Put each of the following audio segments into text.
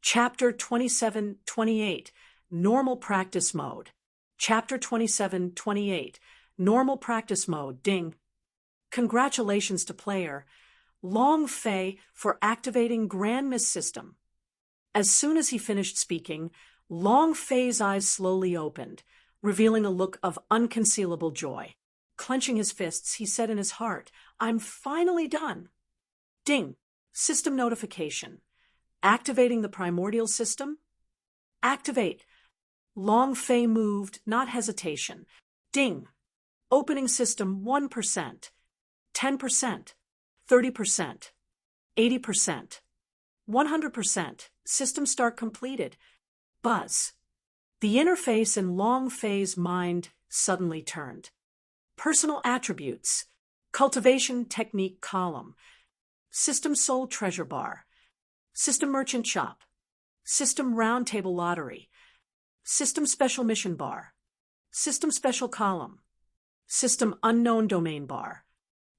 Chapter 27-28, Normal Practice Mode. Chapter 27-28, Normal Practice Mode, ding. Congratulations to player Long Fei for activating Grand Miss System. As soon as he finished speaking, Long Fei's eyes slowly opened, revealing a look of unconcealable joy. Clenching his fists, he said in his heart, "I'm finally done." Ding. System notification. Activating the primordial system? Activate. Long Fei moved, not hesitation. Ding. Opening system 1%, 10%, 30%, 80%, 100%. System start completed. Buzz. The interface in Long Fei's mind suddenly turned. Personal attributes. Cultivation technique column. System soul treasure bar. System merchant shop. System roundtable lottery. System special mission bar. System special column. System unknown domain bar.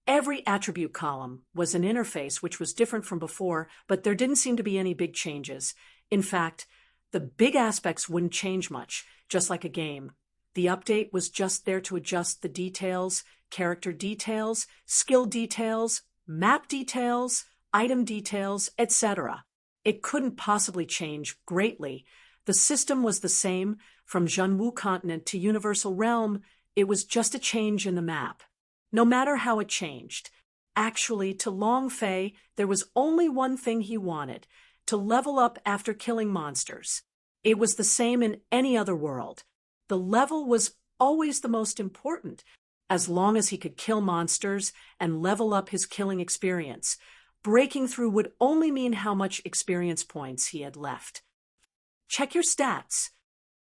Every attribute column was an interface which was different from before, but there didn't seem to be any big changes. In fact, the big aspects wouldn't change much, just like a game. The update was just there to adjust the details, character details, skill details, map details, item details, etc. It couldn't possibly change greatly. The system was the same from Zhenwu continent to Universal Realm. It was just a change in the map. No matter how it changed. Actually, to Long Fei, there was only one thing he wanted, to level up after killing monsters. It was the same in any other world. The level was always the most important, as long as he could kill monsters and level up his killing experience. Breaking through would only mean how much experience points he had left. Check your stats.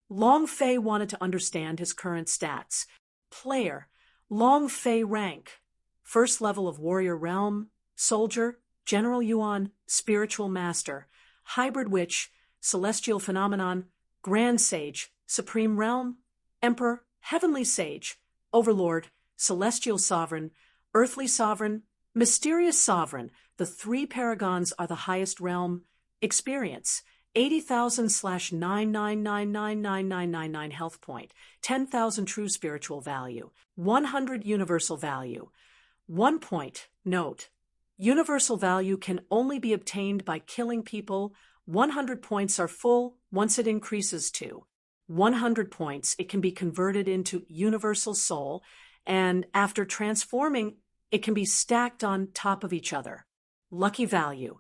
Long Fei wanted to understand his current stats. Player, Long Fei rank. First level of Warrior Realm, Soldier, General Yuan, Spiritual Master, Hybrid Witch, Celestial Phenomenon, Grand Sage, Supreme Realm, Emperor, Heavenly Sage, Overlord, Celestial Sovereign, Earthly Sovereign, Mysterious Sovereign. The three paragons are the highest realm. Experience, 80,000/9999999 health point, 10,000 true spiritual value, 100 universal value. 1 point, note, universal value can only be obtained by killing people. 100 points are full. Once it increases to 100 points, it can be converted into universal soul, and after transforming, it can be stacked on top of each other. Lucky value,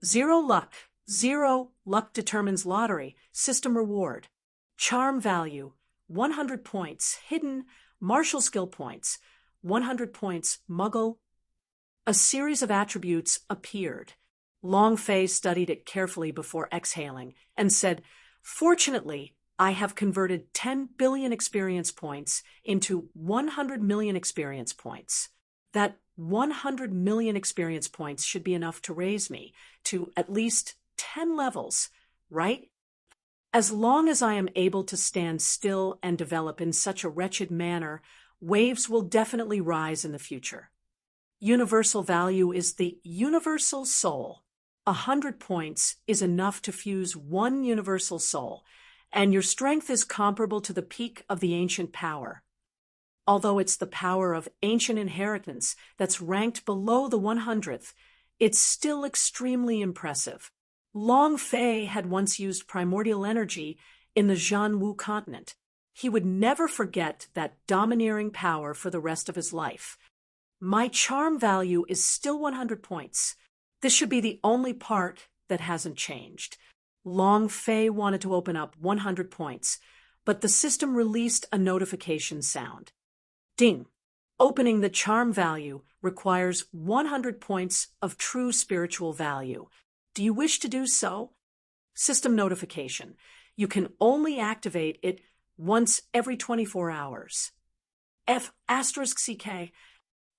0 luck. 0 luck determines lottery, system reward. Charm value, 100 points, hidden, martial skill points, 100 points, muggle. A series of attributes appeared. Long Fei studied it carefully before exhaling and said, "Fortunately, I have converted 10 billion experience points into 100 million experience points. That 100 million experience points should be enough to raise me to at least 10 levels, right? As long as I am able to stand still and develop in such a wretched manner, waves will definitely rise in the future." Universal value is the universal soul. 100 points is enough to fuse one universal soul, and your strength is comparable to the peak of the ancient power. Although it's the power of ancient inheritance that's ranked below the 100th, it's still extremely impressive. Long Fei had once used primordial energy in the Zhenwu continent. He would never forget that domineering power for the rest of his life. My charm value is still 100 points. This should be the only part that hasn't changed. Long Fei wanted to open up 100 points, but the system released a notification sound. Ding. Opening the charm value requires 100 points of true spiritual value. Do you wish to do so? System notification. You can only activate it once every 24 hours. F*CK.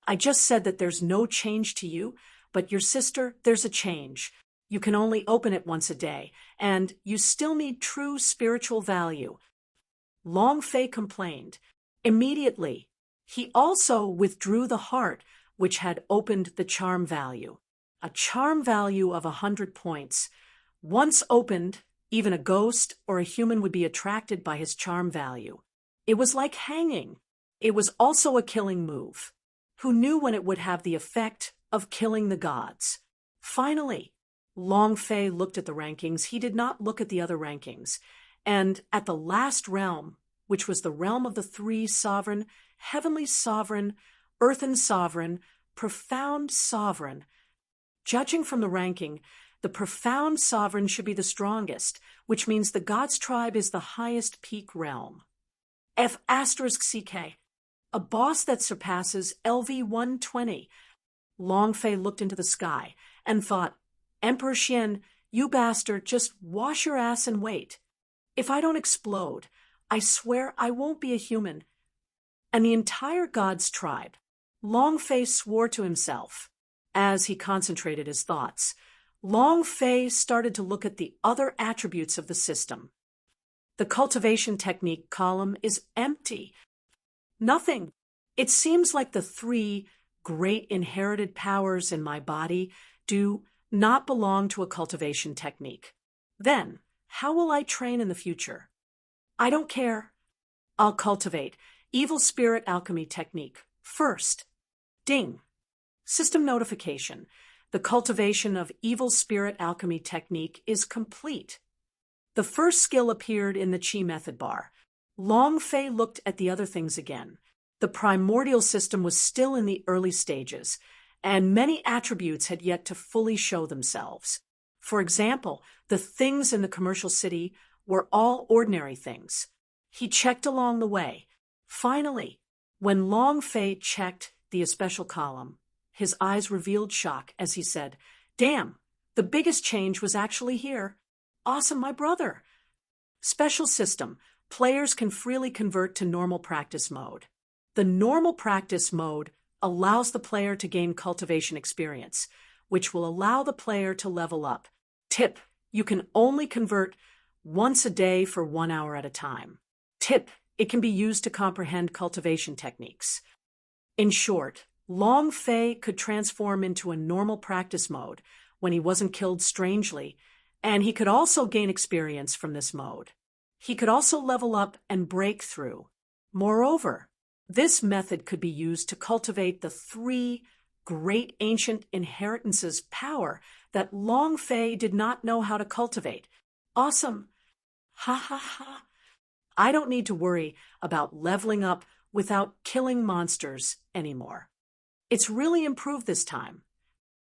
I just said that there's no change to you, but your sister, there's a change. You can only open it once a day, and you still need true spiritual value. Long Fei complained. Immediately, he also withdrew the heart, which had opened the charm value. A charm value of 100 points Once opened, even a ghost or a human would be attracted by his charm value. It was like hanging. It was also a killing move. Who knew when it would have the effect of killing the gods? Finally, Long Fei looked at the rankings. He did not look at the other rankings. And at the last realm, which was the realm of the three sovereign, heavenly sovereign, earthen sovereign, profound sovereign, judging from the ranking, the profound sovereign should be the strongest, which means the gods tribe is the highest peak realm. F*CK, a boss that surpasses LV 120. Long Fei looked into the sky and thought, Emperor Xian, you bastard, just wash your ass and wait. If I don't explode, I swear I won't be a human. And the entire gods tribe, Long Fei swore to himself. As he concentrated his thoughts, Long Fei started to look at the other attributes of the system. The cultivation technique column is empty. Nothing. It seems like the three great inherited powers in my body do not belong to a cultivation technique. Then, how will I train in the future? I don't care. I'll cultivate evil spirit alchemy technique first. Ding. System notification. The cultivation of evil spirit alchemy technique is complete. The first skill appeared in the Qi method bar. Long Fei looked at the other things again. The primordial system was still in the early stages, and many attributes had yet to fully show themselves. For example, the things in the commercial city were all ordinary things. He checked along the way. Finally, when Long Fei checked the especial column, his eyes revealed shock as he said, Damn, the biggest change was actually here. Awesome, my brother. Special system. Players can freely convert to normal practice mode. The normal practice mode allows the player to gain cultivation experience, which will allow the player to level up. Tip: you can only convert once a day for 1 hour at a time. Tip: it can be used to comprehend cultivation techniques. In short, Long Fei could transform into a normal practice mode when he wasn't killed strangely, and he could also gain experience from this mode. He could also level up and break through. Moreover, this method could be used to cultivate the three great ancient inheritances power that Long Fei did not know how to cultivate. Awesome. Ha ha ha. I don't need to worry about leveling up without killing monsters anymore. It's really improved this time.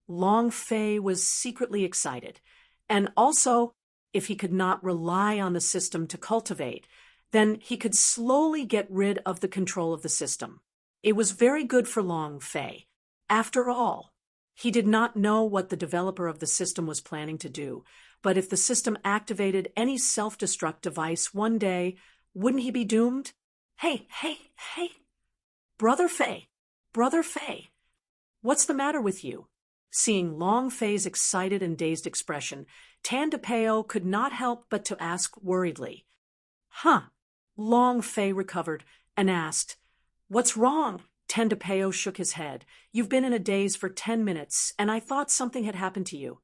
Long Fei was secretly excited. And also, if he could not rely on the system to cultivate, then he could slowly get rid of the control of the system. It was very good for Long Fei. After all, he did not know what the developer of the system was planning to do, but if the system activated any self-destruct device one day, wouldn't he be doomed? Hey, Brother Fei, what's the matter with you? Seeing Long Fei's excited and dazed expression, Tan DePeo could not help but to ask worriedly. Long Fei recovered and asked, What's wrong? Tan DePeo shook his head. You've been in a daze for 10 minutes, and I thought something had happened to you.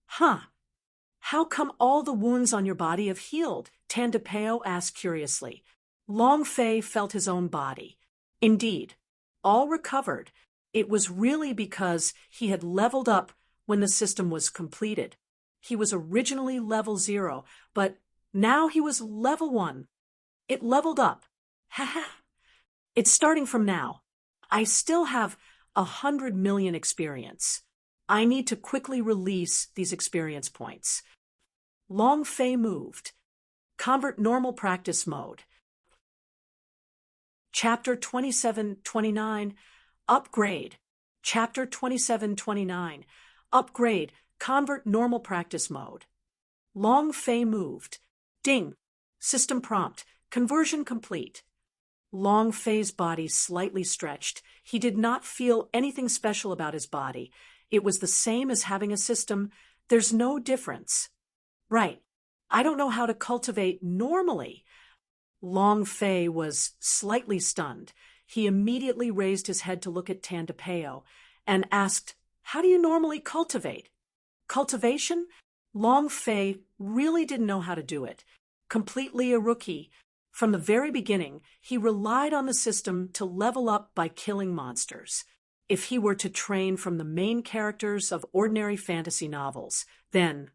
How come all the wounds on your body have healed? Tan DePeo asked curiously. Long Fei felt his own body. Indeed, all recovered. It was really because he had leveled up when the system was completed. He was originally level 0, but now he was level 1. It leveled up. It's starting from now. I still have 100 million experience. I need to quickly release these experience points. Long Fei moved. Convert normal practice mode. Chapter 27-29. Upgrade. Chapter 27-29. Upgrade. Convert normal practice mode. Long Fei moved. Ding. System prompt. Conversion complete. Long Fei's body slightly stretched. He did not feel anything special about his body. It was the same as having a system. There's no difference. Right. I don't know how to cultivate normally. Long Fei was slightly stunned. He immediately raised his head to look at Tan DePeo and asked, How do you normally cultivate? Cultivation? Long Fei really didn't know how to do it. Completely a rookie. From the very beginning, he relied on the system to level up by killing monsters. If he were to train from the main characters of ordinary fantasy novels, then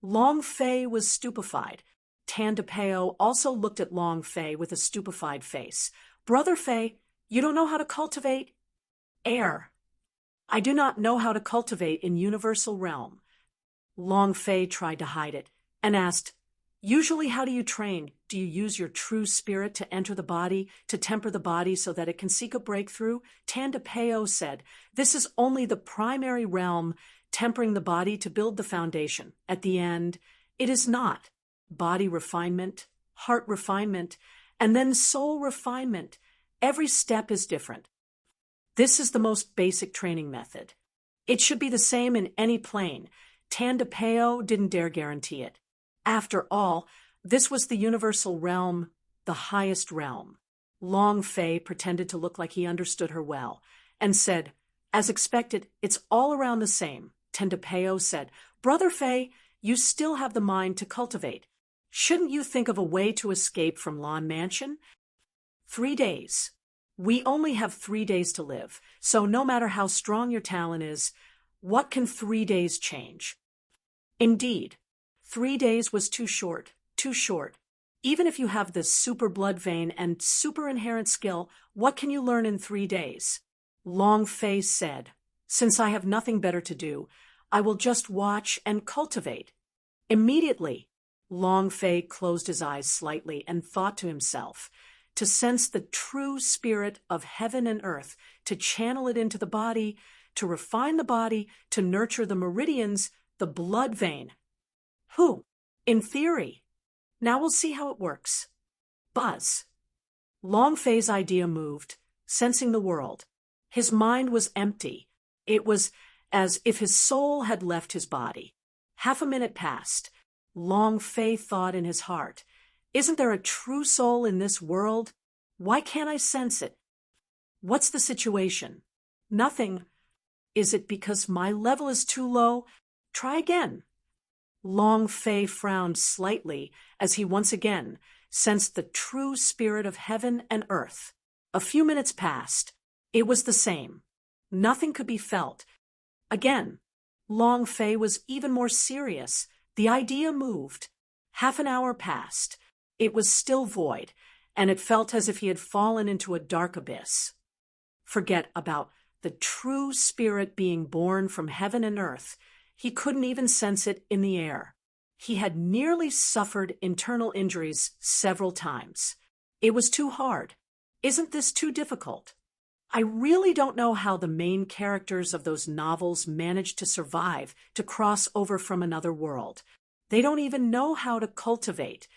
Long Fei was stupefied. Tan DePeo also looked at Long Fei with a stupefied face. Brother Fei, you don't know how to cultivate air. I do not know how to cultivate in Universal Realm. Long Fei tried to hide it and asked, Usually how do you train? Do you use your true spirit to enter the body, to temper the body so that it can seek a breakthrough? Tan DePeo said, This is only the primary realm, tempering the body to build the foundation. At the end, it is not. Body refinement, heart refinement, and then soul refinement. Every step is different. This is the most basic training method. It should be the same in any plane. Tan DePeo didn't dare guarantee it. After all, this was the universal realm, the highest realm. Long Fei pretended to look like he understood her well, and said, As expected, it's all around the same. Tan DePeo said, Brother Fei, you still have the mind to cultivate. Shouldn't you think of a way to escape from Lawn Mansion? 3 days. We only have 3 days to live, so no matter how strong your talent is, what can 3 days change? Indeed, 3 days was too short, too short. Even if you have the super blood vein and super inherent skill, what can you learn in 3 days? Long Fei said, Since I have nothing better to do, I will just watch and cultivate. Immediately, Long Fei closed his eyes slightly and thought to himself, to sense the true spirit of heaven and earth, to channel it into the body, to refine the body, to nurture the meridians, the blood vein. Who? In theory. Now we'll see how it works. Buzz. Long Fei's idea moved, sensing the world. His mind was empty. It was as if his soul had left his body. Half a minute passed. Long Fei thought in his heart, Isn't there a true soul in this world? Why can't I sense it? What's the situation? Nothing. Is it because my level is too low? Try again. Long Fei frowned slightly as he once again sensed the true spirit of heaven and earth. A few minutes passed. It was the same. Nothing could be felt. Again, Long Fei was even more serious. The idea moved. Half an hour passed. It was still void, and it felt as if he had fallen into a dark abyss. Forget about the true spirit being born from heaven and earth. He couldn't even sense it in the air. He had nearly suffered internal injuries several times. It was too hard. Isn't this too difficult? I really don't know how the main characters of those novels managed to survive, to cross over from another world. They don't even know how to cultivate.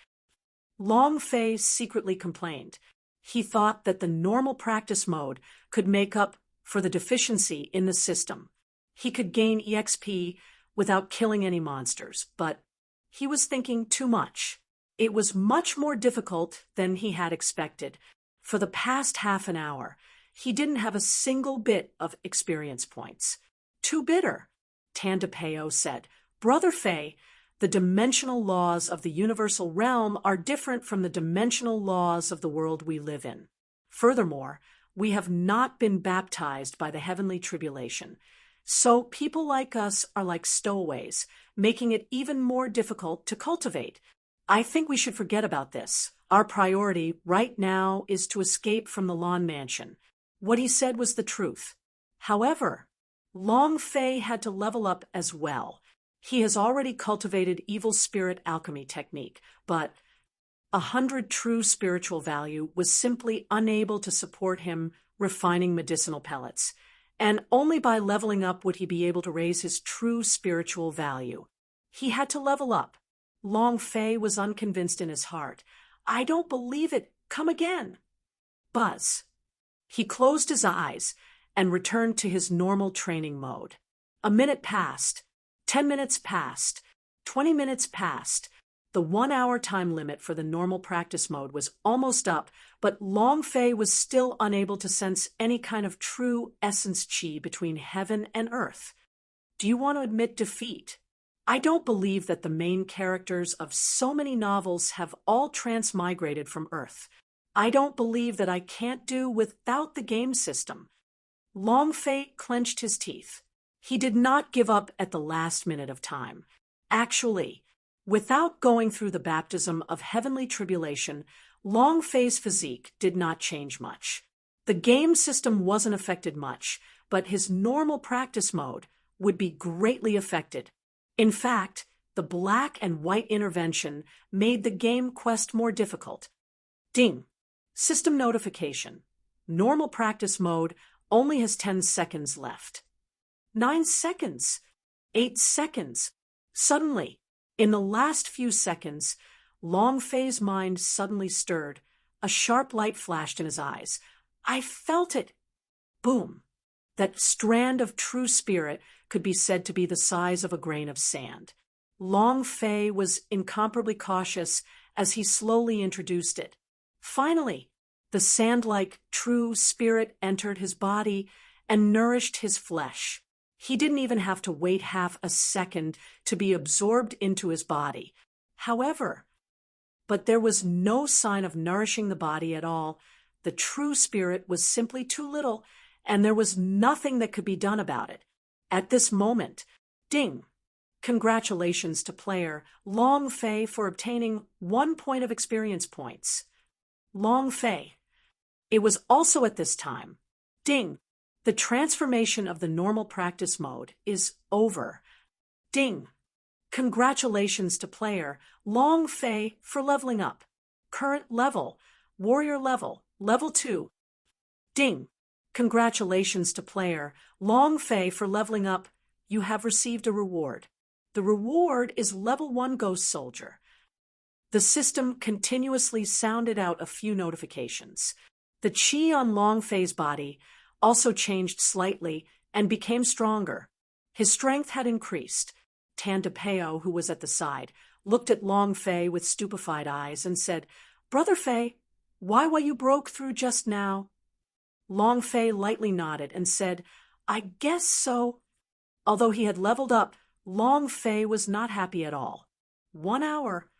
Long Fei secretly complained. He thought that the normal practice mode could make up for the deficiency in the system. He could gain EXP without killing any monsters, but he was thinking too much. It was much more difficult than he had expected. For the past half an hour, he didn't have a single bit of experience points. Too bitter, Tan DePeo said. Brother Fei, the dimensional laws of the universal realm are different from the dimensional laws of the world we live in. Furthermore, we have not been baptized by the heavenly tribulation. So people like us are like stowaways, making it even more difficult to cultivate. I think we should forget about this. Our priority right now is to escape from the Lawn Mansion. What he said was the truth. However, Long Fei had to level up as well. He has already cultivated evil spirit alchemy technique, but 100 true spiritual value was simply unable to support him refining medicinal pellets. And only by leveling up would he be able to raise his true spiritual value. He had to level up. Long Fei was unconvinced in his heart. I don't believe it. Come again. Buzz. He closed his eyes and returned to his normal training mode. A minute passed. 10 minutes passed. 20 minutes passed. The 1 hour time limit for the normal practice mode was almost up, but Long Fei was still unable to sense any kind of true essence chi between heaven and earth. Do you want to admit defeat? I don't believe that the main characters of so many novels have all transmigrated from Earth. I don't believe that I can't do without the game system. Long Fei clenched his teeth. He did not give up at the last minute of time. Actually, without going through the baptism of heavenly tribulation, Long Fei's physique did not change much. The game system wasn't affected much, but his normal practice mode would be greatly affected. In fact, the black and white intervention made the game quest more difficult. Ding! System notification. Normal practice mode only has 10 seconds left. 9 seconds. 8 seconds. Suddenly, in the last few seconds, Long Fei's mind suddenly stirred. A sharp light flashed in his eyes. I felt it. Boom. That strand of true spirit could be said to be the size of a grain of sand. Long Fei was incomparably cautious as he slowly introduced it. Finally, the sand-like true spirit entered his body and nourished his flesh. He didn't even have to wait half a second to be absorbed into his body. But there was no sign of nourishing the body at all. The true spirit was simply too little, and there was nothing that could be done about it. At this moment, ding! Congratulations to player Long Fei for obtaining 1 point of experience points. Long Fei. It was also at this time, ding! The transformation of the normal practice mode is over. Ding! Congratulations to player Long Fei for leveling up. Current level, warrior level, level 2. Ding! Congratulations to player Long Fei for leveling up. You have received a reward. The reward is level 1 Ghost Soldier. The system continuously sounded out a few notifications. The chi on Long Fei's body also changed slightly and became stronger. His strength had increased. Tan DePeo, who was at the side, looked at Long Fei with stupefied eyes and said, Brother Fei, why you broke through just now? Long Fei lightly nodded and said, I guess so. Although he had leveled up, Long Fei was not happy at all. 1 hour.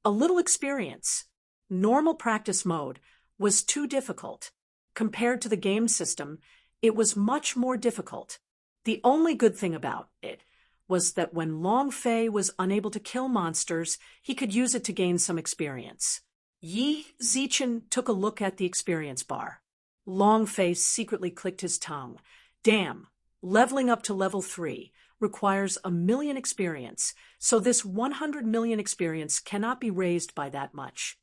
A little experience. Normal practice mode was too difficult. Compared to the game system, it was much more difficult. The only good thing about it was that when Long Fei was unable to kill monsters, he could use it to gain some experience. Yi Zichen took a look at the experience bar. Long Fei secretly clicked his tongue. Damn, leveling up to level 3 requires 1 million experience, so this 100 million experience cannot be raised by that much.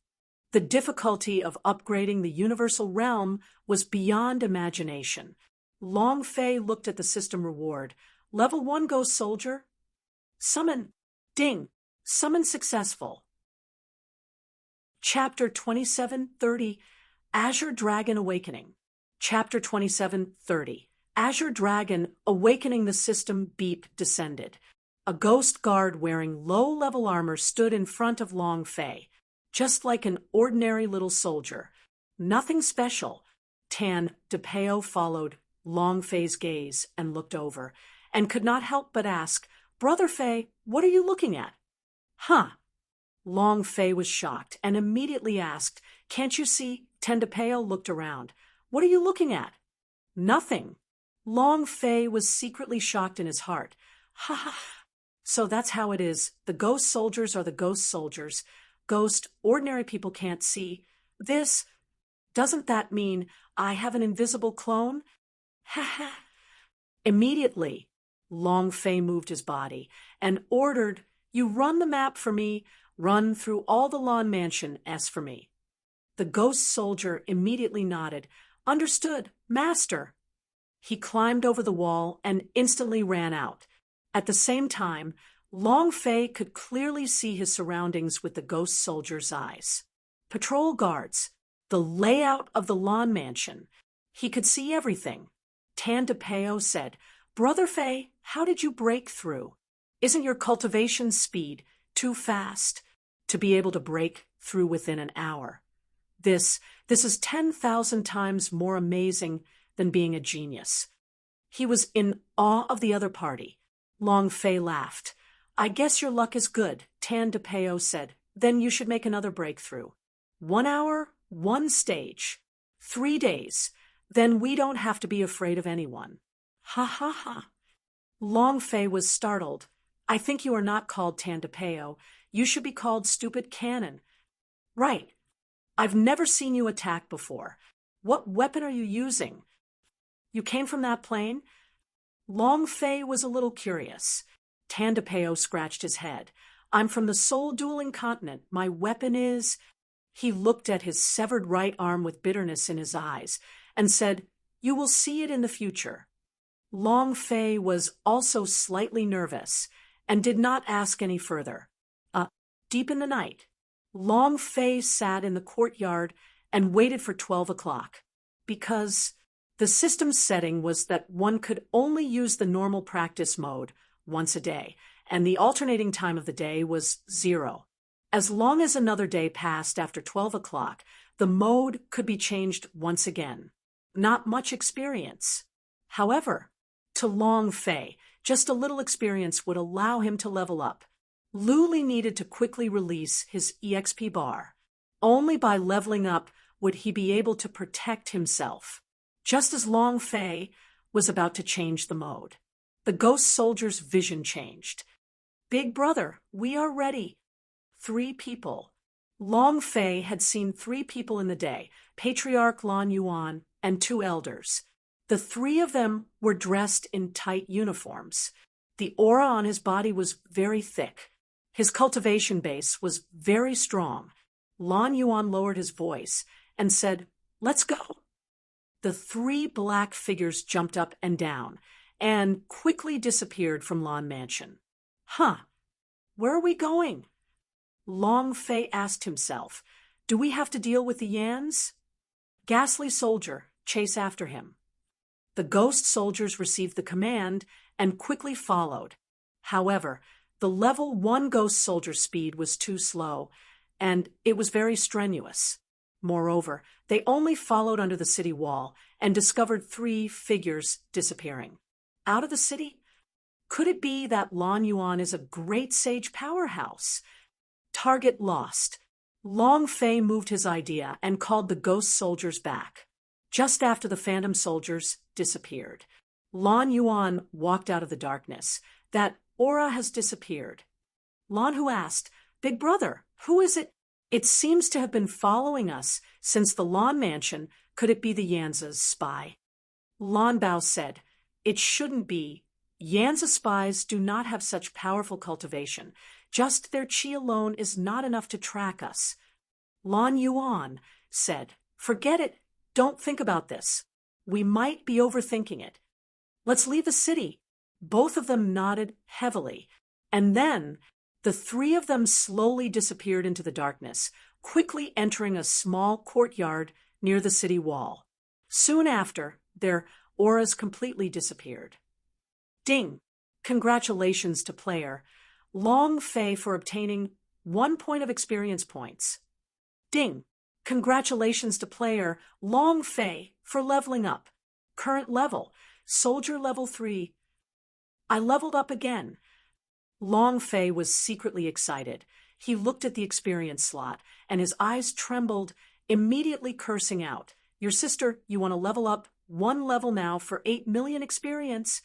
The difficulty of upgrading the universal realm was beyond imagination. Long Fei looked at the system reward. Level 1 Ghost Soldier. Summon. Ding. Summon successful. Chapter 2730, Azure Dragon Awakening. Chapter 2730, Azure Dragon Awakening. The system beep descended. A ghost guard wearing low-level armor stood in front of Long Fei, just like an ordinary little soldier. Nothing special. Tan DePeo followed Long Fei's gaze and looked over, and could not help but ask, Brother Fei, what are you looking at? Huh. Long Fei was shocked and immediately asked, Can't you see? Tan DePeo looked around. What are you looking at? Nothing. Long Fei was secretly shocked in his heart. Ha ha. So that's how it is. The ghost soldiers are the ghost soldiers. Ghost, ordinary people can't see. This, doesn't that mean I have an invisible clone? Ha ha. Immediately, Long Fei moved his body and ordered, You run the map for me, run through all the lawn mansion as for me. The ghost soldier immediately nodded. Understood, master. He climbed over the wall and instantly ran out. At the same time, Long Fei could clearly see his surroundings with the ghost soldier's eyes. Patrol guards, the layout of the lawn mansion. He could see everything. Tan DePeo said, Brother Fei, how did you break through? Isn't your cultivation speed too fast to be able to break through within an hour? This is 10,000 times more amazing than being a genius. He was in awe of the other party. Long Fei laughed. I guess your luck is good, Tan DePeo said. Then you should make another breakthrough. 1 hour, one stage. 3 days. Then we don't have to be afraid of anyone. Ha ha ha. Long Fei was startled. I think you are not called Tan DePeo. You should be called Stupid Cannon. Right. I've never seen you attack before. What weapon are you using? You came from that plane? Long Fei was a little curious. Tan DePeo scratched his head. I'm from the Soul Dueling Continent. My weapon is... He looked at his severed right arm with bitterness in his eyes and said, You will see it in the future. Long Fei was also slightly nervous and did not ask any further. Deep in the night, Long Fei sat in the courtyard and waited for 12 o'clock, because the system's setting was that one could only use the normal practice mode once a day, and the alternating time of the day was 0. As long as another day passed after 12 o'clock, the mode could be changed once again. Not much experience. However, to Long Fei, just a little experience would allow him to level up. Luli needed to quickly release his EXP bar. Only by leveling up would he be able to protect himself. Just as Long Fei was about to change the mode, the ghost soldier's vision changed. Big brother, we are ready. 3 people. Long Fei had seen 3 people in the day, Patriarch Lan Yuan and 2 elders. The 3 of them were dressed in tight uniforms. The aura on his body was very thick. His cultivation base was very strong. Lan Yuan lowered his voice and said, Let's go. The 3 black figures jumped up and down and quickly disappeared from Lan Mansion. Huh, where are we going? Long Fei asked himself, Do we have to deal with the Yans? Ghastly soldier, chase after him. The ghost soldiers received the command and quickly followed. However, the level 1 ghost soldier speed was too slow, and it was very strenuous. Moreover, they only followed under the city wall and discovered 3 figures disappearing. Out of the city? Could it be that Lan Yuan is a great sage powerhouse? Target lost. Long Fei moved his idea and called the ghost soldiers back. Just after the phantom soldiers disappeared, Lan Yuan walked out of the darkness. That aura has disappeared. Lan Hu asked, Big brother, who is it? It seems to have been following us since the Lan Mansion. Could it be the Yanza's spy? Lan Bao said, It shouldn't be. Yanza spies do not have such powerful cultivation. Just their chi alone is not enough to track us. Lan Yuan said, Forget it. Don't think about this. We might be overthinking it. Let's leave the city. Both of them nodded heavily, and then the 3 of them slowly disappeared into the darkness, quickly entering a small courtyard near the city wall. Soon after, their auras completely disappeared. Ding! Congratulations to player Long Fei for obtaining 1 point of experience points. Ding! Congratulations to player Long Fei for leveling up. Current level, Soldier level 3. I leveled up again. Long Fei was secretly excited. He looked at the experience slot, and his eyes trembled, immediately cursing out, Your sister, you want to level up 1 level now for 8 million experience?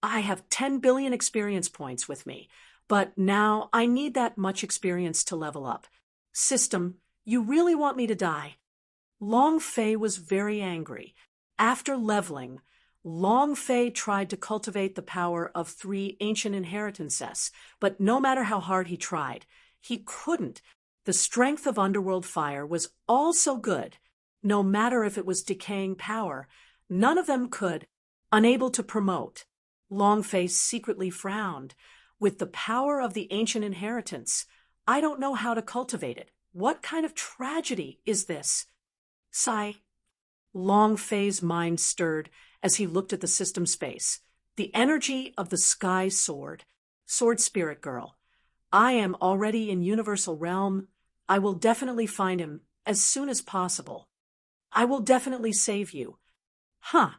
I have 10 billion experience points with me, but now I need that much experience to level up. System, you really want me to die? Long Fei was very angry. After leveling, Long Fei tried to cultivate the power of 3 ancient inheritances, but no matter how hard he tried, he couldn't. The strength of underworld fire was all so good. No matter if it was decaying power, none of them could. Unable to promote, Long Fei secretly frowned. With the power of the ancient inheritance, I don't know how to cultivate it. What kind of tragedy is this? Sigh. Long Fei's mind stirred as he looked at the system space. The energy of the sky sword. Sword Spirit Girl. I am already in Universal Realm. I will definitely find him as soon as possible. I will definitely save you. Huh.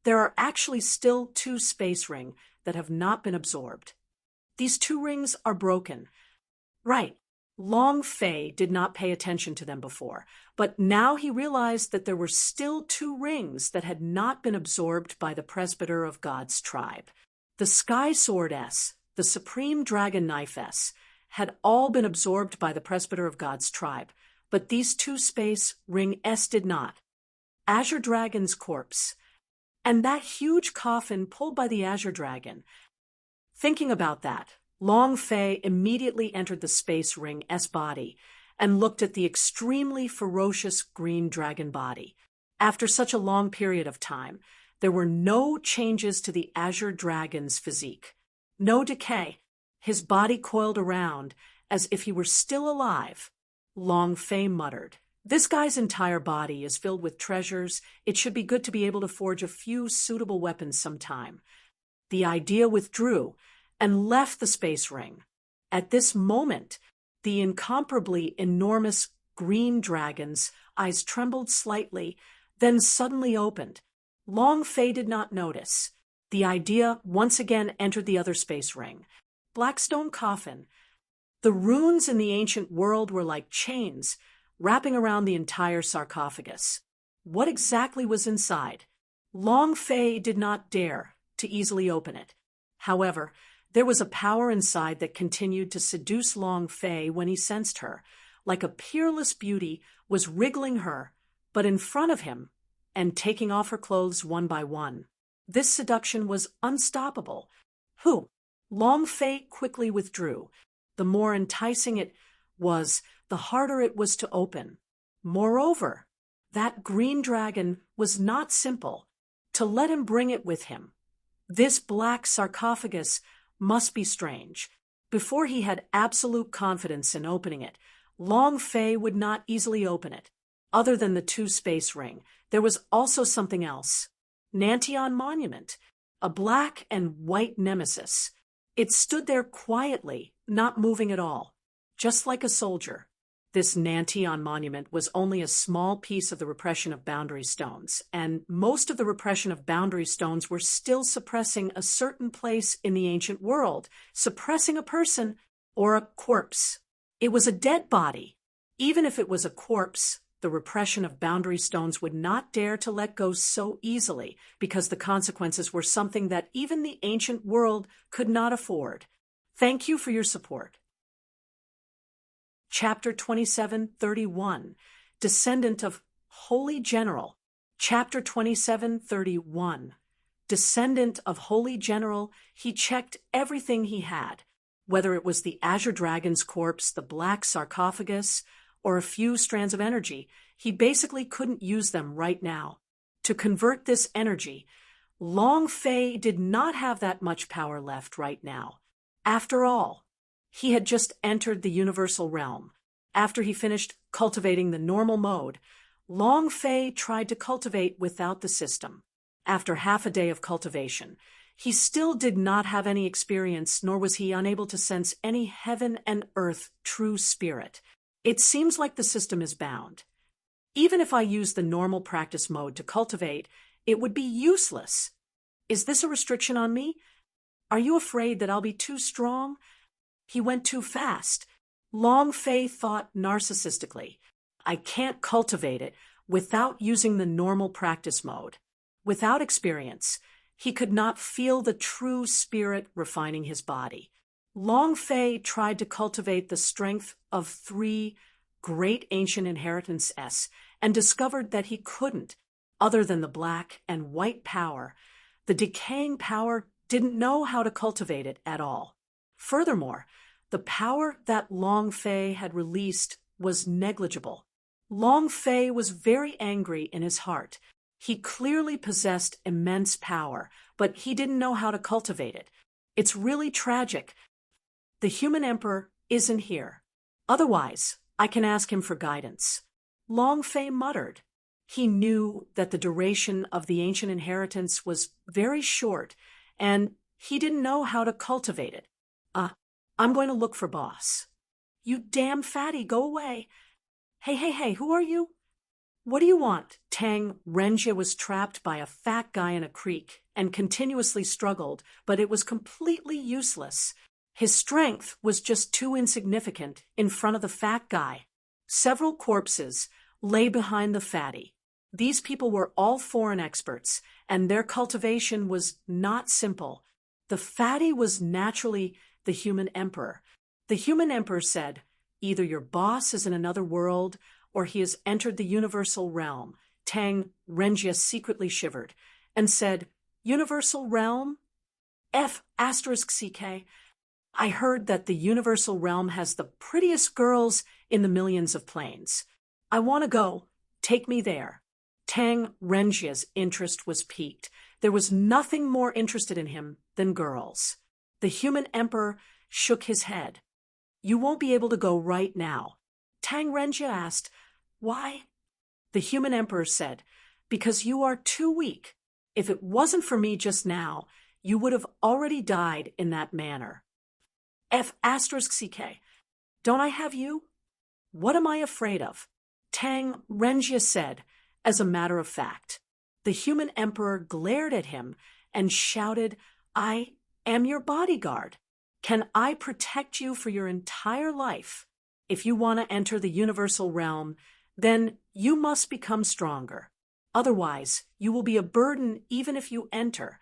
There are actually still 2 space ring that have not been absorbed. These 2 rings are broken. Right. Long Fei did not pay attention to them before, but now he realized that there were still 2 rings that had not been absorbed by the presbyter of God's tribe. The Sky Sword S, the Supreme Dragon Knife S, had all been absorbed by the presbyter of God's tribe, but these 2 Space Ring S did not. Azure Dragon's corpse, and that huge coffin pulled by the Azure Dragon. Thinking about that, Long Fei immediately entered the Space Ring S body and looked at the extremely ferocious green dragon body. After such a long period of time, there were no changes to the Azure Dragon's physique. No decay. His body coiled around as if he were still alive. Long Fei muttered, "This guy's entire body is filled with treasures. It should be good to be able to forge a few suitable weapons sometime." The idea withdrew and left the space ring. At this moment, the incomparably enormous green dragon's eyes trembled slightly, then suddenly opened. Long Fei did not notice. The idea once again entered the other space ring. Blackstone coffin. The runes in the ancient world were like chains, wrapping around the entire sarcophagus. What exactly was inside? Long Fei did not dare to easily open it. However, there was a power inside that continued to seduce Long Fei when he sensed her, like a peerless beauty was wriggling her, but in front of him, and taking off her clothes one by one. This seduction was unstoppable. Who? Long Fei quickly withdrew. The more enticing it was, the harder it was to open. Moreover, that green dragon was not simple. To let him bring it with him. This black sarcophagus must be strange. Before he had absolute confidence in opening it, Long Fei would not easily open it. Other than the 2 Space Ring, there was also something else. Nantion Monument, a black and white nemesis. It stood there quietly, not moving at all, just like a soldier. This Nantion Monument was only a small piece of the repression of boundary stones, and most of the repression of boundary stones were still suppressing a certain place in the ancient world, suppressing a person or a corpse. It was a dead body. Even if it was a corpse, the repression of boundary stones would not dare to let go so easily, because the consequences were something that even the ancient world could not afford. Thank you for your support. Chapter 27:31, Descendant of Holy General. Chapter 27:31, Descendant of Holy General, he checked everything he had, whether it was the Azure Dragon's corpse, the black sarcophagus, or a few strands of energy. He basically couldn't use them right now. To convert this energy, Long Fei did not have that much power left right now. After all, he had just entered the universal realm. After he finished cultivating the normal mode, Long Fei tried to cultivate without the system. After half a day of cultivation, he still did not have any experience, nor was he unable to sense any heaven and earth true spirit. It seems like the system is bound. Even if I use the normal practice mode to cultivate, it would be useless. Is this a restriction on me? Are you afraid that I'll be too strong? He went too fast. Long Fei thought narcissistically. I can't cultivate it without using the normal practice mode. Without experience, he could not feel the true spirit refining his body. Long Fei tried to cultivate the strength of 3 great ancient inheritances and discovered that he couldn't. Other than the black and white power, the decaying power didn't know how to cultivate it at all. Furthermore, the power that Long Fei had released was negligible. Long Fei was very angry in his heart. He clearly possessed immense power, but he didn't know how to cultivate it. It's really tragic. The human emperor isn't here. Otherwise, I can ask him for guidance. Long Fei muttered. He knew that the duration of the ancient inheritance was very short, and he didn't know how to cultivate it. I'm going to look for boss. You damn fatty, go away. Hey, who are you? What do you want? Tang Renjie was trapped by a fat guy in a creek and continuously struggled, but it was completely useless. His strength was just too insignificant in front of the fat guy. Several corpses lay behind the fatty. These people were all foreign experts, and their cultivation was not simple. The fatty was naturally the human emperor. The human emperor said, "Either your boss is in another world, or he has entered the universal realm." Tang Renjia secretly shivered and said, "Universal realm? F***CK. I heard that the universal realm has the prettiest girls in the millions of planes. I want to go. Take me there." Tang Renjia's interest was piqued. There was nothing more interested in him than girls. The human emperor shook his head. "You won't be able to go right now." Tang Renjia asked, "Why?" The human emperor said, "Because you are too weak. If it wasn't for me just now, you would have already died in that manner." F***CK. Don't I have you? What am I afraid of? Tang Renjia said, as a matter of fact. The human emperor glared at him and shouted, "I am your bodyguard. Can I protect you for your entire life? If you want to enter the universal realm, then you must become stronger. Otherwise, you will be a burden even if you enter."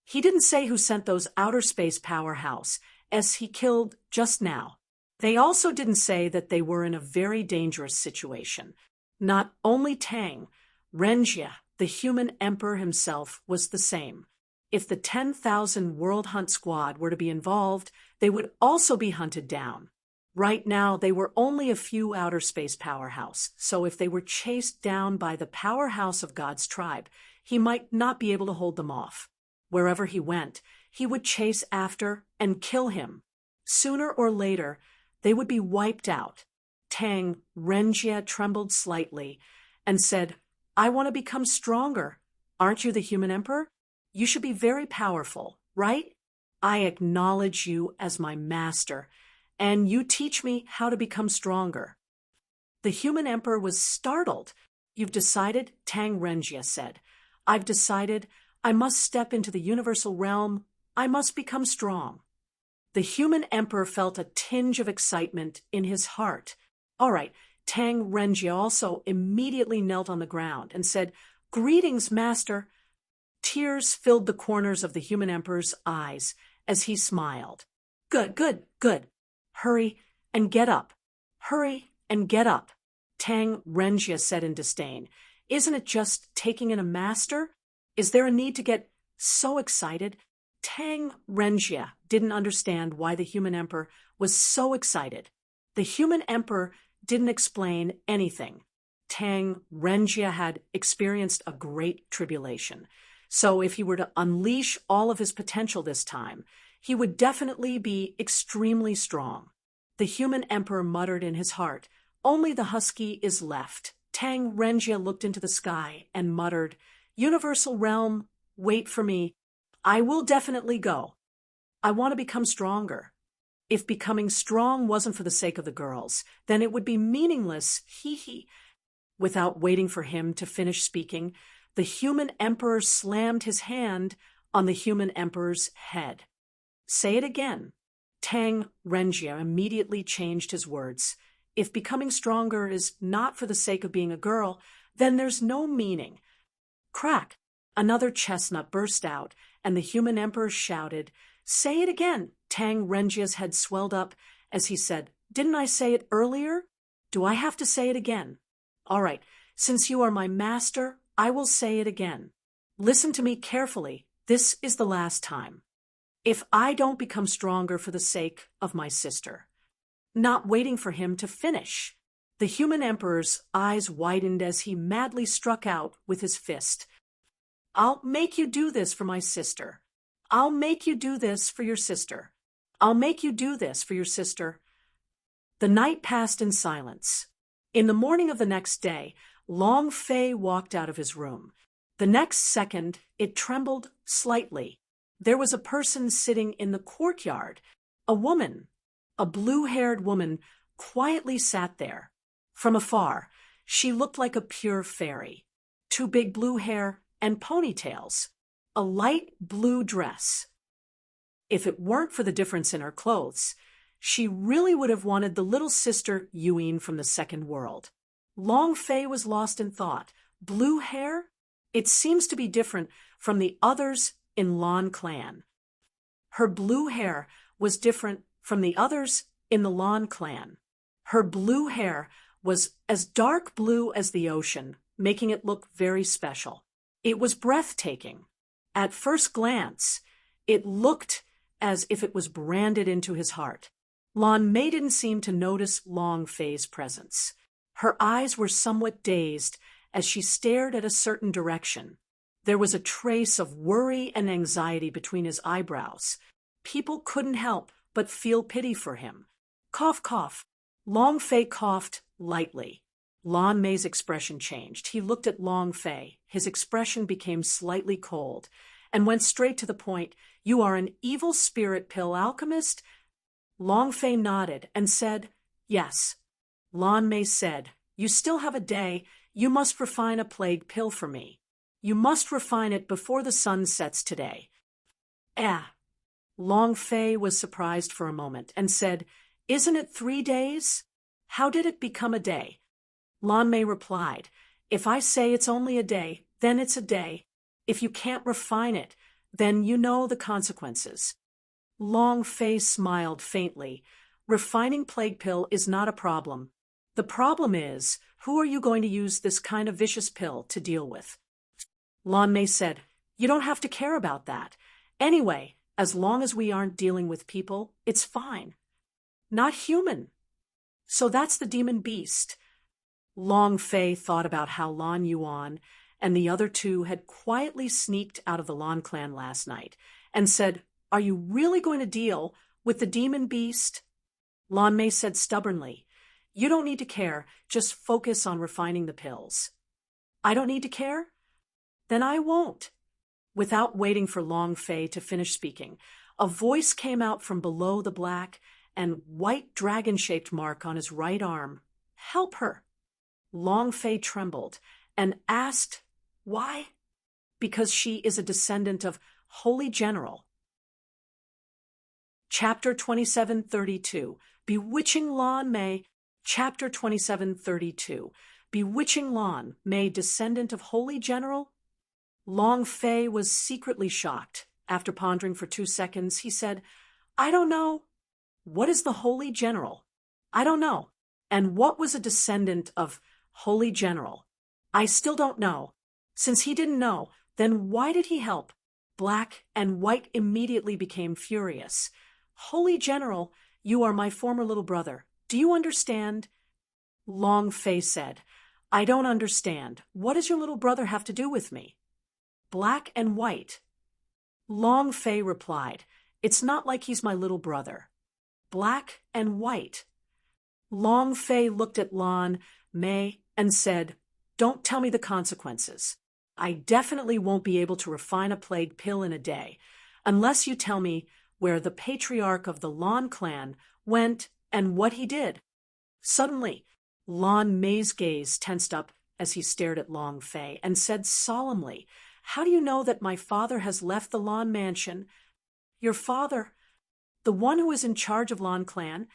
He didn't say who sent those outer space powerhouse, as he killed just now. They also didn't say that they were in a very dangerous situation. Not only Tang Renjia, the human emperor himself, was the same. If the 10,000 World Hunt Squad were to be involved, they would also be hunted down. Right now, they were only a few outer space powerhouse, so if they were chased down by the powerhouse of God's tribe, he might not be able to hold them off. Wherever he went, he would chase after and kill him. Sooner or later, they would be wiped out. Tang Renjia trembled slightly and said, "I want to become stronger. Aren't you the human emperor? You should be very powerful, right? I acknowledge you as my master, and you teach me how to become stronger." The human emperor was startled. "You've decided?" Tang Renjia said. "I've decided. I must step into the universal realm. I must become strong." The human emperor felt a tinge of excitement in his heart. All right, Tang Renjia also immediately knelt on the ground and said, "Greetings, master." Tears filled the corners of the human emperor's eyes as he smiled. Good, good, good. Hurry and get up. Hurry and get up," Tang Renjia said in disdain. "Isn't it just taking in a master? Is there a need to get so excited?" Tang Renjia didn't understand why the human emperor was so excited. The human emperor didn't explain anything. Tang Renjia had experienced a great tribulation, so if he were to unleash all of his potential this time, he would definitely be extremely strong. The human emperor muttered in his heart, "Only the husky is left." Tang Renjia looked into the sky and muttered, "Universal realm, wait for me. I will definitely go. I want to become stronger." If becoming strong wasn't for the sake of the girls, then it would be meaningless, hee. Without waiting for him to finish speaking, the human emperor slammed his hand on the human emperor's head. "Say it again." Tang Renjia immediately changed his words. "If becoming stronger is not for the sake of being a girl, then there's no meaning." Crack! Another chestnut burst out, and the human emperor shouted, "Say it again." Tang Renjia's head swelled up as he said, "Didn't I say it earlier? Do I have to say it again? All right, since you are my master, I will say it again. Listen to me carefully. This is the last time. If I don't become stronger for the sake of my sister." Not waiting for him to finish, the human emperor's eyes widened as he madly struck out with his fist. "I'll make you do this for my sister. I'll make you do this for your sister. I'll make you do this for your sister." The night passed in silence. In the morning of the next day, Long Fei walked out of his room. The next second, it trembled slightly. There was a person sitting in the courtyard. A woman, a blue-haired woman, quietly sat there. From afar, she looked like a pure fairy. Two big blue hair and ponytails. A light blue dress. If it weren't for the difference in her clothes, she really would have wanted the little sister Yuen from the second world. Long Fei was lost in thought. Blue hair? It seems to be different from the others in Lan clan. Her blue hair was different from the others in the Lan clan. Her blue hair was as dark blue as the ocean, making it look very special. It was breathtaking. At first glance, it looked as if it was branded into his heart. Lan Mei didn't seem to notice Long Fei's presence. Her eyes were somewhat dazed as she stared at a certain direction. There was a trace of worry and anxiety between his eyebrows. People couldn't help but feel pity for him. Cough, cough. Long Fei coughed lightly. Lan Mei's expression changed. He looked at Long Fei. His expression became slightly cold and went straight to the point. You are an evil spirit pill alchemist? Long Fei nodded and said, yes. Lan Mei said, you still have a day. You must refine a plague pill for me. You must refine it before the sun sets today. Long Fei was surprised for a moment and said, isn't it 3 days? How did it become a day? Lan Mei replied, if I say it's only a day, then it's a day. If you can't refine it, then you know the consequences. Long Fei smiled faintly. Refining plague pill is not a problem. The problem is, who are you going to use this kind of vicious pill to deal with? Lan Mei said, you don't have to care about that. Anyway, as long as we aren't dealing with people, it's fine. Not human. So that's the demon beast. Long Fei thought about how Lan Yuan and the other two had quietly sneaked out of the Lan clan last night and said, are you really going to deal with the demon beast? Lan Mei said stubbornly, you don't need to care, just focus on refining the pills. I don't need to care? Then I won't. Without waiting for Long Fei to finish speaking, a voice came out from below the black and white dragon-shaped mark on his right arm. Help her. Long Fei trembled and asked, why? Because she is a descendant of Holy General. Chapter 2732, Bewitching Lan Mei. Chapter 2732, Bewitching Lan Mei, descendant of Holy General? Long Fei was secretly shocked. After pondering for 2 seconds, he said, I don't know. What is the Holy General? I don't know. And what was a descendant of Holy General? I still don't know. Since he didn't know, then why did he help? Black and White immediately became furious. Holy General, you are my former little brother. Do you understand? Long Fei said, I don't understand. What does your little brother have to do with me? Black and White. Long Fei replied, it's not like he's my little brother. Black and White. Long Fei looked at Lan Mei and said, don't tell me the consequences. I definitely won't be able to refine a plague pill in a day, unless you tell me where the patriarch of the Lan clan went and what he did. Suddenly, Lan Mei's gaze tensed up as he stared at Long Fei and said solemnly, how do you know that my father has left the Lan mansion? Your father, the one who is in charge of Lan clan?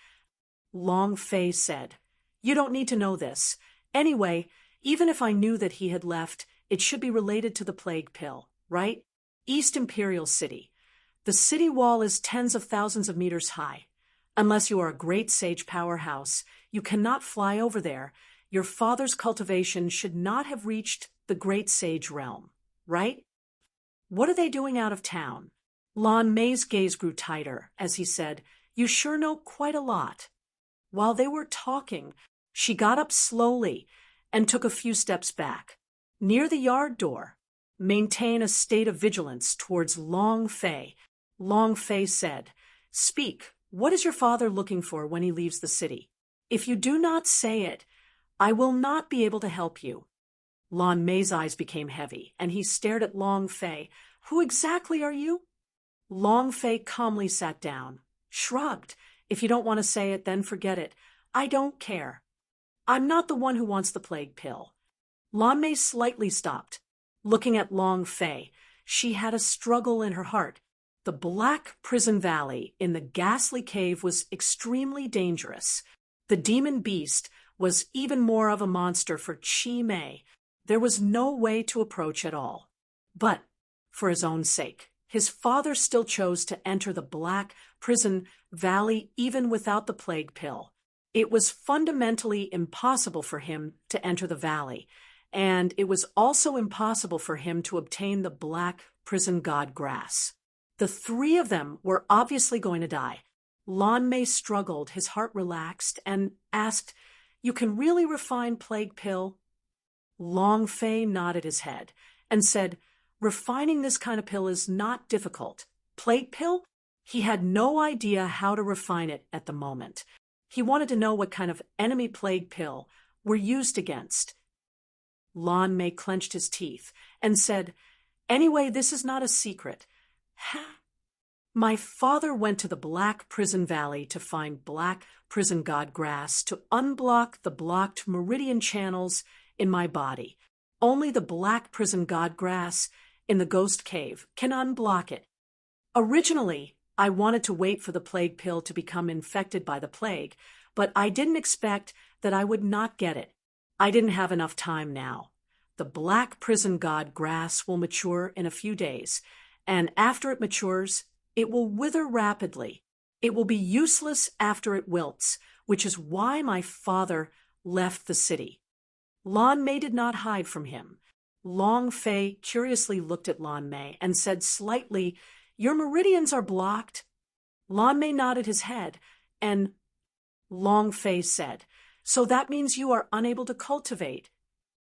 Long Fei said, you don't need to know this. Anyway, even if I knew that he had left, it should be related to the plague pill, right? East Imperial City. The city wall is tens of thousands of meters high. Unless you are a great sage powerhouse, you cannot fly over there. Your father's cultivation should not have reached the great sage realm, right? What are they doing out of town? Lan Mei's gaze grew tighter as he said, you sure know quite a lot. While they were talking, she got up slowly and took a few steps back. Near the yard door, maintain a state of vigilance towards Long Fei. Long Fei said, speak, what is your father looking for when he leaves the city? If you do not say it, I will not be able to help you. Lan Mei's eyes became heavy, and he stared at Long Fei. Who exactly are you? Long Fei calmly sat down, shrugged. If you don't want to say it, then forget it. I don't care. I'm not the one who wants the plague pill. Lan Mei slightly stopped, looking at Long Fei. She had a struggle in her heart. The Black Prison Valley in the ghastly cave was extremely dangerous. The demon beast was even more of a monster for Chi Mei. There was no way to approach at all. But, for his own sake, his father still chose to enter the Black Prison Valley even without the plague pill. It was fundamentally impossible for him to enter the valley, and it was also impossible for him to obtain the Black Prison God Grass. The three of them were obviously going to die. Lan Mei struggled, his heart relaxed, and asked, "You can really refine plague pill?" Long Fei nodded his head and said, "Refining this kind of pill is not difficult. Plague pill? He had no idea how to refine it at the moment. He wanted to know what kind of enemy plague pill were used against." Lan Mei clenched his teeth and said, "Anyway, this is not a secret. My father went to the Black Prison Valley to find Black Prison God Grass to unblock the blocked meridian channels in my body. Only the Black Prison God Grass in the ghost cave can unblock it. Originally, I wanted to wait for the plague pill to become infected by the plague, but I didn't expect that I would not get it. I didn't have enough time now. The Black Prison God Grass will mature in a few days, and after it matures, it will wither rapidly. It will be useless after it wilts, which is why my father left the city." Lan Mei did not hide from him. Long Fei curiously looked at Lan Mei and said slightly, "Your meridians are blocked?" Lan Mei nodded his head, and Long Fei said, "So that means you are unable to cultivate."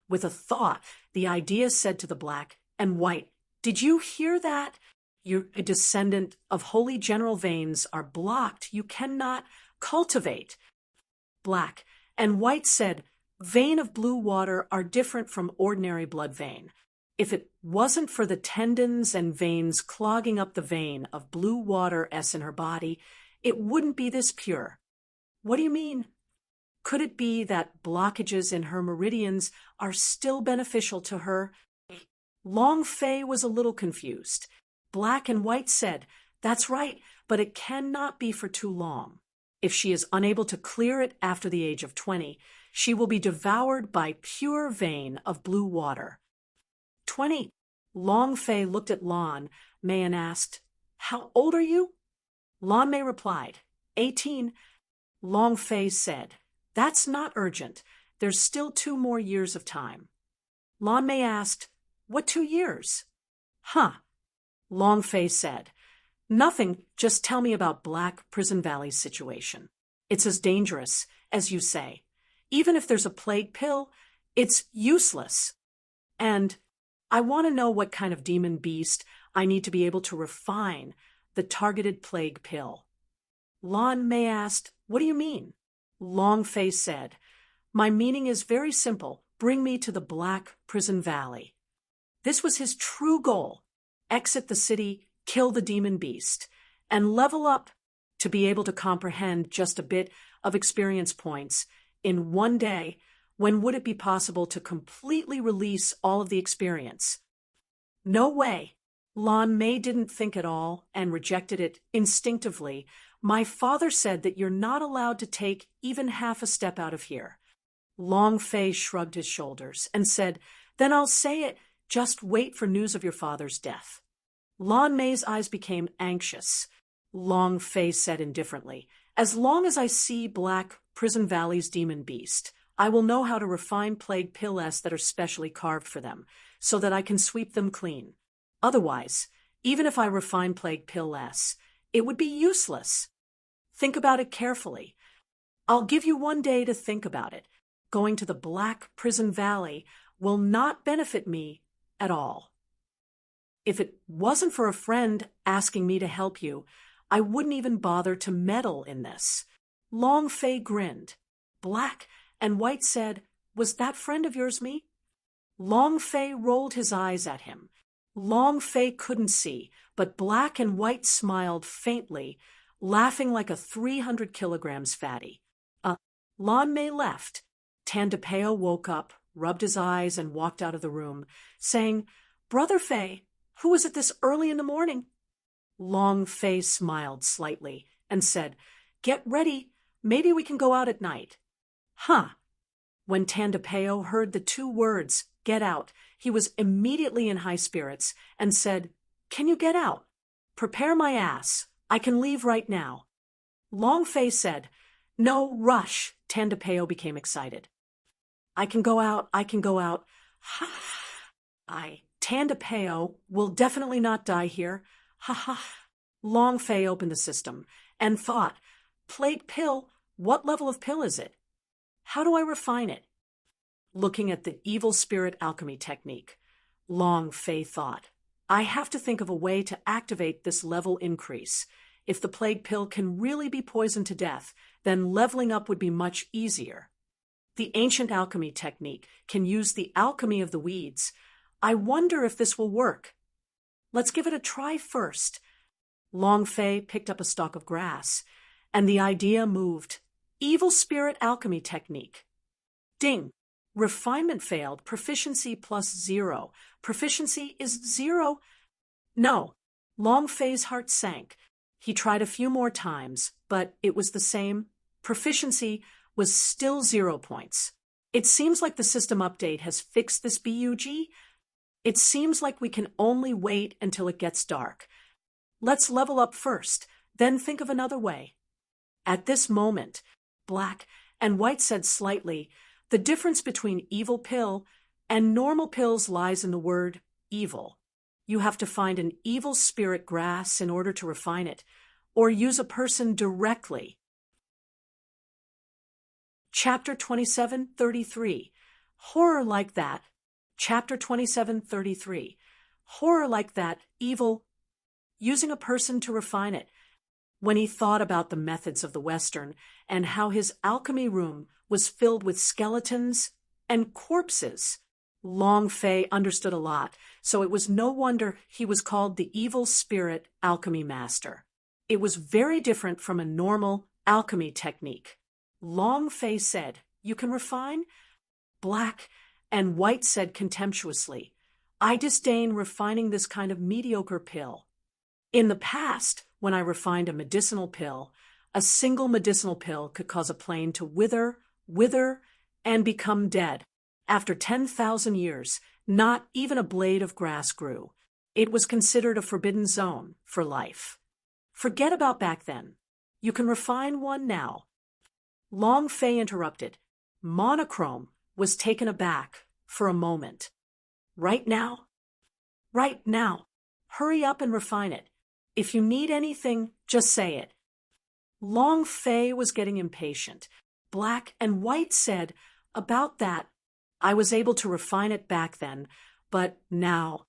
With a thaw, the idea said to the Black and White, "Did you hear that? You're a descendant of holy general veins are blocked. You cannot cultivate." Black and White said, "Vein of blue water are different from ordinary blood vein. If it wasn't for the tendons and veins clogging up the vein of blue water S in her body, it wouldn't be this pure." "What do you mean?" "Could it be that blockages in her meridians are still beneficial to her?" Long Fei was a little confused. Black and White said, "That's right, but it cannot be for too long. If she is unable to clear it after the age of 20, she will be devoured by pure vein of blue water." 20. Long Fei looked at Lan Mei and asked, "How old are you?" Lan Mei replied, 18. Long Fei said, "That's not urgent. There's still 2 more years of time." Lan Mei asked, "What 2 years?" "Huh." Long Fei said, "Nothing, just tell me about Black Prison Valley's situation. It's as dangerous as you say. Even if there's a plague pill, it's useless. And I want to know what kind of demon beast I need to be able to refine the targeted plague pill." Lan Mei asked, "What do you mean?" Long Fei said, "My meaning is very simple. Bring me to the Black Prison Valley." This was his true goal. Exit the city, kill the demon beast, and level up to be able to comprehend just a bit of experience points in one day. When would it be possible to completely release all of the experience? No way. Lan Mei didn't think at all and rejected it instinctively. "My father said that you're not allowed to take even half a step out of here." Long Fei shrugged his shoulders and said, "Then I'll say it. Just wait for news of your father's death." Lan Mei's eyes became anxious. Long Fei said indifferently, "As long as I see Black Prison Valley's demon beast, I will know how to refine plague pills that are specially carved for them, so that I can sweep them clean. Otherwise, even if I refine plague pills, it would be useless. Think about it carefully. I'll give you 1 day to think about it. Going to the Black Prison Valley will not benefit me at all. If it wasn't for a friend asking me to help you, I wouldn't even bother to meddle in this." Long Fei grinned. Black and White said, "Was that friend of yours me?" Long Fei rolled his eyes at him. Long Fei couldn't see, but Black and White smiled faintly, laughing like a 300 kilograms fatty. Lan Mei left. Tandapeo woke up, rubbed his eyes, and walked out of the room, saying, "Brother Fei, who was it this early in the morning?" Long Fei smiled slightly and said, "Get ready. Maybe we can go out at night." Huh. When Tandapeo heard the two words, "get out," he was immediately in high spirits and said, "Can you get out? Prepare my ass. I can leave right now." Long Fei said, "No, rush." Tandapeo became excited. "I can go out. I can go out." Ha! Tandapeo will definitely not die here. Ha ha. Long Fei opened the system and thought, "Plate pill, what level of pill is it? How do I refine it?" Looking at the evil spirit alchemy technique, Long Fei thought, "I have to think of a way to activate this level increase. If the plague pill can really be poisoned to death, then leveling up would be much easier. The ancient alchemy technique can use the alchemy of the weeds. I wonder if this will work. Let's give it a try first." Long Fei picked up a stalk of grass, and the idea moved. Evil spirit alchemy technique. Ding. Refinement failed. Proficiency +0. Proficiency is 0. No. Long Fei's heart sank. He tried a few more times, but it was the same. Proficiency was still 0 points. It seems like the system update has fixed this bug. It seems like we can only wait until it gets dark. Let's level up first, then think of another way. At this moment, Black and White said slightly, "The difference between evil pill and normal pills lies in the word evil. You have to find an evil spirit grass in order to refine it, or use a person directly." Chapter 27:33. Horror like that. Chapter 27:33. Horror like that, evil. Using a person to refine it. When he thought about the methods of the Western and how his alchemy room was filled with skeletons and corpses, Long Fei understood a lot, so it was no wonder he was called the Evil Spirit Alchemy Master. It was very different from a normal alchemy technique. Long Fei said, "You can refine?" Black and White said contemptuously, "I disdain refining this kind of mediocre pill. In the past, when I refined a medicinal pill, a single medicinal pill could cause a plane to wither, and become dead. After 10,000 years, not even a blade of grass grew. It was considered a forbidden zone for life. Forget about back then. You can refine one now." Long Fei interrupted. Monochrome was taken aback for a moment. "Right now? Right now. Hurry up and refine it. If you need anything, just say it." Long Fei was getting impatient. Black and White said, "About that, I was able to refine it back then, but now,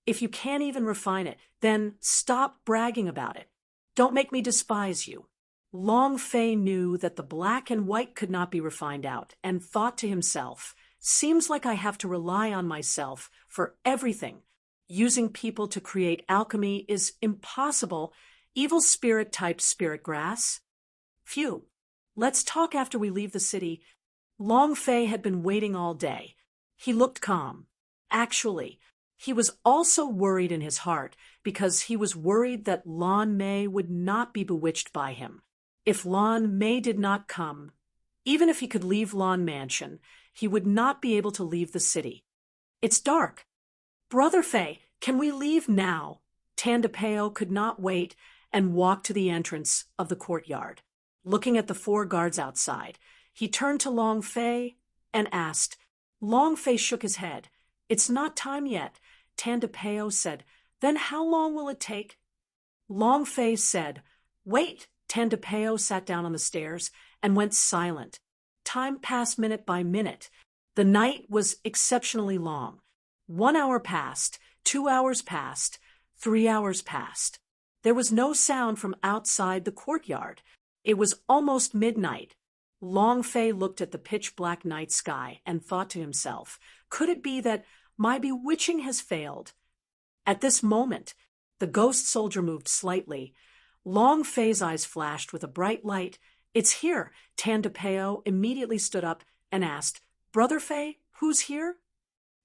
if you can't even refine it, then stop bragging about it. Don't make me despise you." Long Fei knew that the Black and White could not be refined out, and thought to himself, "Seems like I have to rely on myself for everything. Using people to create alchemy is impossible. Evil spirit type spirit grass? Phew. Let's talk after we leave the city." Long Fei had been waiting all day. He looked calm. Actually, he was also worried in his heart because he was worried that Lan Mei would not be bewitched by him. If Lan Mei did not come, even if he could leave Lan Mansion, he would not be able to leave the city. "It's dark. Brother Fei, can we leave now?" Tandapeo could not wait and walked to the entrance of the courtyard. Looking at the 4 guards outside, he turned to Long Fei and asked. Long Fei shook his head. "It's not time yet." Tandapeo said, "Then how long will it take?" Long Fei said, "Wait." Tandapeo sat down on the stairs and went silent. Time passed minute by minute. The night was exceptionally long. 1 hour passed, 2 hours passed, 3 hours passed. There was no sound from outside the courtyard. It was almost midnight. Long Fei looked at the pitch-black night sky and thought to himself, "Could it be that my bewitching has failed?" At this moment, the ghost soldier moved slightly. Long Fei's eyes flashed with a bright light. "It's here." Tandapeo immediately stood up and asked, "Brother Fei, who's here?"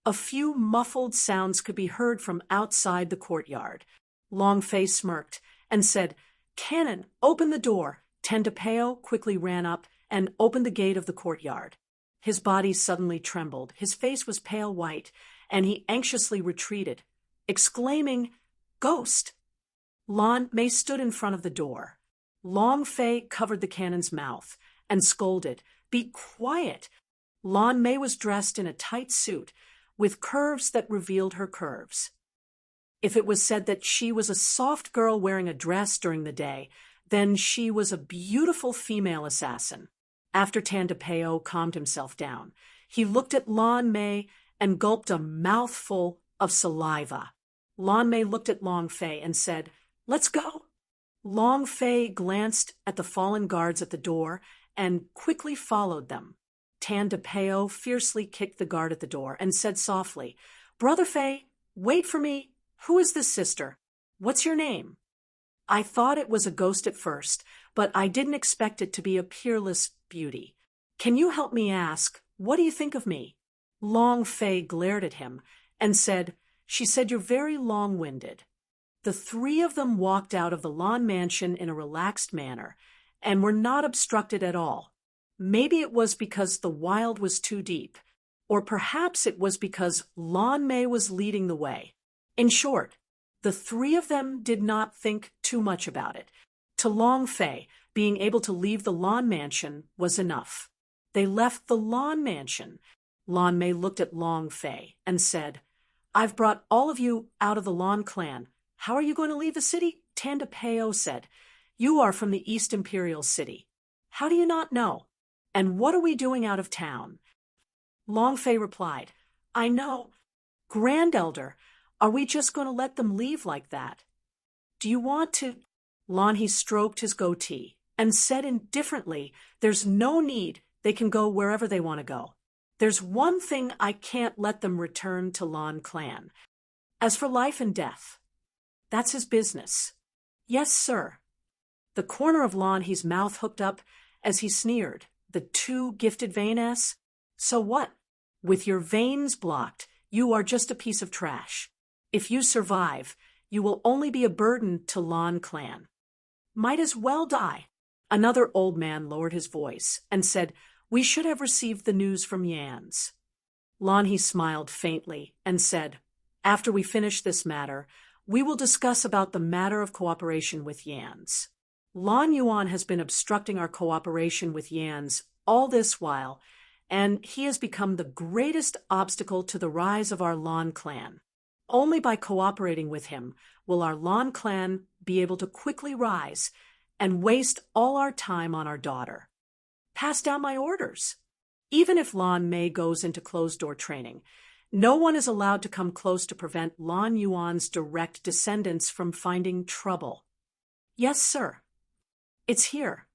A few muffled sounds could be heard from outside the courtyard. Long Fei smirked and said, "Cannon, open the door." Tandapeo quickly ran up and opened the gate of the courtyard. His body suddenly trembled, his face was pale white, and he anxiously retreated, exclaiming, "Ghost!" Lan Mei stood in front of the door. Long Fei covered the cannon's mouth and scolded, "Be quiet!" Lan Mei was dressed in a tight suit, with curves that revealed her curves. If it was said that she was a soft girl wearing a dress during the day, then she was a beautiful female assassin. After Tandapeo calmed himself down, he looked at Lan Mei and gulped a mouthful of saliva. Lan Mei looked at Long Fei and said, "Let's go." Long Fei glanced at the fallen guards at the door and quickly followed them. Tandapeo fiercely kicked the guard at the door and said softly, "Brother Fei, wait for me. Who is this sister? What's your name?" "I thought it was a ghost at first, but I didn't expect it to be a peerless beauty. Can you help me ask, what do you think of me?" Long Fei glared at him and said, "She said you're very long-winded." The three of them walked out of the Lan mansion in a relaxed manner and were not obstructed at all. Maybe it was because the wild was too deep, or perhaps it was because Lan Mei was leading the way. In short, the three of them did not think too much about it. To Long Fei, being able to leave the Lan mansion was enough. They left the Lan mansion. Lan Mei looked at Long Fei and said, "I've brought all of you out of the Lan clan. How are you going to leave the city?" Tandapeo said, "You are from the East Imperial City. How do you not know? And what are we doing out of town?" Long Fei replied, "I know. Grand Elder, are we just going to let them leave like that? Do you want to—" Lanhi stroked his goatee and said indifferently, "There's no need. They can go wherever they want to go. There's one thing I can't let them return to Lan clan. As for life and death, that's his business." "Yes, sir." The corner of Lanhi's mouth hooked up as he sneered. "The two gifted Vanes? So what? With your veins blocked, you are just a piece of trash. If you survive, you will only be a burden to Lan clan. Might as well die." Another old man lowered his voice and said, "We should have received the news from Yans." Lanhi smiled faintly and said, "After we finish this matter, we will discuss about the matter of cooperation with Yans. Lan Yuan has been obstructing our cooperation with Yans all this while, and he has become the greatest obstacle to the rise of our Lan clan. Only by cooperating with him will our Lan clan be able to quickly rise and waste all our time on our daughter. Pass down my orders. Even if Lan Mei goes into closed-door training, no one is allowed to come close to prevent Lan Yuan's direct descendants from finding trouble." "Yes, sir." "It's here."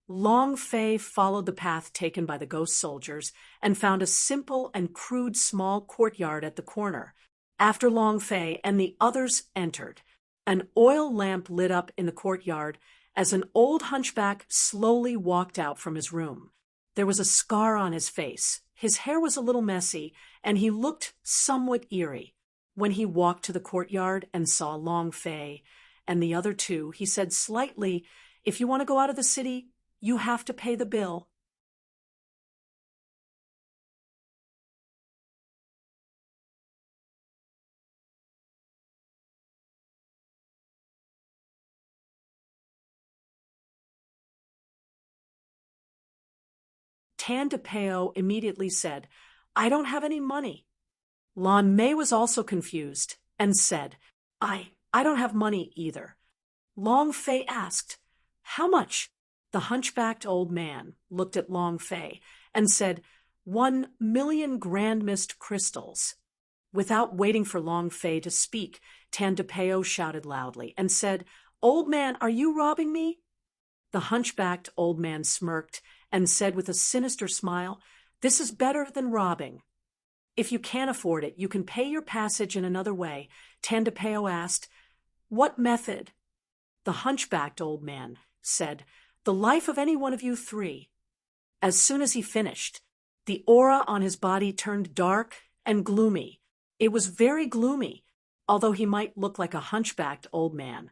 Long Fei followed the path taken by the ghost soldiers and found a simple and crude small courtyard at the corner. After Long Fei and the others entered, an oil lamp lit up in the courtyard as an old hunchback slowly walked out from his room. There was a scar on his face, his hair was a little messy, and he looked somewhat eerie. When he walked to the courtyard and saw Long Fei and the other two, he said slightly, "If you want to go out of the city, you have to pay the bill." Tandapeo immediately said, "I don't have any money." Lan Mei was also confused and said, I don't have money either." Long Fei asked, "How much?" The hunchbacked old man looked at Long Fei and said, 1,000,000 grand mist crystals. Without waiting for Long Fei to speak, Tandapeo shouted loudly and said, "Old man, are you robbing me?" The hunchbacked old man smirked and said with a sinister smile, "This is better than robbing." "If you can't afford it, you can pay your passage in another way." Tandapeo asked, "What method?" The hunchbacked old man said, "The life of any one of you three." As soon as he finished, the aura on his body turned dark and gloomy. It was very gloomy. although he might look like a hunchbacked old man.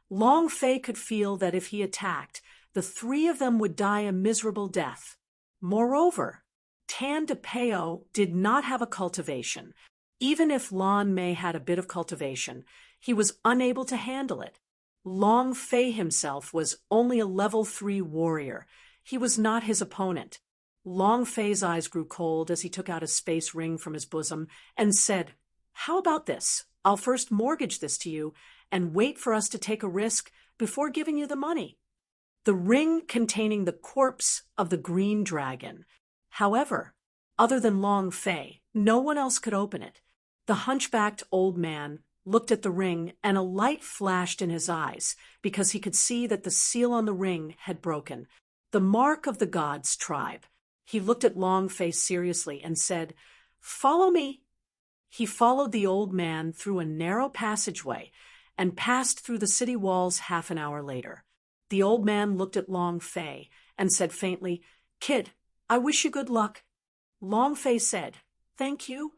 Long Fei could feel that if he attacked, the three of them would die a miserable death. Moreover, Tan de Peo did not have a cultivation. Even if Lan Mei had a bit of cultivation, he was unable to handle it. Long Fei himself was only a level 3 warrior. He was not his opponent. Long Fei's eyes grew cold as he took out a space ring from his bosom and said, "How about this? I'll first mortgage this to you and wait for us to take a risk before giving you the money." The ring containing the corpse of the green dragon. However, other than Long Fei, no one else could open it. The hunchbacked old man looked at the ring, and a light flashed in his eyes because he could see that the seal on the ring had broken, the mark of the god's tribe. He looked at Long Fei seriously and said, "Follow me." He followed the old man through a narrow passageway and passed through the city walls half an hour later. The old man looked at Long Fei and said faintly, "Kid, I wish you good luck." Long Fei said, "Thank you."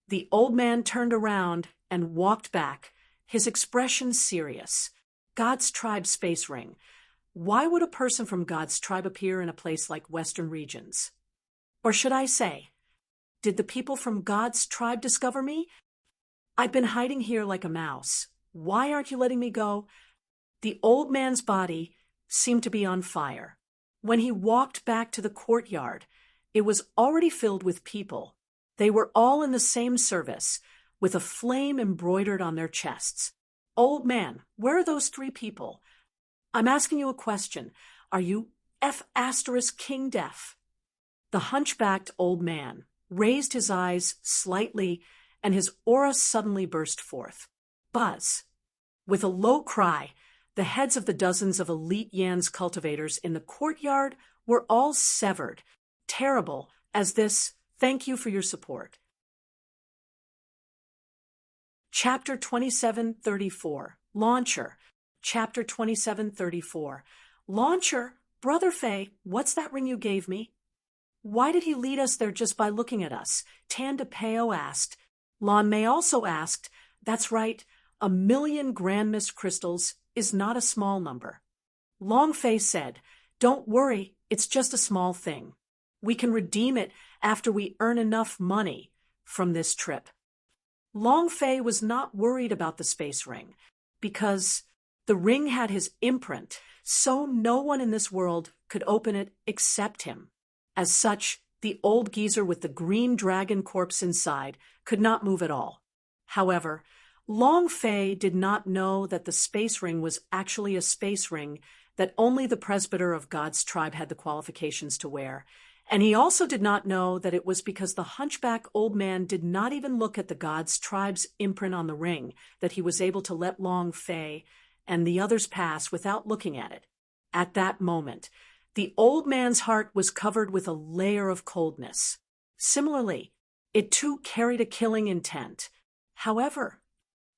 The old man turned around and walked back, his expression serious. God's tribe space ring. Why would a person from God's tribe appear in a place like Western regions? Or should I say, did the people from God's tribe discover me? I've been hiding here like a mouse. Why aren't you letting me go? The old man's body seemed to be on fire. When he walked back to the courtyard, it was already filled with people. They were all in the same service, with a flame embroidered on their chests. "Old man, where are those three people? I'm asking you a question. Are you King Deaf?" The hunchbacked old man raised his eyes slightly, and his aura suddenly burst forth. Buzz. With a low cry, the heads of the dozens of elite Yan's cultivators in the courtyard were all severed, terrible as this "thank you for your support." Chapter 2734, Launcher. Chapter 2734. "Launcher, Brother Fei, what's that ring you gave me?" "Why did he lead us there just by looking at us?" Tan de Peo asked. Lan Mei also asked. "That's right, 1,000,000 Grand Mist crystals is not a small number." Long Fei said, "Don't worry, it's just a small thing. We can redeem it after we earn enough money from this trip." Long Fei was not worried about the space ring, because the ring had his imprint, so no one in this world could open it except him. As such, the old geezer with the green dragon corpse inside could not move at all. However, Long Fei did not know that the space ring was actually a space ring that only the presbyter of God's tribe had the qualifications to wear, and he also did not know that it was because the hunchback old man did not even look at the God's tribe's imprint on the ring that he was able to let Long Fei and the others pass without looking at it. At that moment, the old man's heart was covered with a layer of coldness. Similarly, it too carried a killing intent. However,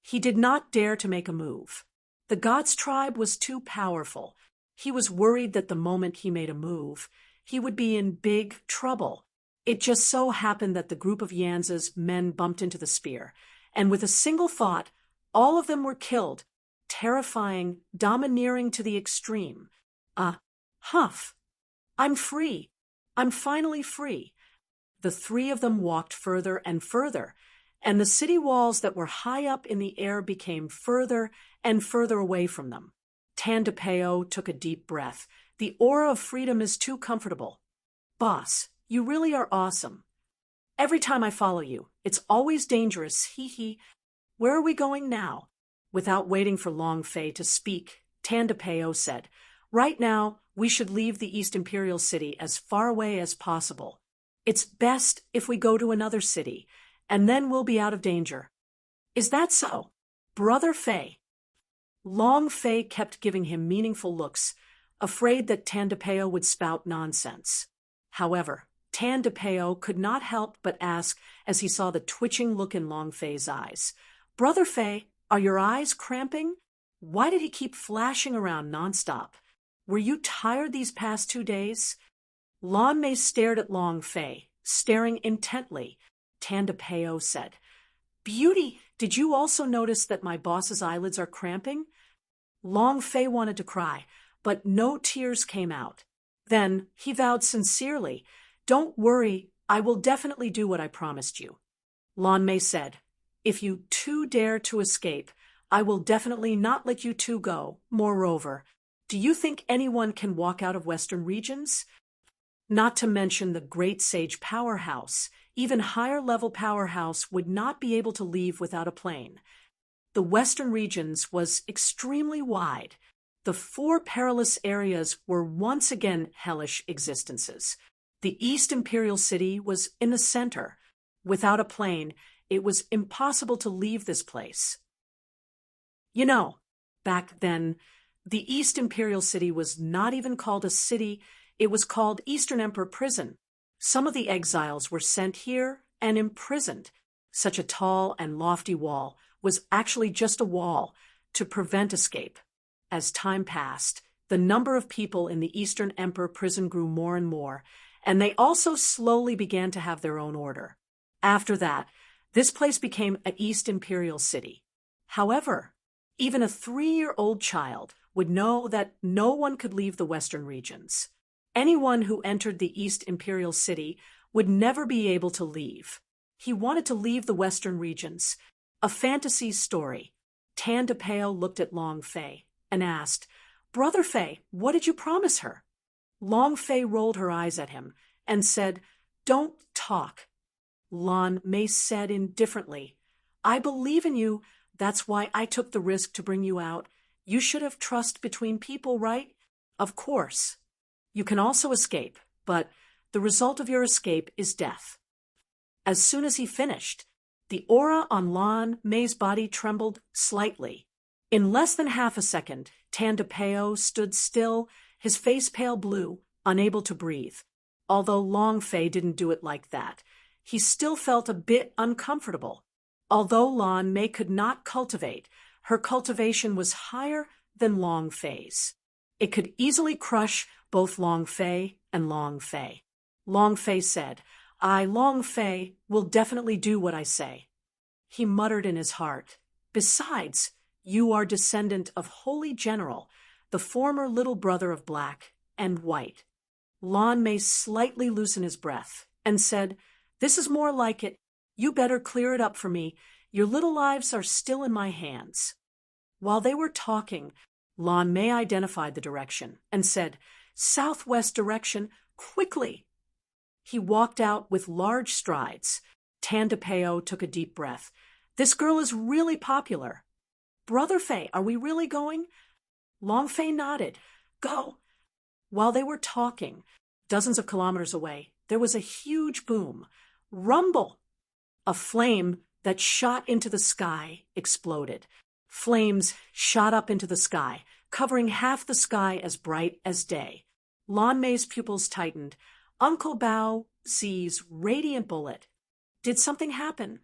he did not dare to make a move. The God's tribe was too powerful. He was worried that the moment he made a move, he would be in big trouble. It just so happened that the group of Yan's men bumped into the spear, and with a single thought, all of them were killed, terrifying, domineering to the extreme. Huff. I'm free. I'm finally free. The three of them walked further and further, and the city walls that were high up in the air became further and further away from them. Tan de Peo took a deep breath. The aura of freedom is too comfortable. "Boss, you really are awesome. Every time I follow you, it's always dangerous, hee. Where are we going now?" Without waiting for Long Fei to speak, Tan de Peo said, "Right now, we should leave the East Imperial City as far away as possible. It's best if we go to another city, and then we'll be out of danger." "Is that so, Brother Fei?" Long Fei kept giving him meaningful looks, afraid that Tan de Peo would spout nonsense. However, Tan de Peo could not help but ask as he saw the twitching look in Long Fei's eyes. "Brother Fei, are your eyes cramping? Why did he keep flashing around nonstop? Were you tired these past 2 days?" Lan Mei stared at Long Fei, staring intently. Tan de Peo said, "Beauty Did you also notice that my boss's eyelids are cramping? Long Fei wanted to cry, but no tears came out. Then he vowed sincerely, "Don't worry, I will definitely do what I promised you." Lan Mei said, "If you two dare to escape, I will definitely not let you two go. Moreover, do you think anyone can walk out of Western regions? Not to mention the great sage powerhouse. Even higher-level powerhouse would not be able to leave without a plane." The Western regions was extremely wide. The four perilous areas were once again hellish existences. The East Imperial City was in the center. Without a plane, it was impossible to leave this place. You know, back then, the East Imperial City was not even called a city, it was called Eastern Emperor Prison. Some of the exiles were sent here and imprisoned. Such a tall and lofty wall was actually just a wall to prevent escape. As time passed, the number of people in the Eastern Emperor Prison grew more and more, and they also slowly began to have their own order. After that, this place became an East Imperial City. However, even a 3-year-old child would know that no one could leave the Western regions. Anyone who entered the East Imperial City would never be able to leave. He wanted to leave the Western regions. A fantasy story. Tan de Peo looked at Long Fei and asked, "Brother Fei, what did you promise her?" Long Fei rolled her eyes at him and said, "Don't talk." Lan Mei said indifferently, "I believe in you. That's why I took the risk to bring you out. You should have trust between people, right? Of course. You can also escape, but the result of your escape is death." As soon as he finished, the aura on Lan Mei's body trembled slightly. In less than half a second, Tan de Peo stood still, his face pale blue, unable to breathe. Although Long Fei didn't do it like that, he still felt a bit uncomfortable. Although Lan Mei could not cultivate, her cultivation was higher than Long Fei's. It could easily crush both Long Fei and Long Fei. Long Fei said, "I, Long Fei, will definitely do what I say." He muttered in his heart, "Besides, you are descendant of Holy General, the former little brother of Black and White." Lan Mei slightly loosened his breath and said, "This is more like it. You better clear it up for me. Your little lives are still in my hands." While they were talking, Lan Mei identified the direction and said, "Southwest direction, quickly." He walked out with large strides. Tan de Peo took a deep breath. "This girl is really popular." "Brother Fei, are we really going?" Long Fei nodded. "Go." While they were talking, dozens of kilometers away, there was a huge boom. Rumble! A flame that shot into the sky exploded. Flames shot up into the sky, covering half the sky as bright as day. Lan Mei's pupils tightened. Uncle Bao Zi's radiant bullet. Did something happen?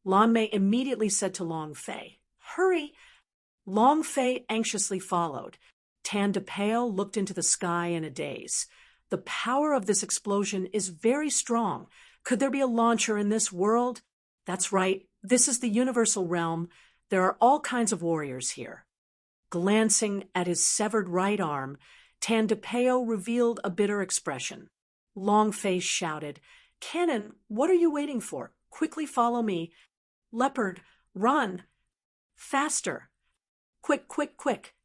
Lan Mei immediately said to Long Fei, "Hurry!" Long Fei anxiously followed. Tan de Peo looked into the sky in a daze. The power of this explosion is very strong. Could there be a launcher in this world? That's right, this is the universal realm. There are all kinds of warriors here. Glancing at his severed right arm, Tan de Peo revealed a bitter expression. Long Fei shouted, "Cannon, what are you waiting for? Quickly follow me. Leopard, run! Faster! Quick, quick, quick!"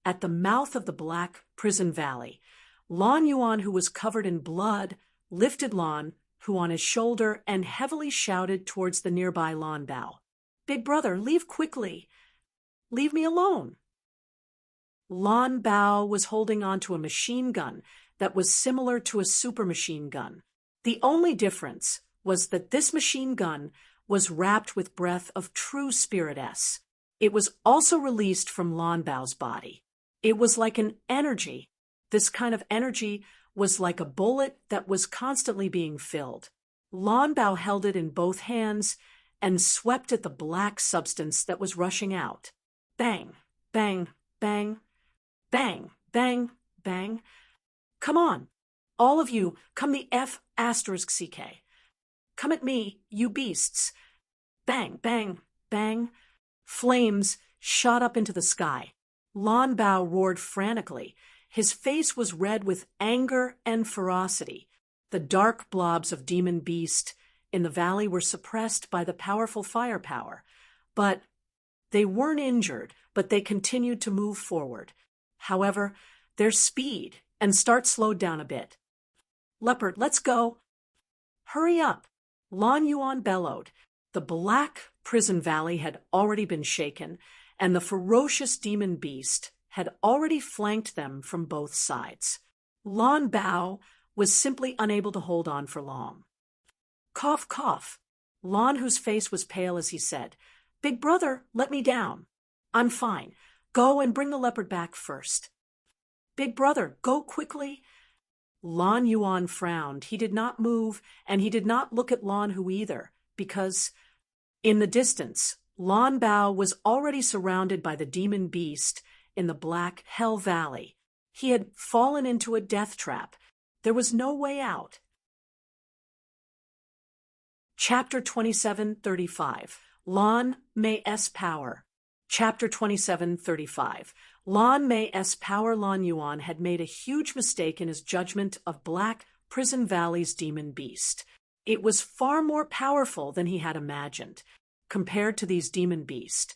At the mouth of the Black Prison Valley, Lan Yuan, who was covered in blood, lifted Lan, who on his shoulder, and heavily shouted towards the nearby Lan Bao, "Big brother, leave quickly. Leave me alone." Lan Bao was holding onto a machine gun that was similar to a super machine gun. The only difference was that this machine gun was wrapped with breath of true spirit S. It was also released from Lan Bao's body. It was like an energy. This kind of energy was like a bullet that was constantly being filled. Lan Bao held it in both hands and swept at the black substance that was rushing out. Bang, bang, bang, bang, bang, bang. "Come on, all of you, come the F***CK. Come at me, you beasts. Bang, bang, Bang! Flames shot up into the sky. Lan Bao roared frantically. His face was red with anger and ferocity. The dark blobs of demon beast in the valley were suppressed by the powerful firepower. But they weren't injured, but they continued to move forward. However, their speed and start slowed down a bit. Leopard, let's go. Hurry up. Lan Yuan bellowed. The black prison valley had already been shaken, and the ferocious demon beast had already flanked them from both sides. Lan Bao was simply unable to hold on for long. Cough, cough. Lan, whose face was pale as he said, Big brother, let me down. I'm fine. Go and bring the leopard back first. Big brother, go quickly. Lan Yuan frowned. He did not move, and he did not look at Lan Hu either, because in the distance, Lan Bao was already surrounded by the demon beast in the black hell valley. He had fallen into a death trap. There was no way out. Chapter 27:35. Lan Mei's Power. Chapter 27:35. Lan Mei's Power. Lan Yuan had made a huge mistake in his judgment of Black Prison Valley's demon beast. It was far more powerful than he had imagined. Compared to these demon beasts,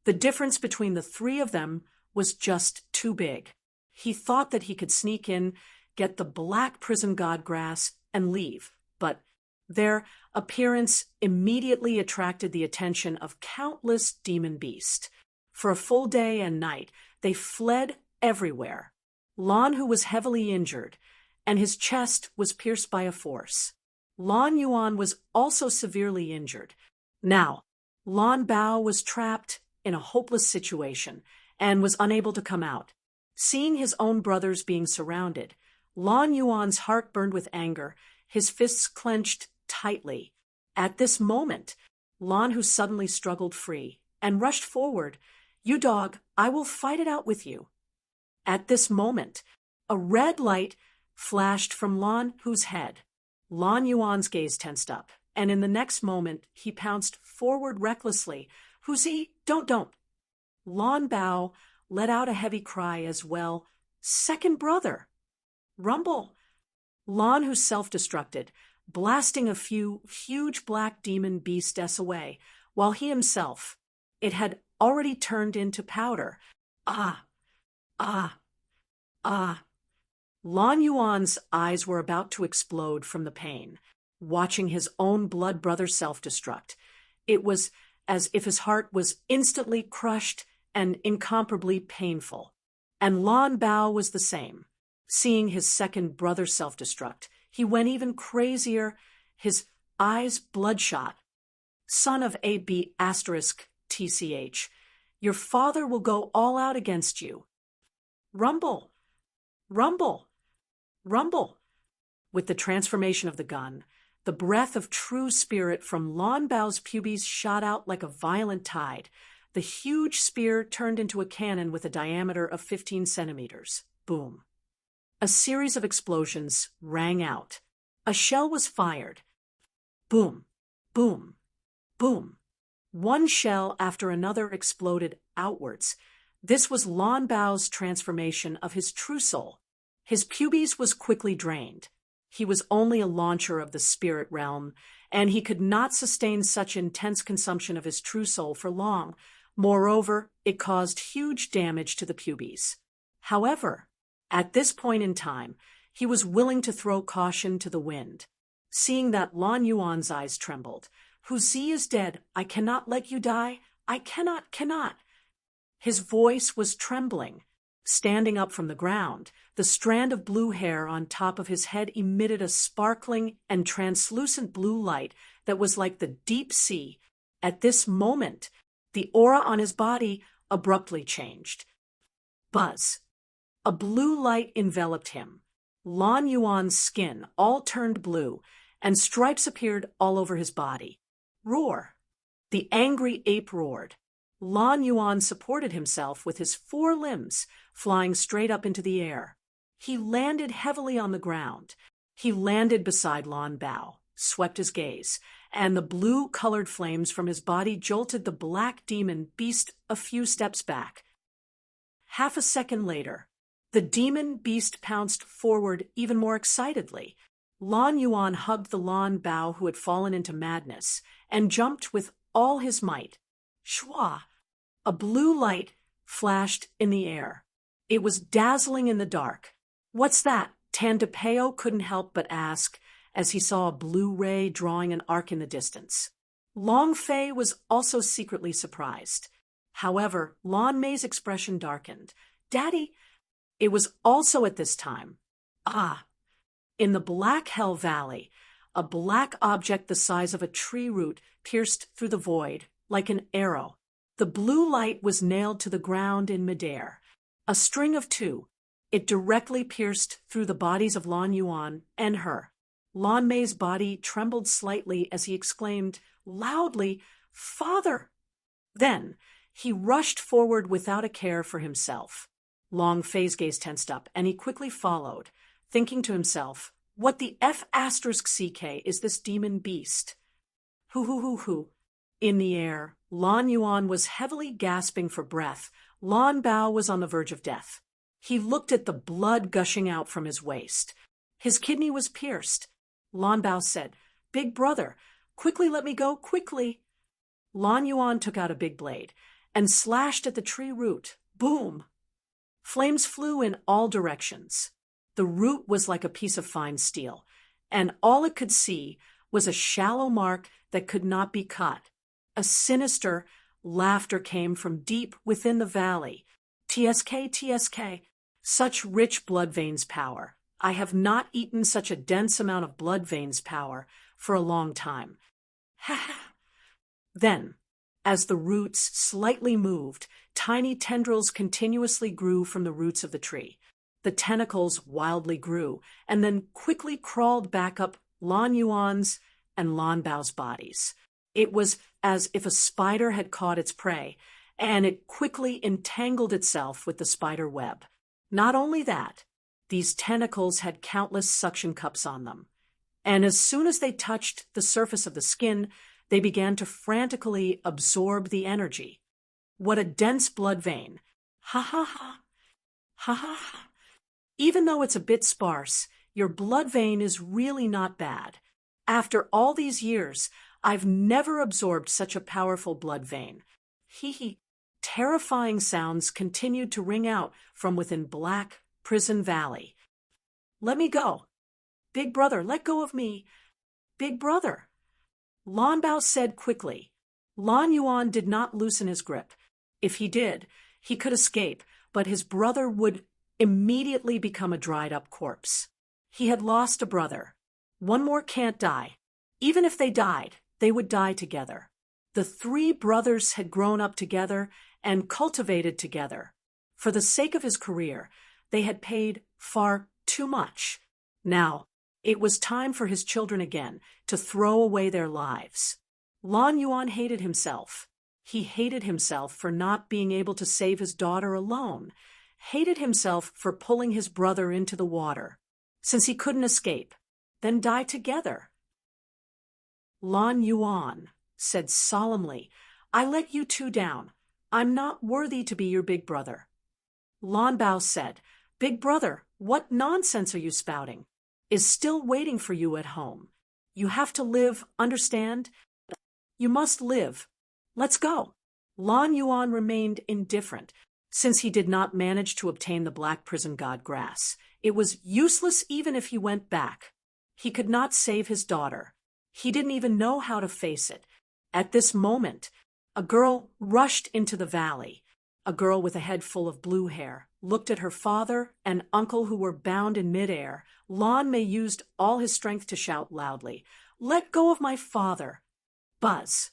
the difference between the three of them was just too big. He thought that he could sneak in, get the black prison god grass, and leave, but their appearance immediately attracted the attention of countless demon beasts. For a full day and night, they fled everywhere. Lan Hu was heavily injured, and his chest was pierced by a force. Lan Yuan was also severely injured. Now, Lan Bao was trapped in a hopeless situation and was unable to come out. Seeing his own brothers being surrounded, Lan Yuan's heart burned with anger, his fists clenched tightly. At this moment, Lan Hu suddenly struggled free and rushed forward. You dog, I will fight it out with you. At this moment, a red light flashed from Lan Hu's head. Lan Yuan's gaze tensed up, and in the next moment, he pounced forward recklessly. Who's he? Don't. Lan Bao let out a heavy cry as well. Second brother. Rumble. Lan Hu self-destructed, blasting a few huge black demon beasts away, while he himself, it had already turned into powder. Ah. Lan Yuan's eyes were about to explode from the pain, watching his own blood brother self-destruct. It was as if his heart was instantly crushed and incomparably painful. And Lan Bao was the same. Seeing his second brother self-destruct, he went even crazier, his eyes bloodshot. Son of AB***, TCH, your father will go all out against you. Rumble. Rumble. Rumble. With the transformation of the gun, the breath of true spirit from Lan Bao's pubes shot out like a violent tide. The huge spear turned into a cannon with a diameter of 15 centimeters. Boom. A series of explosions rang out. A shell was fired. Boom, boom, boom. One shell after another exploded outwards. This was Lan Bao's transformation of his true soul. His pubes was quickly drained. He was only a launcher of the spirit realm, and he could not sustain such intense consumption of his true soul for long. Moreover, it caused huge damage to the pubes. However, at this point in time, he was willing to throw caution to the wind. Seeing that, Lan Yuan's eyes trembled. Hu Zi is dead. I cannot let you die. I cannot. His voice was trembling. Standing up from the ground, the strand of blue hair on top of his head emitted a sparkling and translucent blue light that was like the deep sea. At this moment, the aura on his body abruptly changed. Buzz. A blue light enveloped him. Lan Yuan's skin all turned blue, and stripes appeared all over his body. Roar. The angry ape roared. Lan Yuan supported himself with his 4 limbs, flying straight up into the air. He landed heavily on the ground. He landed beside Lan Bao. swept his gaze, and the blue-colored flames from his body jolted the black demon beast a few steps back. Half a second later, the demon beast pounced forward even more excitedly. Lan Yuan hugged the Lan Bao who had fallen into madness and jumped with all his might. Shwa! A blue light flashed in the air. It was dazzling in the dark. "What's that?" Tan DePeo couldn't help but ask as he saw a blue ray drawing an arc in the distance. Long Fei was also secretly surprised. However, Lan Mei's expression darkened. "Daddy," it was also at this time. In the Black Hell Valley, a black object the size of a tree root pierced through the void like an arrow. The blue light was nailed to the ground in midair. A string of two. It directly pierced through the bodies of Lan Yuan and her. Lan Mei's body trembled slightly as he exclaimed loudly, "Father!" Then he rushed forward without a care for himself. Long Fei's gaze tensed up, and he quickly followed, thinking to himself, "What the F***CK is this demon beast?" Hoo. In the air, Lan Yuan was heavily gasping for breath. Lan Bao was on the verge of death. He looked at the blood gushing out from his waist. His kidney was pierced. Lan Bao said, "Big brother, quickly let me go, quickly." Lan Yuan took out a big blade and slashed at the tree root. Boom! Flames flew in all directions. The root was like a piece of fine steel, and all it could see was a shallow mark that could not be cut. A sinister laughter came from deep within the valley. TSK, such rich blood veins power. I have not eaten such a dense amount of blood veins power for a long time. Ha! Then, as the roots slightly moved, tiny tendrils continuously grew from the roots of the tree. The tentacles wildly grew, and then quickly crawled back up Lan Yuan's and Lan Bao's bodies. It was as if a spider had caught its prey, and it quickly entangled itself with the spider web. Not only that, these tentacles had countless suction cups on them, and as soon as they touched the surface of the skin, they began to frantically absorb the energy. What a dense blood vein! Ha ha ha! Ha ha ha! Even though it's a bit sparse, your blood vein is really not bad. After all these years, I've never absorbed such a powerful blood vein. Hee. Terrifying sounds continued to ring out from within Black Prison Valley. "Let me go. Big brother, let go of me. Big brother." Lan Bao said quickly. Lan Yuan did not loosen his grip. If he did, he could escape, but his brother would immediately become a dried-up corpse. He had lost a brother. One more can't die. Even if they died, they would die together. The three brothers had grown up together and cultivated together. For the sake of his career, they had paid far too much. Now, it was time for his children again to throw away their lives. Lan Yuan hated himself. He hated himself for not being able to save his daughter alone, hated himself for pulling his brother into the water, since he couldn't escape, then die together. Lan Yuan said solemnly, "I let you two down. I'm not worthy to be your big brother." Lan Bao said, "Big brother, what nonsense are you spouting? Is still waiting for you at home. You have to live, understand? You must live. Let's go." Lan Yuan remained indifferent, since he did not manage to obtain the Black Prison God Grass. It was useless even if he went back. He could not save his daughter. He didn't even know how to face it. At this moment, a girl rushed into the valley. A girl with a head full of blue hair looked at her father and uncle who were bound in midair. Lan Mei used all his strength to shout loudly, "Let go of my father!" Buzz!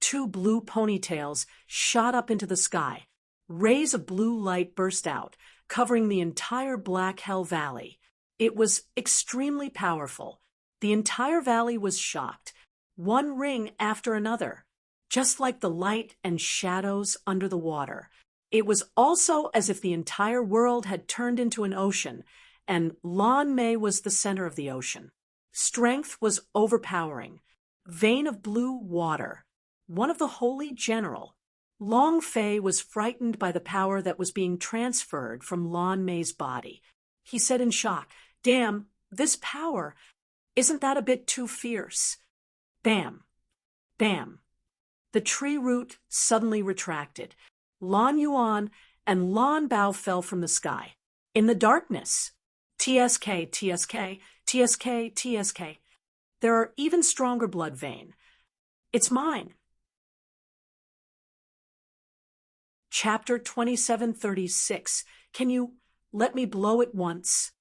Two blue ponytails shot up into the sky. Rays of blue light burst out, covering the entire Black Hell Valley. It was extremely powerful. The entire valley was shocked, one ring after another, just like the light and shadows under the water. It was also as if the entire world had turned into an ocean, and Lan Mei was the center of the ocean. Strength was overpowering. Vein of blue water. One of the holy general. Long Fei was frightened by the power that was being transferred from Lan Mei's body. He said in shock, "Damn, this power, isn't that a bit too fierce?" Bam! Bam! The tree root suddenly retracted. Lan Yuan and Lan Bao fell from the sky. In the darkness. TSK, TSK, TSK, TSK. There are even stronger blood vein. It's mine. Chapter 2736. Can you let me blow it once?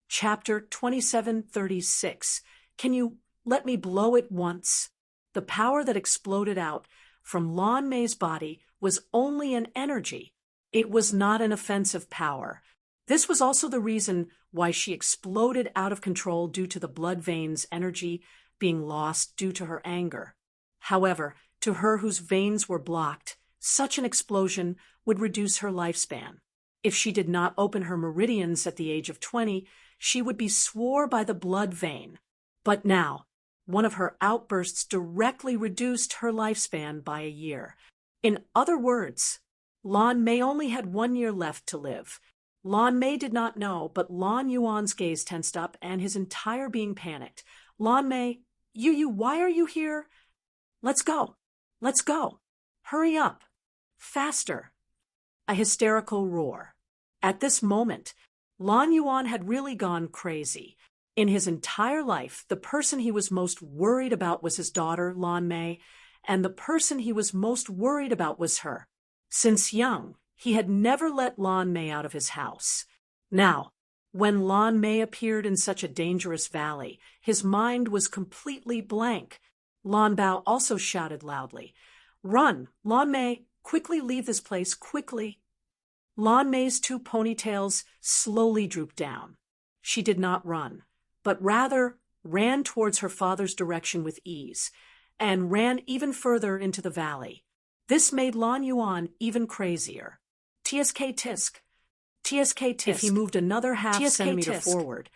Chapter 2736. Can you let me blow it once? The power that exploded out from Lan Mei's body was only an energy. It was not an offensive power. This was also the reason why she exploded out of control due to the blood veins' energy being lost due to her anger. However, to her whose veins were blocked, such an explosion would reduce her lifespan. If she did not open her meridians at the age of 20, she would be swore by the blood vein. But now, one of her outbursts directly reduced her lifespan by a year. In other words, Lan Mei only had 1 year left to live. Lan Mei did not know, but Lan Yuan's gaze tensed up and his entire being panicked. "Lan Mei, why are you here? Let's go. Let's go. Hurry up. Faster." A hysterical roar. At this moment, Lan Yuan had really gone crazy. In his entire life, the person he was most worried about was his daughter, Lan Mei, and the person he was most worried about was her. Since young, he had never let Lan Mei out of his house. Now, when Lan Mei appeared in such a dangerous valley, his mind was completely blank. Lan Bao also shouted loudly, "Run, Lan Mei, quickly leave this place, quickly." Lan Mei's 2 ponytails slowly drooped down. She did not run, but rather ran towards her father's direction with ease, and ran even further into the valley. This made Lan Yuan even crazier. TSK tisk. TSK tisk. If he moved another half centimeter forward,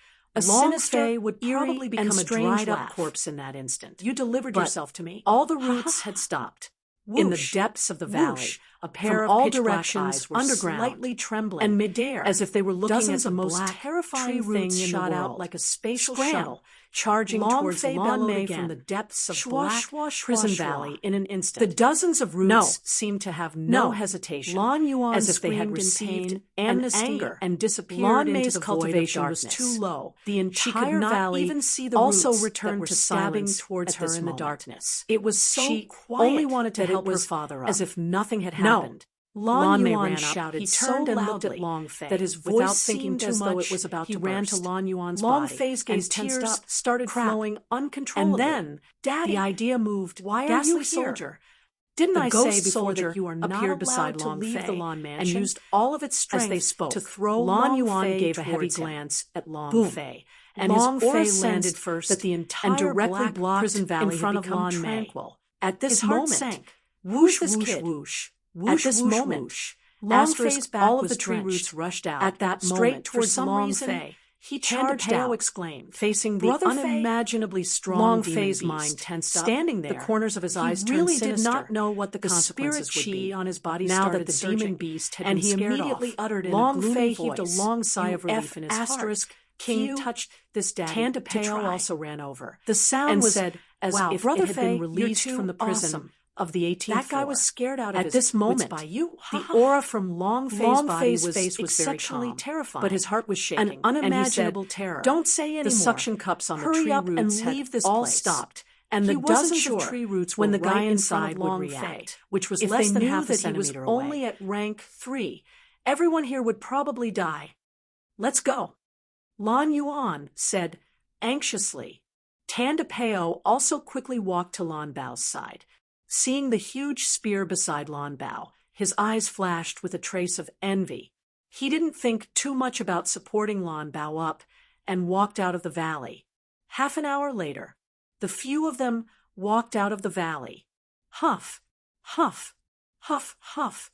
Long Fei would probably become a dried-up corpse in that instant. "You delivered yourself to me." All the roots had stopped. In the depths of the valley, a pair of pitch-black eyes were slightly trembling and midair, as if they were looking at the most terrifying thing in the world. Shot out like a spatial shuttle, charging towards Lan Mei from the depths of black prison valley in an instant. The dozens of roots seemed to have no hesitation, Lan Yuan as if they had received amnesty and disappeared into the void of darkness. Was too low. The entire valley even see the also returned to stabbing towards her in the darkness. It was so she quiet only wanted to help her father up, as if nothing had happened. Lan Yuan shouted. He turned and looked at Long Fei that his voice without thinking too much. It was about to burst. He ran to Lan Yuan's body. Long Fei's gaze tensed up, started flowing uncontrollably. And then, "Daddy, the idea moved. Why are you here? Soldier. Didn't I say before that you are not allowed to leave the Lan Mansion?" And used all of its strength as they spoke to throw Lan Yuan gave a heavy glance at Long Fei, and Long Fei landed first that the entire directly blocked prison valley in front of Lan Mei. At this moment, whoosh, whoosh, whoosh. At this moment, Long Fei's back all of the tree roots rushed out. At that moment, straight towards Long Fei, he charged out, exclaimed, facing the unimaginably strong Long Fei's mind tensed up. Standing there, the corners of his eyes turned sinister. He really did not know what the consequences would be on his body now that the demon beast had been scared off. And he immediately uttered in a gloomy voice, heaved a long sigh of relief in his heart. King touched this daddy. Tandapeo also ran over. The sound was said as if it had been released from the prison of the 18th floor. That guy was scared out of his this moment. By you. The aura from Long Fei's face was exceptionally terrifying, but his heart was shaking. An unimaginable terror. "Don't say anymore. The suction cups on the tree roots and leave this all place." Stopped, and the dozens of tree roots when the guy inside would react, which was less than half a centimeter away. Only at rank 3. Everyone here would probably die. "Let's go," Lan Yuan said anxiously. Tandapeo also quickly walked to Lan Bao's side. Seeing the huge spear beside Lan Bao, his eyes flashed with a trace of envy. He didn't think too much about supporting Lan Bao up and walked out of the valley. Half an hour later, the few of them walked out of the valley. Huff, huff, huff, huff.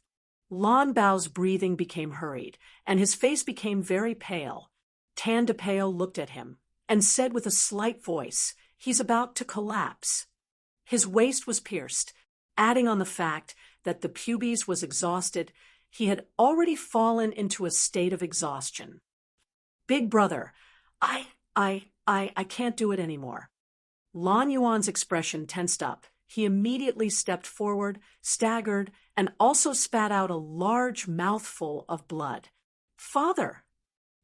Lan Bao's breathing became hurried, and his face became very pale. Tandapeo looked at him, and said with a slight voice, "He's about to collapse." His waist was pierced, adding on the fact that the pubes was exhausted. He had already fallen into a state of exhaustion. "Big brother, I can't do it anymore." Lan Yuan's expression tensed up. He immediately stepped forward, staggered, and also spat out a large mouthful of blood. "Father!"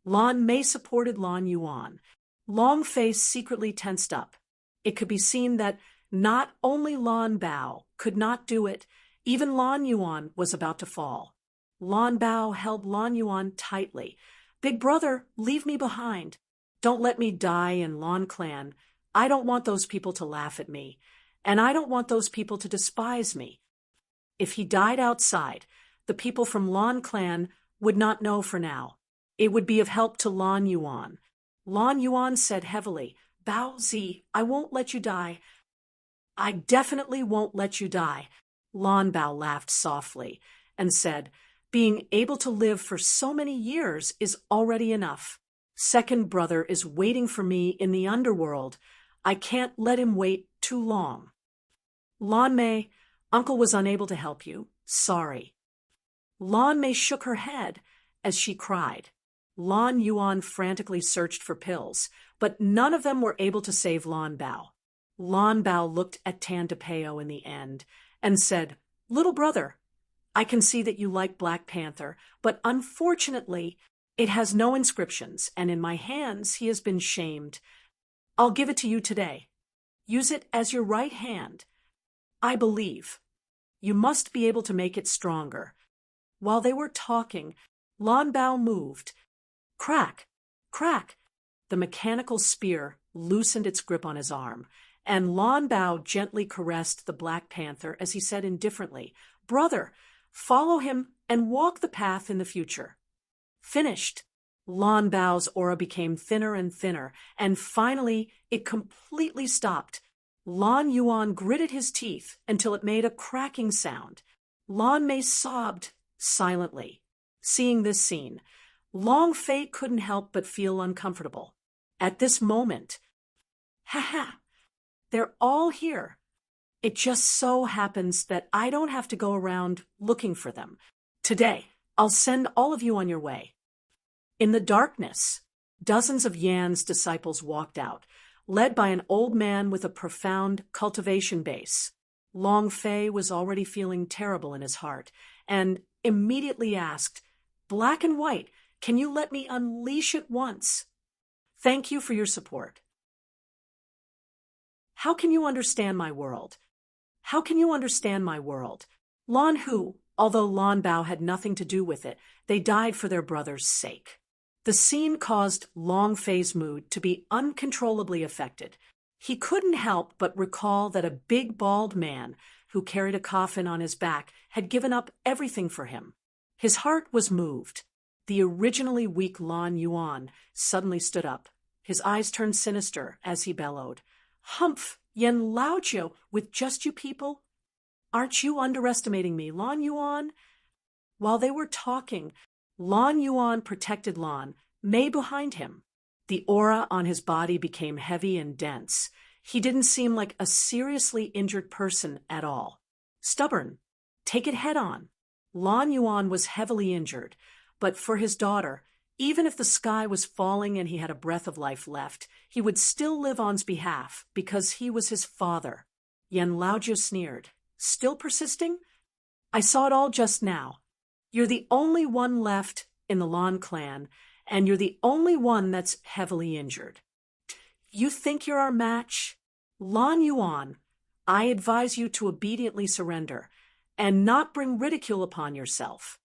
Lan Mei supported Lan Yuan. Long face secretly tensed up. It could be seen that not only Lan Bao could not do it, even Lan Yuan was about to fall. Lan Bao held Lan Yuan tightly. "Big brother, leave me behind. Don't let me die in Lan Clan. I don't want those people to laugh at me, and I don't want those people to despise me. If he died outside, the people from Lan Clan would not know for now. It would be of help to Lan Yuan." Lan Yuan said heavily, "Bao Zi, I won't let you die. I definitely won't let you die." Lan Bao laughed softly and said, "Being able to live for so many years is already enough. Second brother is waiting for me in the underworld. I can't let him wait too long." "Lan Mei, Uncle was unable to help you. Sorry." Lan Mei shook her head as she cried. Lan Yuan frantically searched for pills, but none of them were able to save Lan Bao. Lan Bao looked at Tan DePeo in the end and said, "Little brother, I can see that you like Black Panther, but unfortunately, it has no inscriptions, and in my hands he has been shamed. I'll give it to you today. Use it as your right hand. I believe. You must be able to make it stronger." While they were talking, Lan Bao moved. Crack! Crack! The mechanical spear loosened its grip on his arm, and Lan Bao gently caressed the Black Panther as he said indifferently, "Brother, follow him and walk the path in the future." Finished. Lan Bao's aura became thinner and thinner, and finally it completely stopped. Lan Yuan gritted his teeth until it made a cracking sound. Lan Mei sobbed silently. Seeing this scene, Long Fei couldn't help but feel uncomfortable. At this moment, "Ha! They're all here. It just so happens that I don't have to go around looking for them. Today, I'll send all of you on your way." In the darkness, dozens of Yan's disciples walked out, led by an old man with a profound cultivation base. Long Fei was already feeling terrible in his heart, and immediately asked, "Black and White, can you let me unleash it once? Thank you for your support." "How can you understand my world? How can you understand my world?" Lan Hu, although Lan Bao had nothing to do with it, they died for their brother's sake. The scene caused Long Fei's mood to be uncontrollably affected. He couldn't help but recall that a big bald man who carried a coffin on his back had given up everything for him. His heart was moved. The originally weak Lan Yuan suddenly stood up. His eyes turned sinister as he bellowed, "Humph, Yen Laojiu, with just you people? Aren't you underestimating me, Lan Yuan?" While they were talking, Lan Yuan protected Lan Mei behind him. The aura on his body became heavy and dense. He didn't seem like a seriously injured person at all. Stubborn. Take it head on. Lan Yuan was heavily injured, but for his daughter, even if the sky was falling and he had a breath of life left, he would still live on's behalf because he was his father. Yen Laojiu sneered. "Still persisting? I saw it all just now. You're the only one left in the Lan clan, and you're the only one that's heavily injured. You think you're our match? Lan Yuan, I advise you to obediently surrender and not bring ridicule upon yourself."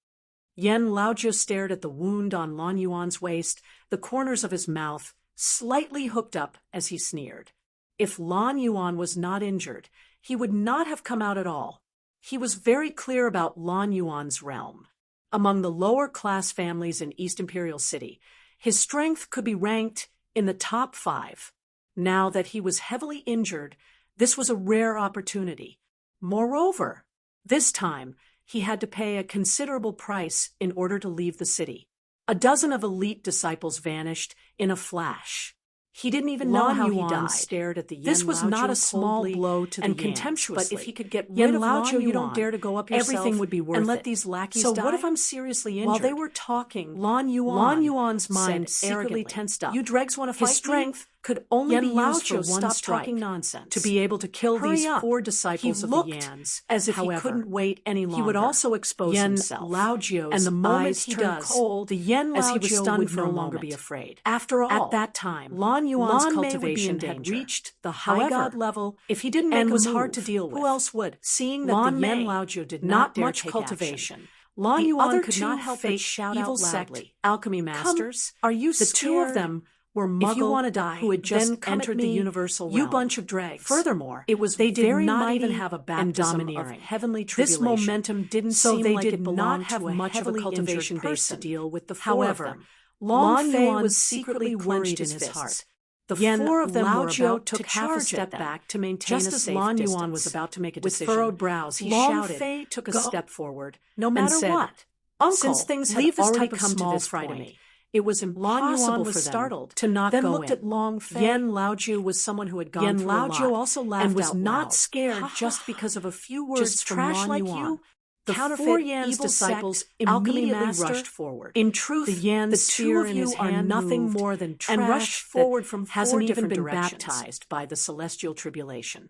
Yen Laojiu stared at the wound on Lan Yuan's waist, the corners of his mouth slightly hooked up as he sneered. If Lan Yuan was not injured, he would not have come out at all. He was very clear about Lan Yuan's realm. Among the lower-class families in East Imperial City, his strength could be ranked in the top 5. Now that he was heavily injured, this was a rare opportunity. Moreover, this time, he had to pay a considerable price in order to leave the city. A dozen of elite disciples vanished in a flash. He didn't even know how he died. Stared at the Yan This was not a small coldly blow to the and Yans, contemptuously. but if he could get Yan rid of Lao Lan you don't Yuan, dare to go up yourself everything would be worth and let it. these lackeys So die? what if I'm seriously injured? While they were talking, Lan Yuan's said mind secretly arrogantly, tensed up. "You dregs want to fight His strength me?" could only Yan be Lao used for one stop strike. talking nonsense. To be able to kill Hurry these up. 4 disciples He of the looked Yans, as if however, he couldn't wait any longer. he would also expose Yan himself. Lao Jio's And the moment eyes he turned does, cold, the Yan as Lao he was Jio stunned would for no a longer moment. be afraid. After all, At that time, Lan Yuan's Lan Mei would be cultivation in had danger. reached the high god level. If he didn't make and a was move, hard to deal with. who else would? Seeing that Lan the Yan Mei, Lao Jio did not not dare much take cultivation. action. Lan The Yuan other could two not help but fake shout evil out sect loudly. alchemy masters, are you The two of scared? them were Muggle If you want to die, who had just then come at entered the me, universal you realm. bunch of dregs. Furthermore, It was they did very not even mighty have a and baptism of domineering. heavenly This tribulation. momentum didn't so seem they like did it not belonged have to a much of a heavily cultivation injured base to person. deal with the 4 However, of them. Lan Yuan Yuan was secretly secretly clenched worried his in his fists. heart. The Yan 4 of them Lao were Jio about to took half a charge step at them. back to maintain Just a as safe Lan distance. Yuan was about to make a With decision, furrowed brows, he Long shouted, Fei took a "Go." step forward. No matter and said, what, Uncle, since things had leave this already type of come to small this fry point, to me. It was Lan impossible Yuan for was them startled, to not then go looked in. at Long Fei. Yan Lao Jio was someone who had gone Yan through Lao a Jio lot also laughed and was out not loud. scared Ha, just ha, because of a few ha. words Just from trash Lan like Yuan. you? The Counterfeit 4 Yan's evil disciples sect alchemy immediately masters? rushed forward. In truth, the Yan's the spear 2 of in his you are hand nothing moved more than trash and rushed forward from 4 hasn't even different been directions. baptized by the celestial tribulation.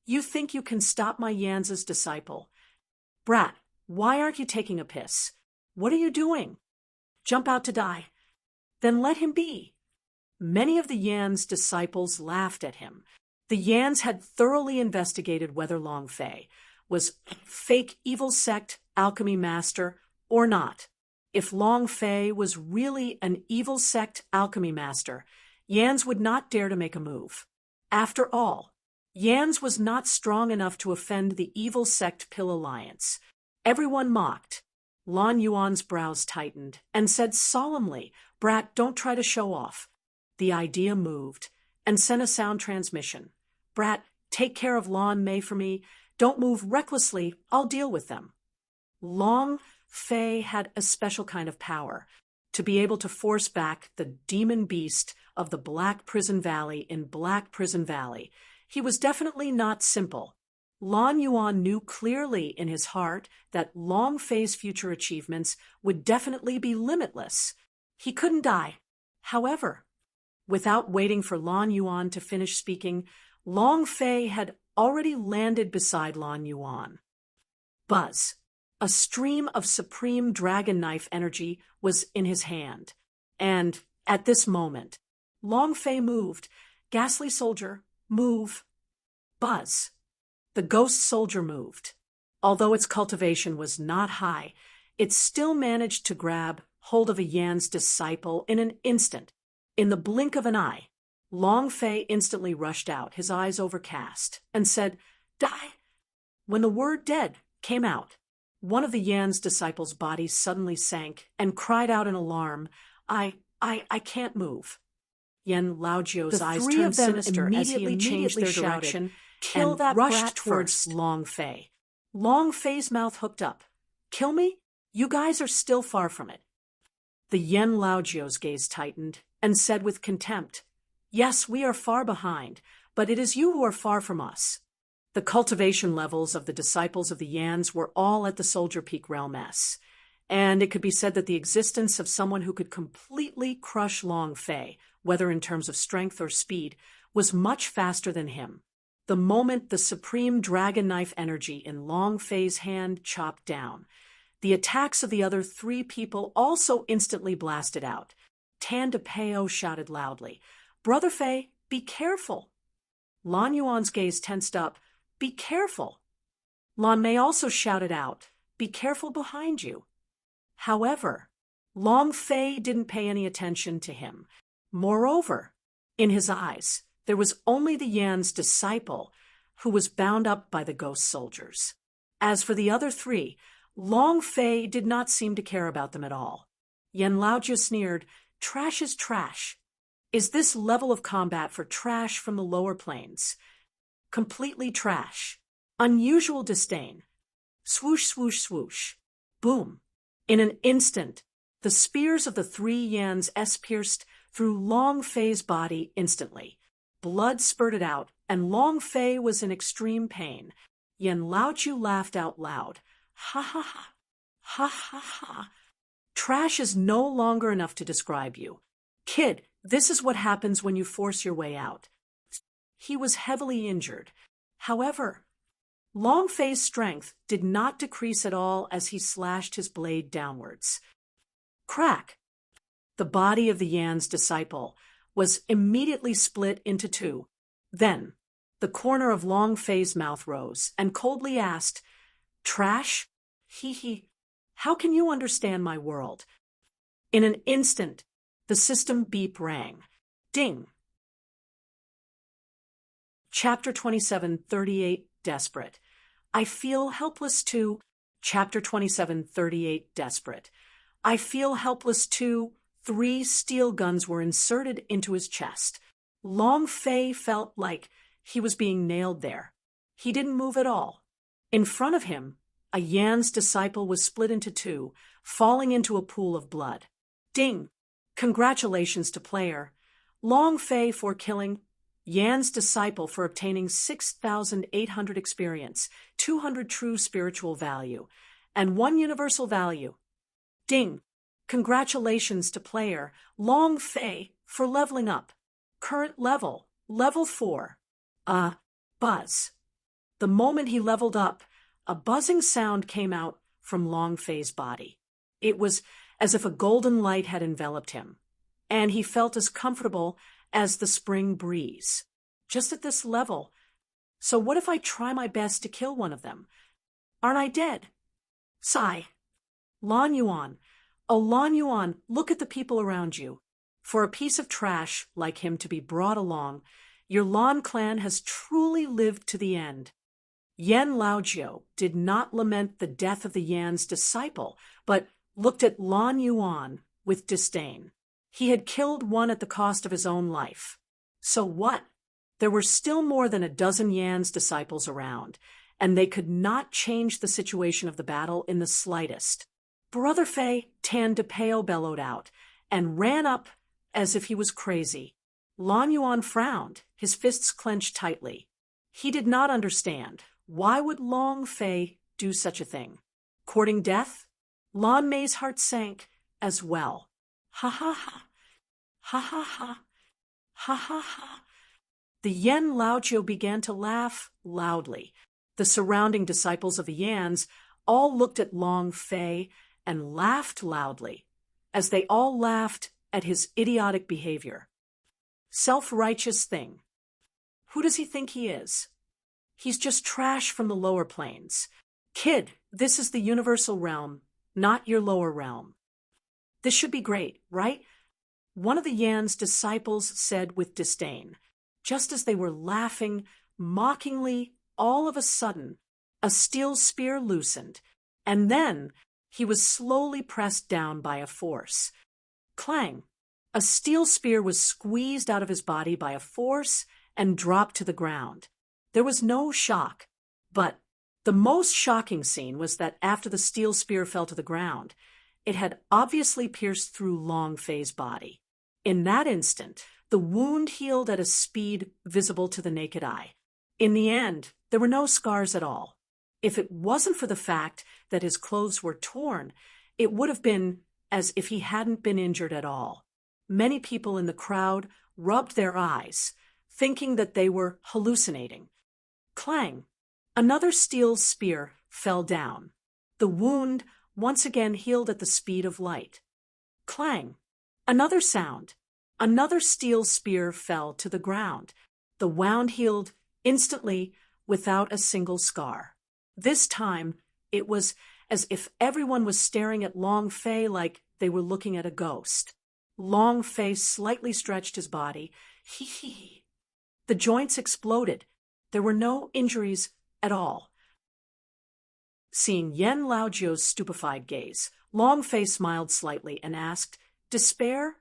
You think you can stop my Yan's disciple? Brat, why aren't you taking a piss? What are you doing? Jump out to die. Then let him be. Many of the Yan's disciples laughed at him. The Yans had thoroughly investigated whether Long Fei was fake evil sect alchemy master or not. If Long Fei was really an evil sect alchemy master, Yans would not dare to make a move. After all, Yans was not strong enough to offend the evil sect Pill Alliance. Everyone mocked. Lan Yuan's brows tightened and said solemnly, "Brat, don't try to show off." The idea moved and sent a sound transmission. "Brat, take care of Lan Mei for me. Don't move recklessly. I'll deal with them." Long Fei had a special kind of power, to be able to force back the demon beast of the Black Prison Valley in Black Prison Valley. He was definitely not simple. Lan Yuan knew clearly in his heart that Long Fei's future achievements would definitely be limitless. He couldn't die. However, without waiting for Lan Yuan to finish speaking, Long Fei had already landed beside Lan Yuan. Buzz. A stream of supreme dragon knife energy was in his hand. And, at this moment, Long Fei moved. "Ghastly soldier, move." Buzz. The ghost soldier moved. Although its cultivation was not high, it still managed to grab hold of a Yan's disciple in an instant. In the blink of an eye, Long Fei instantly rushed out, his eyes overcast, and said, "Die." When the word "dead" came out, one of the Yan's disciples' bodies suddenly sank and cried out in alarm, I can't move." Yan Lao Jio's eyes three turned of them sinister as he immediately changed their shouted, direction "Kill and that rushed brat towards first." Long Fei. Long Fei's mouth hooked up. "Kill me? You guys are still far from it." The Yan Lao Jio's gaze tightened and said with contempt, "Yes, we are far behind, but it is you who are far from us." The cultivation levels of the disciples of the Yans were all at the Soldier Peak Realm S, and it could be said that the existence of someone who could completely crush Long Fei, whether in terms of strength or speed, was much faster than him. The moment the supreme dragon knife energy in Long Fei's hand chopped down, the attacks of the other 3 people also instantly blasted out. Tan De Peo shouted loudly, "Brother Fei, be careful." Lan Yuan's gaze tensed up. "Be careful." Lan Mei also shouted out, "Be careful behind you." However, Long Fei didn't pay any attention to him. Moreover, in his eyes, there was only the Yan's disciple, who was bound up by the ghost soldiers. As for the other 3, Long Fei did not seem to care about them at all. Yan Lao Jio sneered, "Trash is trash. Is this level of combat for trash from the lower planes? Completely trash. Unusual disdain." Swoosh, swoosh, swoosh. Boom. In an instant, the spears of the 3 Yans pierced through Long Fei's body instantly. Blood spurted out, and Long Fei was in extreme pain. Yan Laochu laughed out loud. Ha ha ha. Ha ha ha. Trash is no longer enough to describe you. Kid, this is what happens when you force your way out. He was heavily injured. However, Long Fei's strength did not decrease at all as he slashed his blade downwards. Crack! The body of the Yan's disciple was immediately split into two. Then, the corner of Long Fei's mouth rose and coldly asked, Trash? He. How can you understand my world? In an instant, the system beep rang. Ding! Chapter 27:38 Desperate. I feel helpless too. Chapter 27:38 Desperate. I feel helpless too. 3 steel guns were inserted into his chest. Long Fei felt like he was being nailed there. He didn't move at all. In front of him, a Yan's disciple was split into 2, falling into a pool of blood. Ding! Congratulations to player Long Fei for killing Yan's disciple for obtaining 6,800 experience, 200 true spiritual value, and 1 universal value. Ding! Congratulations to player Long Fei for leveling up. Current level, level 4. Buzz. The moment he leveled up, a buzzing sound came out from Long Fei's body. It was as if a golden light had enveloped him, and he felt as comfortable as the spring breeze. Just at this level. So what if I try my best to kill one of them? Aren't I dead? Sigh. Lan Yuan. Oh, Lan Yuan, look at the people around you. For a piece of trash like him to be brought along, your Lan clan has truly lived to the end. Yan Laojiu did not lament the death of the Yan's disciple, but looked at Lan Yuan with disdain. He had killed one at the cost of his own life. So what? There were still more than a dozen Yan's disciples around, and they could not change the situation of the battle in the slightest. Brother Fei Tan de Peo bellowed out, and ran up as if he was crazy. Lan Yuan frowned, his fists clenched tightly. He did not understand. Why would Long Fei do such a thing? Courting death? Lan Mei's heart sank as well. Ha ha ha. Ha ha ha. Ha ha ha. The Yan Laojiu began to laugh loudly. The surrounding disciples of the Yans all looked at Long Fei and laughed loudly, as they all laughed at his idiotic behavior. Self-righteous thing. Who does he think he is? He's just trash from the lower planes. Kid, this is the universal realm, not your lower realm. This should be great, right? One of the Yan's disciples said with disdain. Just as they were laughing mockingly, all of a sudden, a steel spear loosened, and then he was slowly pressed down by a force. Clang! A steel spear was squeezed out of his body by a force and dropped to the ground. There was no shock, but the most shocking scene was that after the steel spear fell to the ground, it had obviously pierced through Long Fei's body. In that instant, the wound healed at a speed visible to the naked eye. In the end, there were no scars at all. If it wasn't for the fact that his clothes were torn, it would have been as if he hadn't been injured at all. Many people in the crowd rubbed their eyes, thinking that they were hallucinating. Clang! Another steel spear fell down. The wound once again healed at the speed of light. Clang! Another sound. Another steel spear fell to the ground. The wound healed instantly without a single scar. This time, it was as if everyone was staring at Long Fei like they were looking at a ghost. Long Fei slightly stretched his body. Hee. The joints exploded. There were no injuries at all. Seeing Yan Laojiu's stupefied gaze, Long Fei smiled slightly and asked, Despair?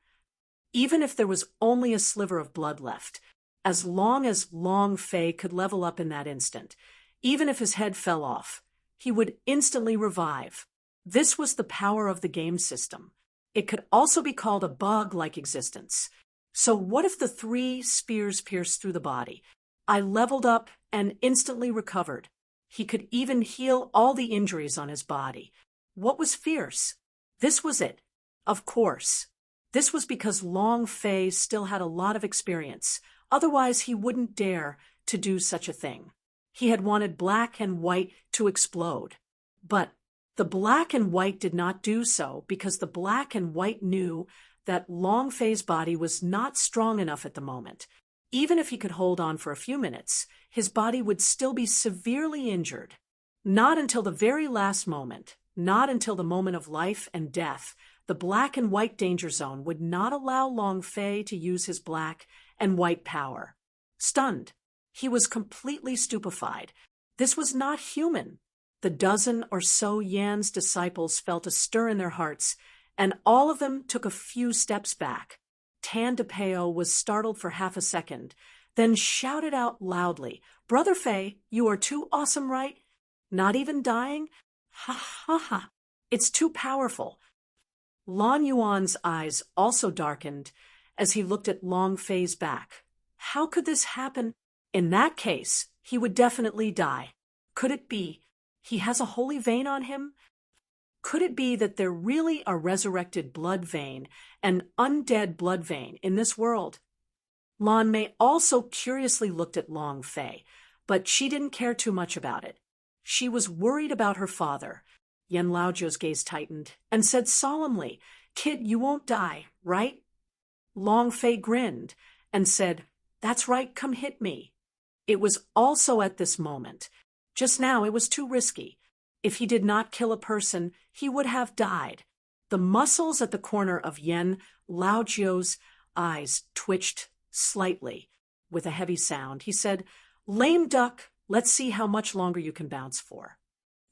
Even if there was only a sliver of blood left, as long as Long Fei could level up in that instant, even if his head fell off, he would instantly revive. This was the power of the game system. It could also be called a bug-like existence. So what if the 3 spears pierced through the body? I leveled up and instantly recovered. He could even heal all the injuries on his body. What was fierce? This was it. Of course. This was because Long Fei still had a lot of experience. Otherwise, he wouldn't dare to do such a thing. He had wanted black and white to explode. But the black and white did not do so because the black and white knew that Long Fei's body was not strong enough at the moment. Even if he could hold on for a few minutes, his body would still be severely injured. Not until the very last moment, not until the moment of life and death, the black and white danger zone would not allow Long Fei to use his black and white power. Stunned, he was completely stupefied. This was not human. The dozen or so Yan's disciples felt a stir in their hearts, and all of them took a few steps back. Tan DePeo was startled for half a second, then shouted out loudly, "Brother Fei, you are too awesome, right? Not even dying? Ha ha ha! It's too powerful." Lan Yuan's eyes also darkened as he looked at Long Fei's back. How could this happen? In that case, he would definitely die. Could it be he has a holy vein on him? Could it be that there really are resurrected blood vein and undead blood vein in this world? Lan Mei also curiously looked at Long Fei, but she didn't care too much about it. She was worried about her father. Yan Laozhou's gaze tightened and said solemnly, "Kid, you won't die, right?" Long Fei grinned and said, "That's right, come hit me." It was also at this moment. Just now it was too risky. If he did not kill a person, he would have died. The muscles at the corner of Yan Laozhou's eyes twitched slightly. With a heavy sound, he said, "Lame duck, let's see how much longer you can bounce for.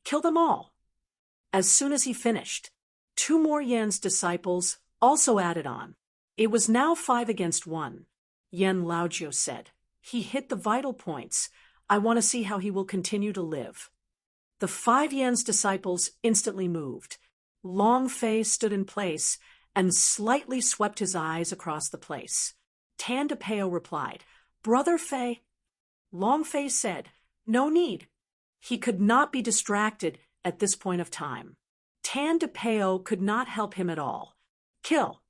Kill them all." As soon as he finished, 2 more Yan's disciples also added on. It was now 5 against 1. Yan Laozhou said, "He hit the vital points. I want to see how he will continue to live." The 5 Yan's disciples instantly moved. Long Fei stood in place and slightly swept his eyes across the place. Tan DePeo replied, "Brother Fei." Long Fei said, "No need." He could not be distracted at this point of time. Tan DePeo could not help him at all. "Kill!"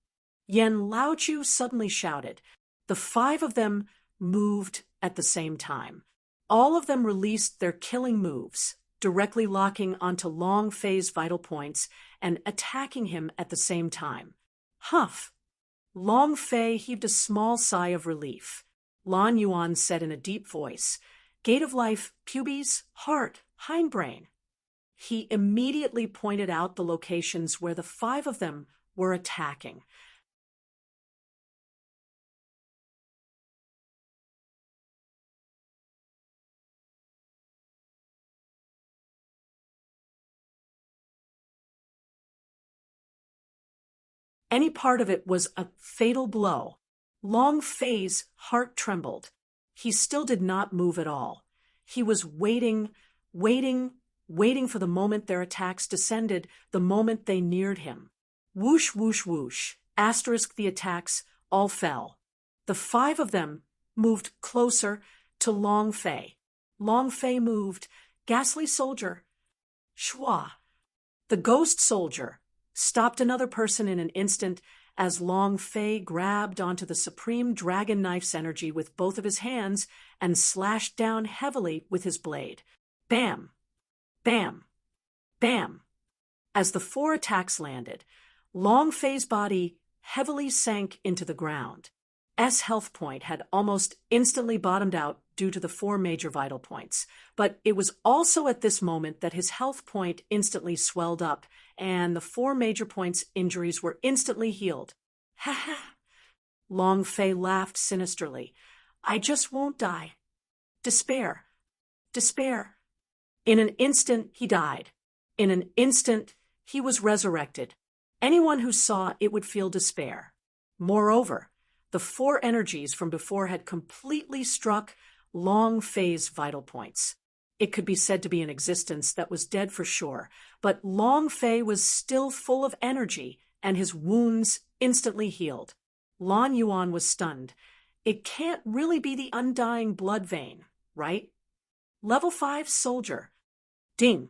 Yan Laozhou suddenly shouted. The 5 of them moved at the same time. All of them released their killing moves, directly locking onto Long Fei's vital points and attacking him at the same time. Huff! Long Fei heaved a small sigh of relief. Lan Yuan said in a deep voice, "Gate of life, pubes, heart, hindbrain." He immediately pointed out the locations where the 5 of them were attacking. Any part of it was a fatal blow. Long Fei's heart trembled. He still did not move at all. He was waiting for the moment their attacks descended, the moment they neared him. Whoosh, whoosh, whoosh. Asterisk the attacks all fell. The 5 of them moved closer to Long Fei. Long Fei moved. Ghastly soldier. Shua. The ghost soldier stopped another person in an instant as Long Fei grabbed onto the supreme dragon knife's energy with both of his hands and slashed down heavily with his blade. Bam! Bam! Bam! As the 4 attacks landed, Long Fei's body heavily sank into the ground. S health point had almost instantly bottomed out due to the 4 major vital points, but it was also at this moment that his health point instantly swelled up, and the 4 major points injuries were instantly healed. Ha ha! Long Fei laughed sinisterly. "I just won't die. Despair. Despair." In an instant, he died. In an instant, he was resurrected. Anyone who saw it would feel despair. Moreover, the 4 energies from before had completely struck Long Fei's vital points. It could be said to be an existence that was dead for sure, but Long Fei was still full of energy, and his wounds instantly healed. Lan Yuan was stunned. It can't really be the undying blood vein, right? Level 5 soldier. Ding.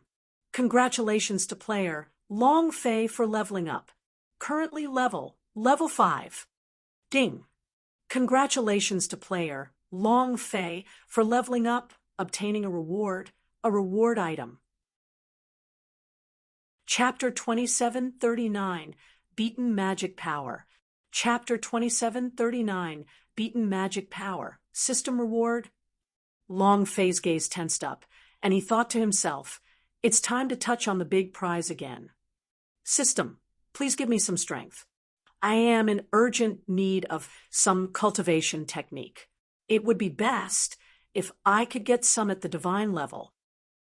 Congratulations to player Long Fei for leveling up. Currently level 5. Ding. Congratulations to player Long Fei for leveling up, obtaining a reward item. Chapter 2739, Beaten Magic Power. Chapter 2739, Beaten Magic Power. System reward. Long Fei's gaze tensed up, and he thought to himself, it's time to touch on the big prize again. System, please give me some strength. I am in urgent need of some cultivation technique. It would be best if I could get some at the divine level.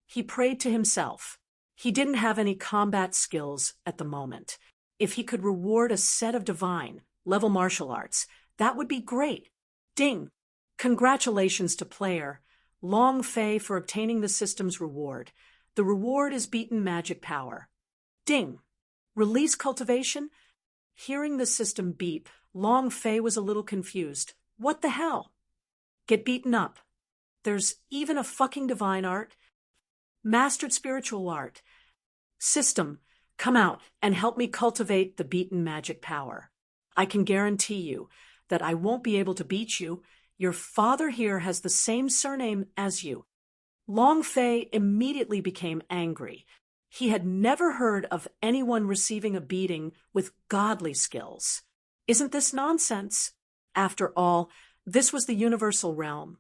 He prayed to himself. He didn't have any combat skills at the moment. If he could reward a set of divine level martial arts, that would be great. Ding! Congratulations to player Long Fei for obtaining the system's reward. The reward is beaten magic power. Ding! Release cultivation? Hearing the system beep, Long Fei was a little confused. What the hell? Get beaten up. There's even a fucking divine art. Mastered spiritual art. System, come out and help me cultivate the beaten magic power. I can guarantee you that I won't be able to beat you. Your father here has the same surname as you. Long Fei immediately became angry. He had never heard of anyone receiving a beating with godly skills. Isn't this nonsense? After all, this was the universal realm,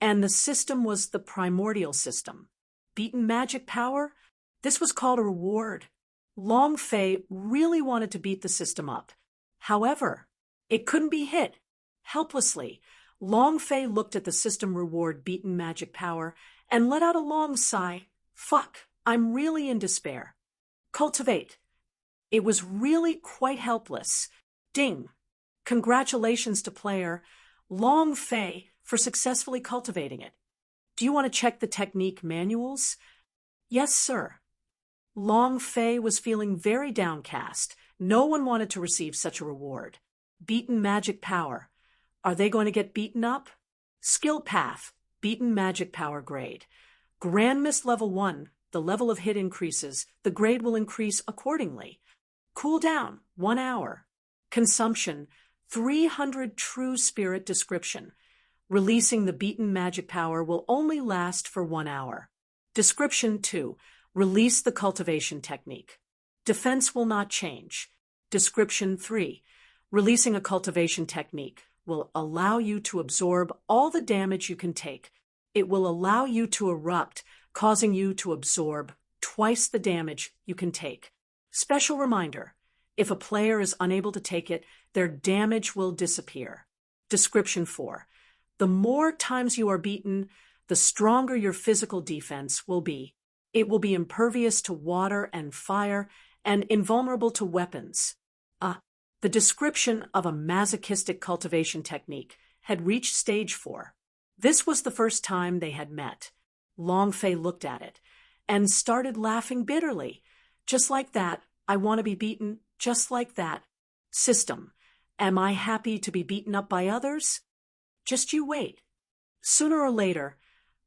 and the system was the primordial system. Beaten magic power? This was called a reward. Long Fei really wanted to beat the system up. However, it couldn't be hit. Helplessly, Long Fei looked at the system reward beaten magic power and let out a long sigh. Fuck, I'm really in despair. Cultivate. It was really quite helpless. Ding. Congratulations to player Long Fei for successfully cultivating it. Do you want to check the technique manuals? Yes, sir. Long Fei was feeling very downcast. No one wanted to receive such a reward. Beaten magic power. Are they going to get beaten up? Skill path. Beaten magic power grade. Grand Mist level 1. The level of hit increases. The grade will increase accordingly. Cooldown 1 hour. Consumption 300 true spirit description. Releasing the beaten magic power will only last for 1 hour. Description 2. Release the cultivation technique. Defense will not change. Description 3. Releasing a cultivation technique will allow you to absorb all the damage you can take. It will allow you to erupt, causing you to absorb twice the damage you can take. Special reminder, if a player is unable to take it, their damage will disappear. Description 4. The more times you are beaten, the stronger your physical defense will be. It will be impervious to water and fire and invulnerable to weapons. The description of a masochistic cultivation technique had reached stage 4. This was the first time they had met. Long Fei looked at it and started laughing bitterly. Just like that, I want to be beaten, just like that. System, am I happy to be beaten up by others? Just you wait. Sooner or later,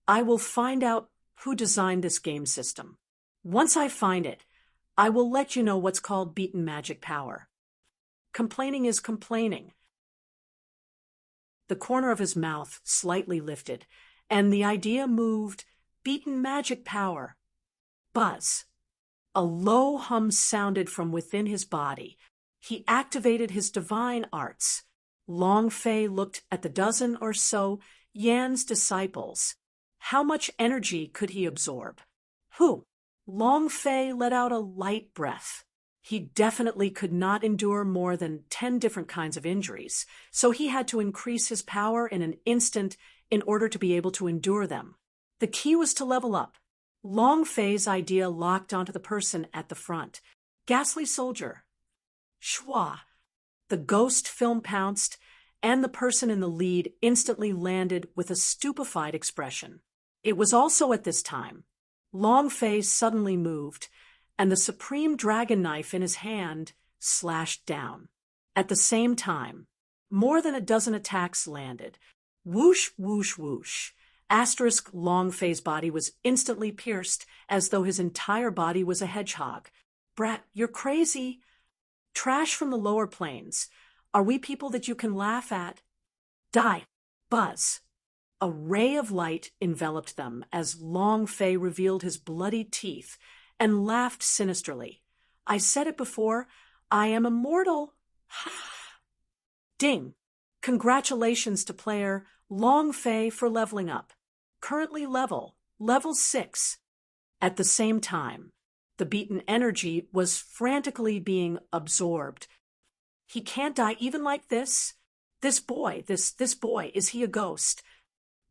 I will find out who designed this game system. Once I find it, I will let you know what's called beaten magic power. Complaining is complaining. The corner of his mouth slightly lifted, and the idea moved. Beaten magic power. Buzz. A low hum sounded from within his body. He activated his divine arts. Long Fei looked at the dozen or so Yan's disciples. How much energy could he absorb? Whew! Long Fei let out a light breath. He definitely could not endure more than 10 different kinds of injuries, so he had to increase his power in an instant in order to be able to endure them. The key was to level up. Long Fei's idea locked onto the person at the front. Ghastly soldier. Schwa. The ghost film pounced, and the person in the lead instantly landed with a stupefied expression. It was also at this time. Long Fei suddenly moved, and the supreme dragon knife in his hand slashed down. At the same time, More than a dozen attacks landed. Whoosh, whoosh, whoosh. Asterisk Long Fei's body was instantly pierced, as though his entire body was a hedgehog. Brat, you're crazy. Trash from the lower planes. Are we people that you can laugh at? Die. Buzz. A ray of light enveloped them as Long Fei revealed his bloody teeth and laughed sinisterly. I said it before, I am immortal. Ding. Congratulations to player Long Fei for leveling up. Currently level 6. At the same time, the beaten energy was frantically being absorbed. He can't die even like this. This boy, is he a ghost?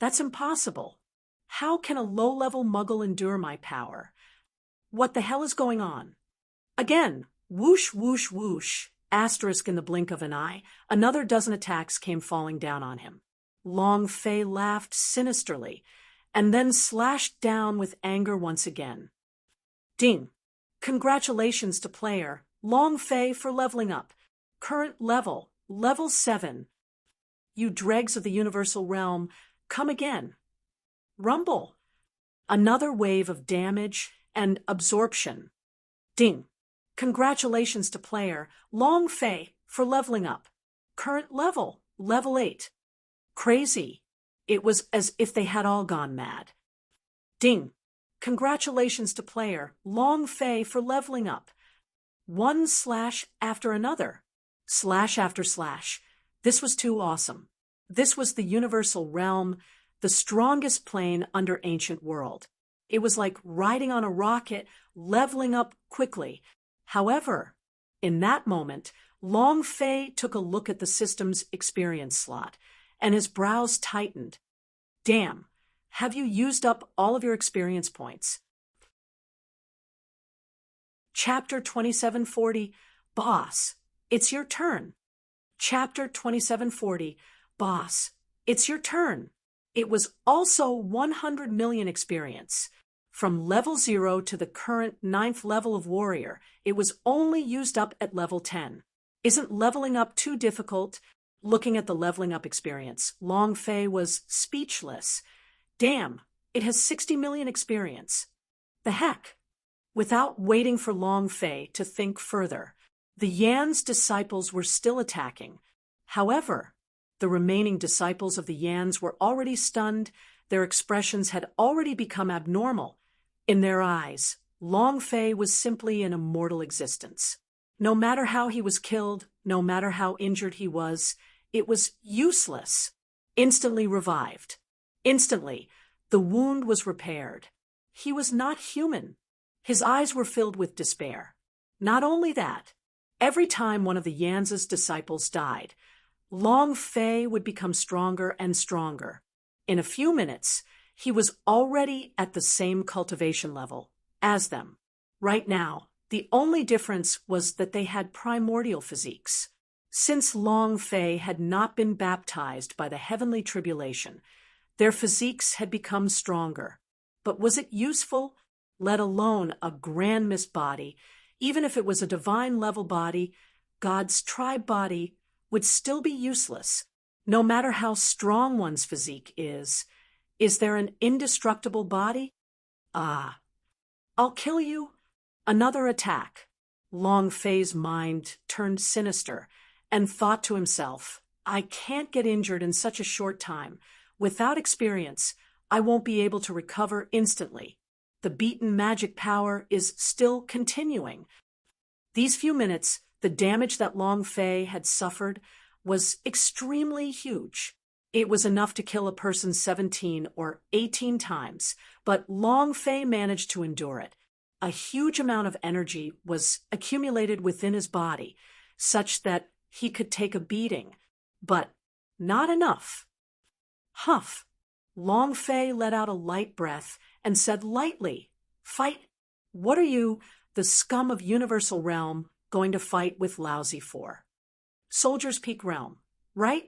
That's impossible. How can a low-level muggle endure my power? What the hell is going on? Again, whoosh, whoosh, whoosh. Asterisk in the blink of an eye, another dozen attacks came falling down on him. Long Fei laughed sinisterly, and then slashed down with anger once again. Ding. Congratulations to player Long Fei for leveling up. Current level 7. You dregs of the universal realm, come again. Rumble. Another wave of damage and absorption. Ding. Congratulations to player Long Fei for leveling up. Current level 8. Crazy. It was as if they had all gone mad. Ding. Congratulations to player Long Fei for leveling up. One slash after another. Slash after slash. This was too awesome. This was the universal realm, the strongest plane under ancient world. It was like riding on a rocket, leveling up quickly. However, in that moment, Long Fei took a look at the system's experience slot, and his brows tightened. Damn, have you used up all of your experience points? Chapter 2740, Boss, it's your turn. Chapter 2740, Boss, it's your turn. It was also 100 million experience. From level 0 to the current 9th level of warrior, it was only used up at level 10. Isn't leveling up too difficult? Looking at the leveling up experience, Long Fei was speechless. Damn, it has 60 million experience. The heck? Without waiting for Long Fei to think further, the Yan's disciples were still attacking. However, the remaining disciples of the Yans were already stunned. Their expressions had already become abnormal. In their eyes, Long Fei was simply an immortal existence. No matter how he was killed, no matter how injured he was, it was useless. Instantly revived. Instantly, the wound was repaired. He was not human. His eyes were filled with despair. Not only that, every time one of the Yan's disciples died, Long Fei would become stronger and stronger. In a few minutes, he was already at the same cultivation level as them. Right now, the only difference was that they had primordial physiques. Since Long Fei had not been baptized by the heavenly tribulation, their physiques had become stronger. But was it useful? Let alone a grand mist body, even if it was a divine-level body, God's tribe body would still be useless. No matter how strong one's physique is there an indestructible body? Ah. I'll kill you. Another attack. Long Fei's mind turned sinister and thought to himself, I can't get injured in such a short time. Without experience, I won't be able to recover instantly. The beaten magic power is still continuing. These few minutes, the damage that Long Fei had suffered was extremely huge. It was enough to kill a person 17 or 18 times, but Long Fei managed to endure it. A huge amount of energy was accumulated within his body, such that he could take a beating, but not enough. Huff. Long Fei let out a light breath and said lightly, Fight. What are you, the scum of Universal Realm, going to fight with Lousy for? Soldier's Peak Realm, right?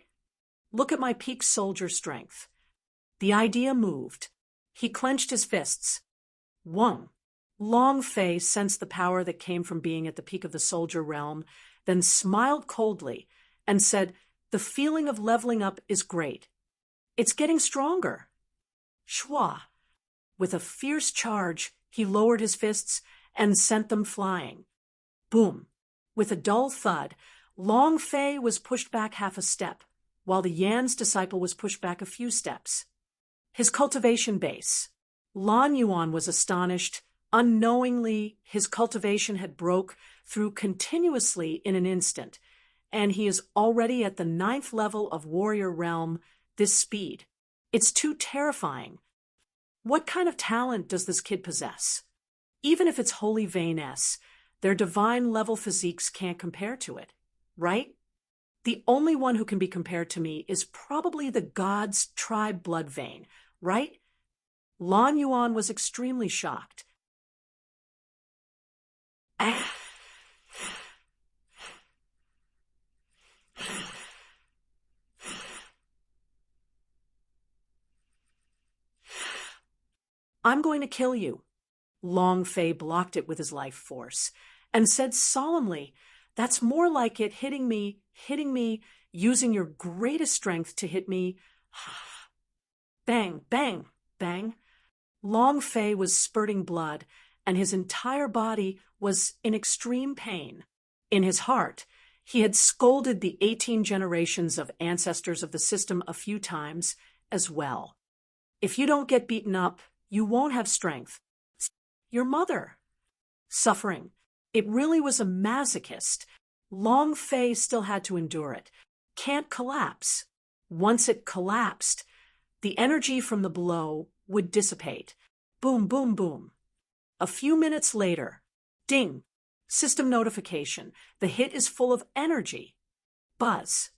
Look at my peak soldier strength. The idea moved. He clenched his fists. One. Long Fei sensed the power that came from being at the peak of the soldier realm, then smiled coldly and said, The feeling of leveling up is great. It's getting stronger. Shwa. With a fierce charge, he lowered his fists and sent them flying. Boom. With a dull thud, Long Fei was pushed back half a step, while the Yan's disciple was pushed back a few steps. His cultivation base. Lan Yuan was astonished. Unknowingly, his cultivation had broke through continuously in an instant, and he is already at the 9th level of warrior realm. This speed. It's too terrifying. What kind of talent does this kid possess? Even if it's Holy Vein-S, their divine level physiques can't compare to it, right? The only one who can be compared to me is probably the god's tribe blood vein, right? Lan Yuan was extremely shocked. I'm going to kill you. Long Fei blocked it with his life force and said solemnly, that's more like it hitting me, using your greatest strength to hit me. Bang, bang, bang. Long Fei was spurting blood, and his entire body was in extreme pain. In his heart, he had scolded the 18 generations of ancestors of the system a few times as well. If you don't get beaten up, you won't have strength. Your mother. Suffering. It really was a masochist. Long Fei still had to endure it. Can't collapse. Once it collapsed, the energy from the blow would dissipate. Boom, boom, boom. A few minutes later, ding, system notification. The hit is full of energy. Buzz.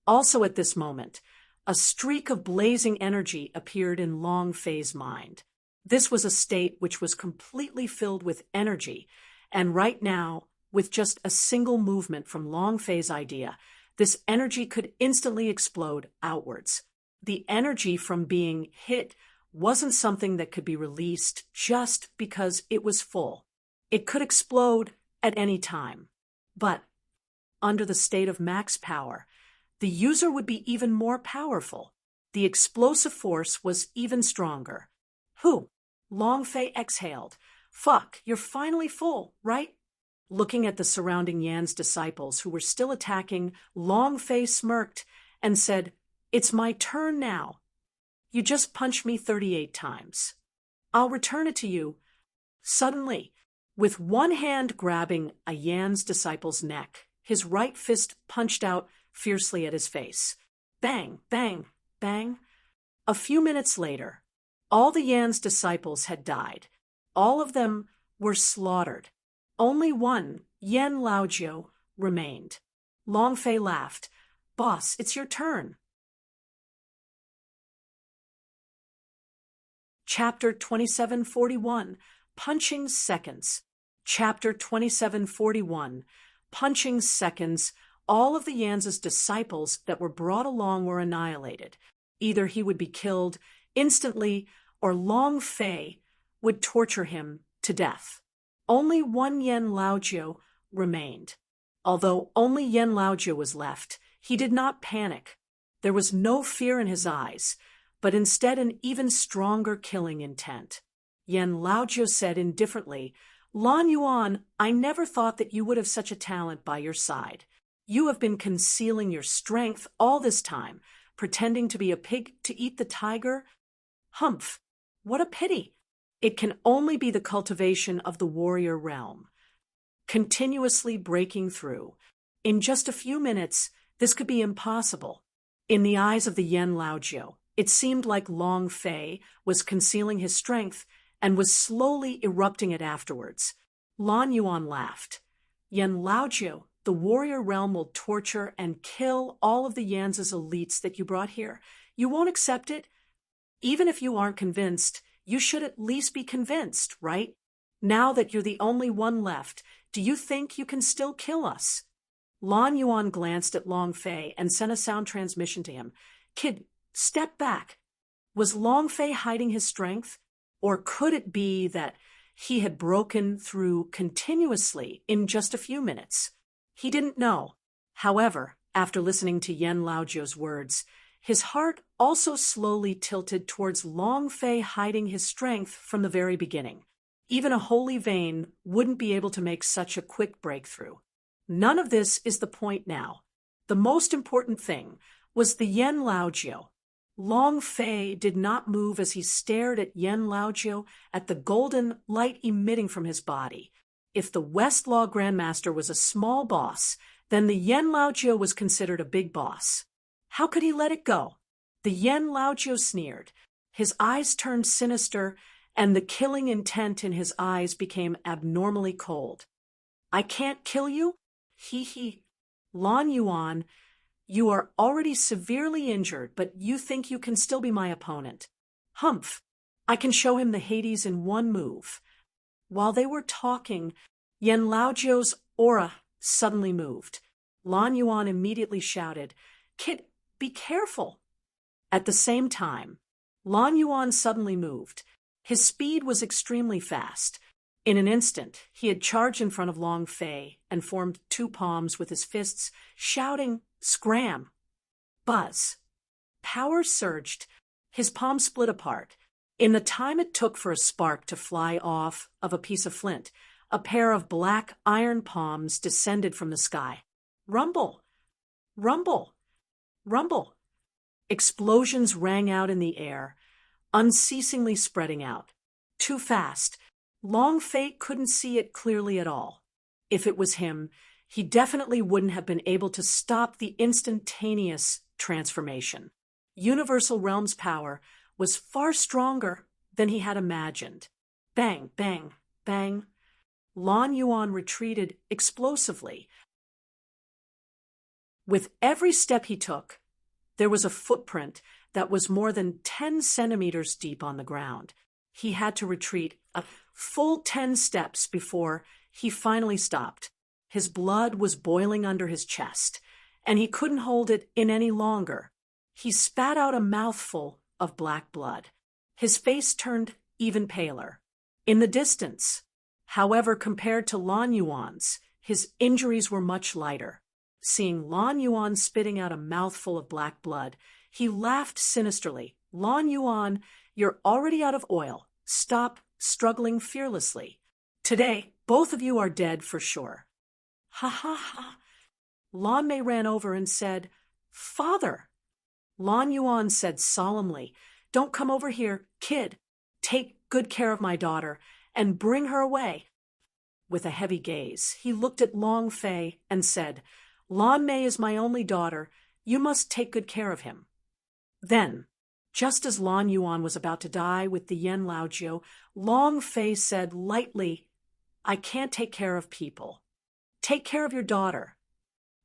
Also at this moment, a streak of blazing energy appeared in Long Fei's mind. This was a state which was completely filled with energy, and right now, with just a single movement from Long Fei's idea, this energy could instantly explode outwards. The energy from being hit wasn't something that could be released just because it was full. It could explode at any time. But under the state of max power, the user would be even more powerful. The explosive force was even stronger. Whew! Long Fei exhaled. Fuck, you're finally full, right? Looking at the surrounding Yan's disciples who were still attacking, Long Fei smirked and said, it's my turn now. You just punched me 38 times. I'll return it to you. Suddenly, with one hand grabbing a Yan's disciple's neck, his right fist punched out fiercely at his face. Bang, bang, bang. A few minutes later, all the Yan's disciples had died. All of them were slaughtered. Only one, Yan Laojiu, remained. Long Fei laughed. Boss, it's your turn. Chapter 2741, Punching Seconds. Chapter 2741, Punching Seconds. All of the Yan's disciples that were brought along were annihilated. Either he would be killed instantly, or Long Fei would torture him to death. Only one Yan Laojiu remained. Although only Yan Laojiu was left, he did not panic. There was no fear in his eyes, but instead an even stronger killing intent. Yan Laojiu said indifferently, Lan Yuan, I never thought that you would have such a talent by your side. You have been concealing your strength all this time, pretending to be a pig to eat the tiger. Humph! What a pity! It can only be the cultivation of the warrior realm. Continuously breaking through. In just a few minutes, this could be impossible. In the eyes of the Yan Laojiu, it seemed like Long Fei was concealing his strength and was slowly erupting it afterwards. Lan Yuan laughed. Yan Laojiu, the warrior realm will torture and kill all of the Yan's elites that you brought here. You won't accept it? Even if you aren't convinced, you should at least be convinced, right? Now that you're the only one left, do you think you can still kill us? Lan Yuan glanced at Long Fei and sent a sound transmission to him. Kid, step back. Was Long Fei hiding his strength? Or could it be that he had broken through continuously in just a few minutes? He didn't know. However, After listening to Yen Laojiu's words, his heart also slowly tilted towards Long Fei hiding his strength from the very beginning. Even a holy vein wouldn't be able to make such a quick breakthrough. None of this is the point now. The most important thing was the Yen Laojiu. Long Fei did not move as he stared at Yen Laojiu at the golden light emitting from his body. If the West Law Grandmaster was a small boss, then the Yen Laojiu was considered a big boss. How could he let it go? The Yen Laojiu sneered. His eyes turned sinister, and the killing intent in his eyes became abnormally cold. I can't kill you? He. Lan Yuan, you are already severely injured, but you think you can still be my opponent. Humph. I can show him the Hades in one move. While they were talking, Yen Laojiu's aura suddenly moved. Lan Yuan immediately shouted, Kid, be careful. At the same time, Lan Yuan suddenly moved. His speed was extremely fast. In an instant, he had charged in front of Long Fei and formed two palms with his fists, shouting, Scram! Buzz. Power surged. His palms split apart. In the time it took for a spark to fly off of a piece of flint, a pair of black iron palms descended from the sky. Rumble! Rumble! Rumble! Explosions rang out in the air, unceasingly spreading out. Too fast. Long Fei couldn't see it clearly at all. If it was him, he definitely wouldn't have been able to stop the instantaneous transformation. Universal Realm's power was far stronger than he had imagined. Bang, bang, bang. Lan Yuan retreated explosively. With every step he took, there was a footprint that was more than 10 centimeters deep on the ground. He had to retreat a full 10 steps before he finally stopped. His blood was boiling under his chest, and he couldn't hold it in any longer. He spat out a mouthful of black blood. His face turned even paler. In the distance, however, compared to Lan Yuan's, his injuries were much lighter. Seeing Lan Yuan spitting out a mouthful of black blood, he laughed sinisterly. Lan Yuan, you're already out of oil. Stop struggling fearlessly. Today, both of you are dead for sure. Ha ha ha. Lan Mei ran over and said, Father. Lan Yuan said solemnly, Don't come over here, kid. Take good care of my daughter and bring her away. With a heavy gaze, he looked at Long Fei and said, Lan Mei is my only daughter. You must take good care of him. Then, just as Lan Yuan was about to die with the Yen Laojiu, Long Fei said lightly, I can't take care of people. Take care of your daughter.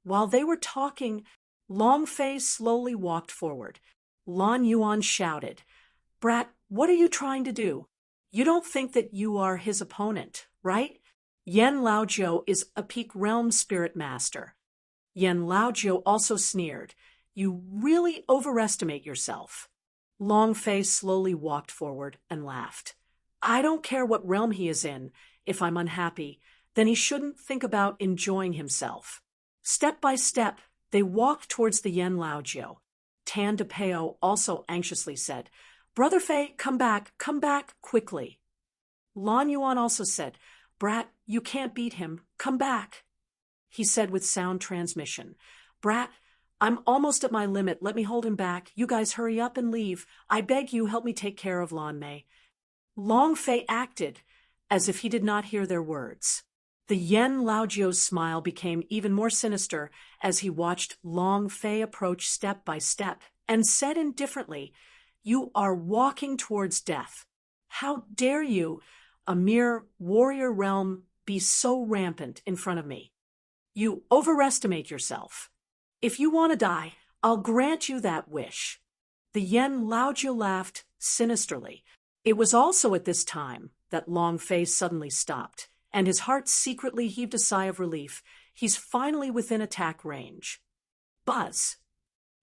While they were talking, Long Fei slowly walked forward. Lan Yuan shouted, Brat, what are you trying to do? You don't think that you are his opponent, right? Yen Laojiu is a peak realm spirit master. Yen Laojiu also sneered, You really overestimate yourself. Long Fei slowly walked forward and laughed. I don't care what realm he is in. If I'm unhappy, then he shouldn't think about enjoying himself. Step by step, they walked towards the Yen Laojiu. Tan De Peo also anxiously said, Brother Fei, come back quickly. Lan Yuan also said, Brat, you can't beat him, come back. He said with sound transmission, Brat, I'm almost at my limit, let me hold him back. You guys hurry up and leave. I beg you, help me take care of Lan Mei. Long Fei acted as if he did not hear their words. The Yen Laojiu's smile became even more sinister as he watched Long Fei approach step by step and said indifferently, You are walking towards death. How dare you, a mere warrior realm, be so rampant in front of me? You overestimate yourself. If you want to die, I'll grant you that wish. The Yen Laojiu laughed sinisterly. It was also at this time that Long Fei suddenly stopped, and his heart secretly heaved a sigh of relief. He's finally within attack range. Buzz.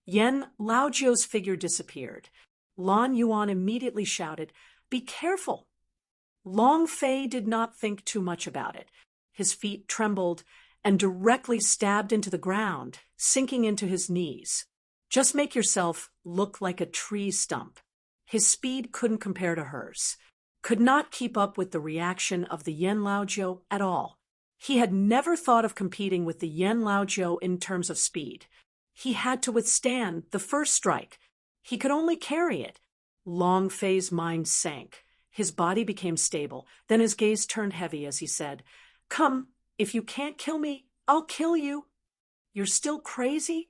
Yen Laojiu's figure disappeared. Lan Yuan immediately shouted, Be careful. Long Fei did not think too much about it. His feet trembled, and directly stabbed into the ground, sinking into his knees. Just make yourself look like a tree stump. His speed couldn't compare to hers, could not keep up with the reaction of the Yen Laojiu at all. He had never thought of competing with the Yen Laojiu in terms of speed. He had to withstand the first strike. He could only carry it. Long Fei's mind sank. His body became stable. Then his gaze turned heavy as he said, "Come, if you can't kill me, I'll kill you. You're still crazy?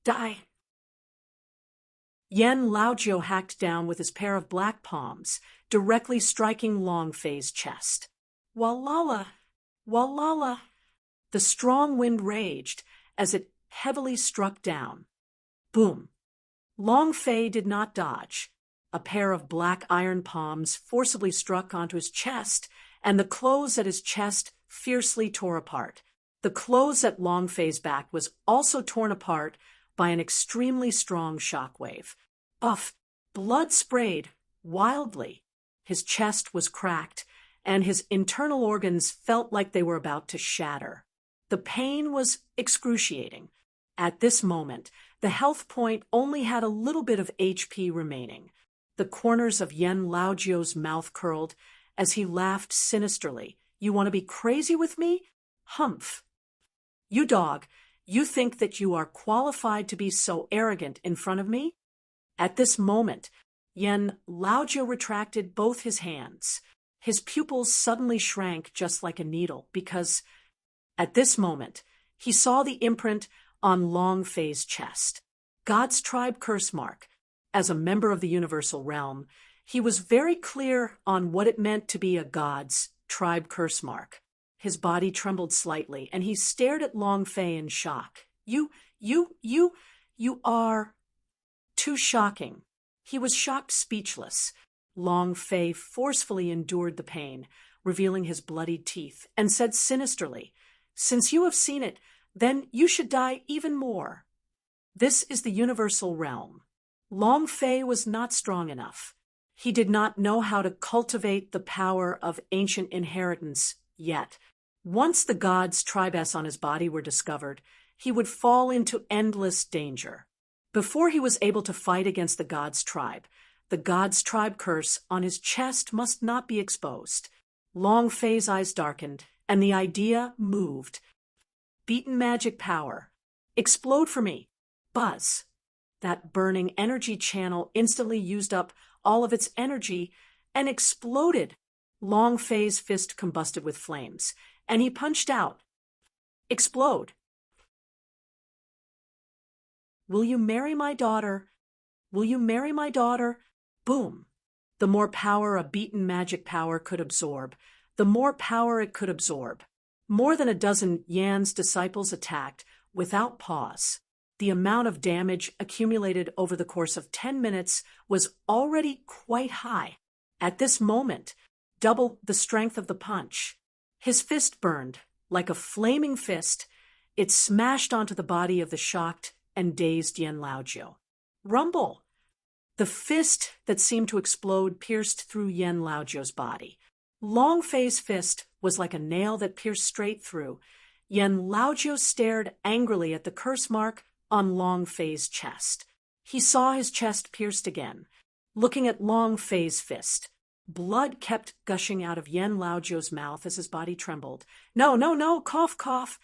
Die." Yen Laojiu hacked down with his pair of black palms, directly striking Long Fei's chest. Walala! Walala! The strong wind raged as it heavily struck down. Boom! Long Fei did not dodge. A pair of black iron palms forcibly struck onto his chest, and the clothes at his chest fiercely tore apart. The clothes at Long Fei's back was also torn apart by an extremely strong shockwave. Uff! Blood sprayed wildly. His chest was cracked, and his internal organs felt like they were about to shatter. The pain was excruciating. At this moment, the health point only had a little bit of HP remaining. The corners of Yen Laojiu's mouth curled as he laughed sinisterly. "You want to be crazy with me? Humph! You dog, you think that you are qualified to be so arrogant in front of me?" At this moment, Yen Laojiu retracted both his hands. His pupils suddenly shrank just like a needle because, at this moment, he saw the imprint on Long Fei's chest. God's tribe curse mark. As a member of the universal realm, he was very clear on what it meant to be a God's tribe curse mark. His body trembled slightly, and he stared at Long Fei in shock. You are too shocking." He was shocked speechless. Long Fei forcefully endured the pain, revealing his bloodied teeth, and said sinisterly, "Since you have seen it, then you should die even more. This is the universal realm." Long Fei was not strong enough. He did not know how to cultivate the power of ancient inheritance yet. Once the God's tribe S on his body were discovered, he would fall into endless danger. Before he was able to fight against the God's tribe curse on his chest must not be exposed. Long Fei's eyes darkened, and the idea moved. Beaten magic power. Explode for me. Buzz. That burning energy channel instantly used up all of its energy and exploded. Long Fei's fist combusted with flames, and he punched out. Explode. "Will you marry my daughter? Will you marry my daughter?" Boom. The more power a beaten magic power could absorb, the more power it could absorb. More than a dozen Yan's disciples attacked without pause. The amount of damage accumulated over the course of 10 minutes was already quite high. At this moment, double the strength of the punch. His fist burned like a flaming fist. It smashed onto the body of the shocked and dazed Yen Laojiu. Rumble! The fist that seemed to explode pierced through Yen Laojiu's body. Long Fei's fist was like a nail that pierced straight through. Yen Laojiu stared angrily at the curse mark on Long Fei's chest. He saw his chest pierced again. Looking at Long Fei's fist, blood kept gushing out of Yen Laojiu's mouth as his body trembled. No, cough, cough.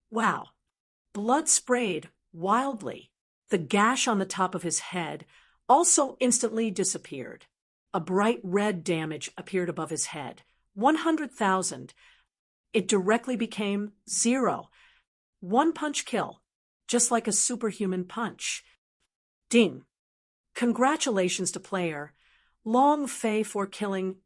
Wow. Blood sprayed wildly. The gash on the top of his head also instantly disappeared. A bright red damage appeared above his head. 100,000. It directly became 0. One punch kill, just like a superhuman punch. Ding. Congratulations to player Long Fei for killing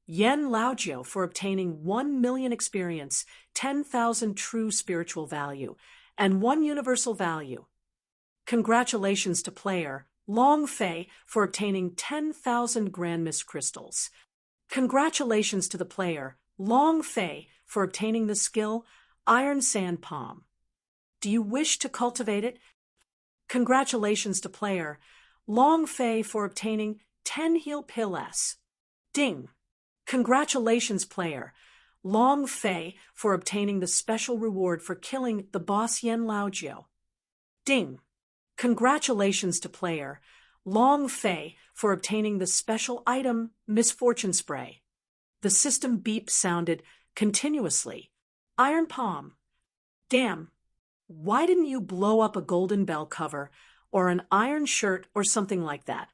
Yen Laojiu for obtaining 1 million experience, 10,000 true spiritual value, and 1 universal value. Congratulations to player Long Fei for obtaining 10,000 Grand Mist crystals. Congratulations to the player Long Fei for obtaining the skill Iron Sand Palm. Do you wish to cultivate it? Congratulations to player Long Fei for obtaining 10 Heal Pill S. Ding! Congratulations player Long Fei for obtaining the special reward for killing the boss Yan Laojiu. Ding. Congratulations to player Long Fei for obtaining the special item Misfortune Spray. The system beep sounded continuously. Iron Palm. Damn. Why didn't you blow up a golden bell cover or an iron shirt or something like that?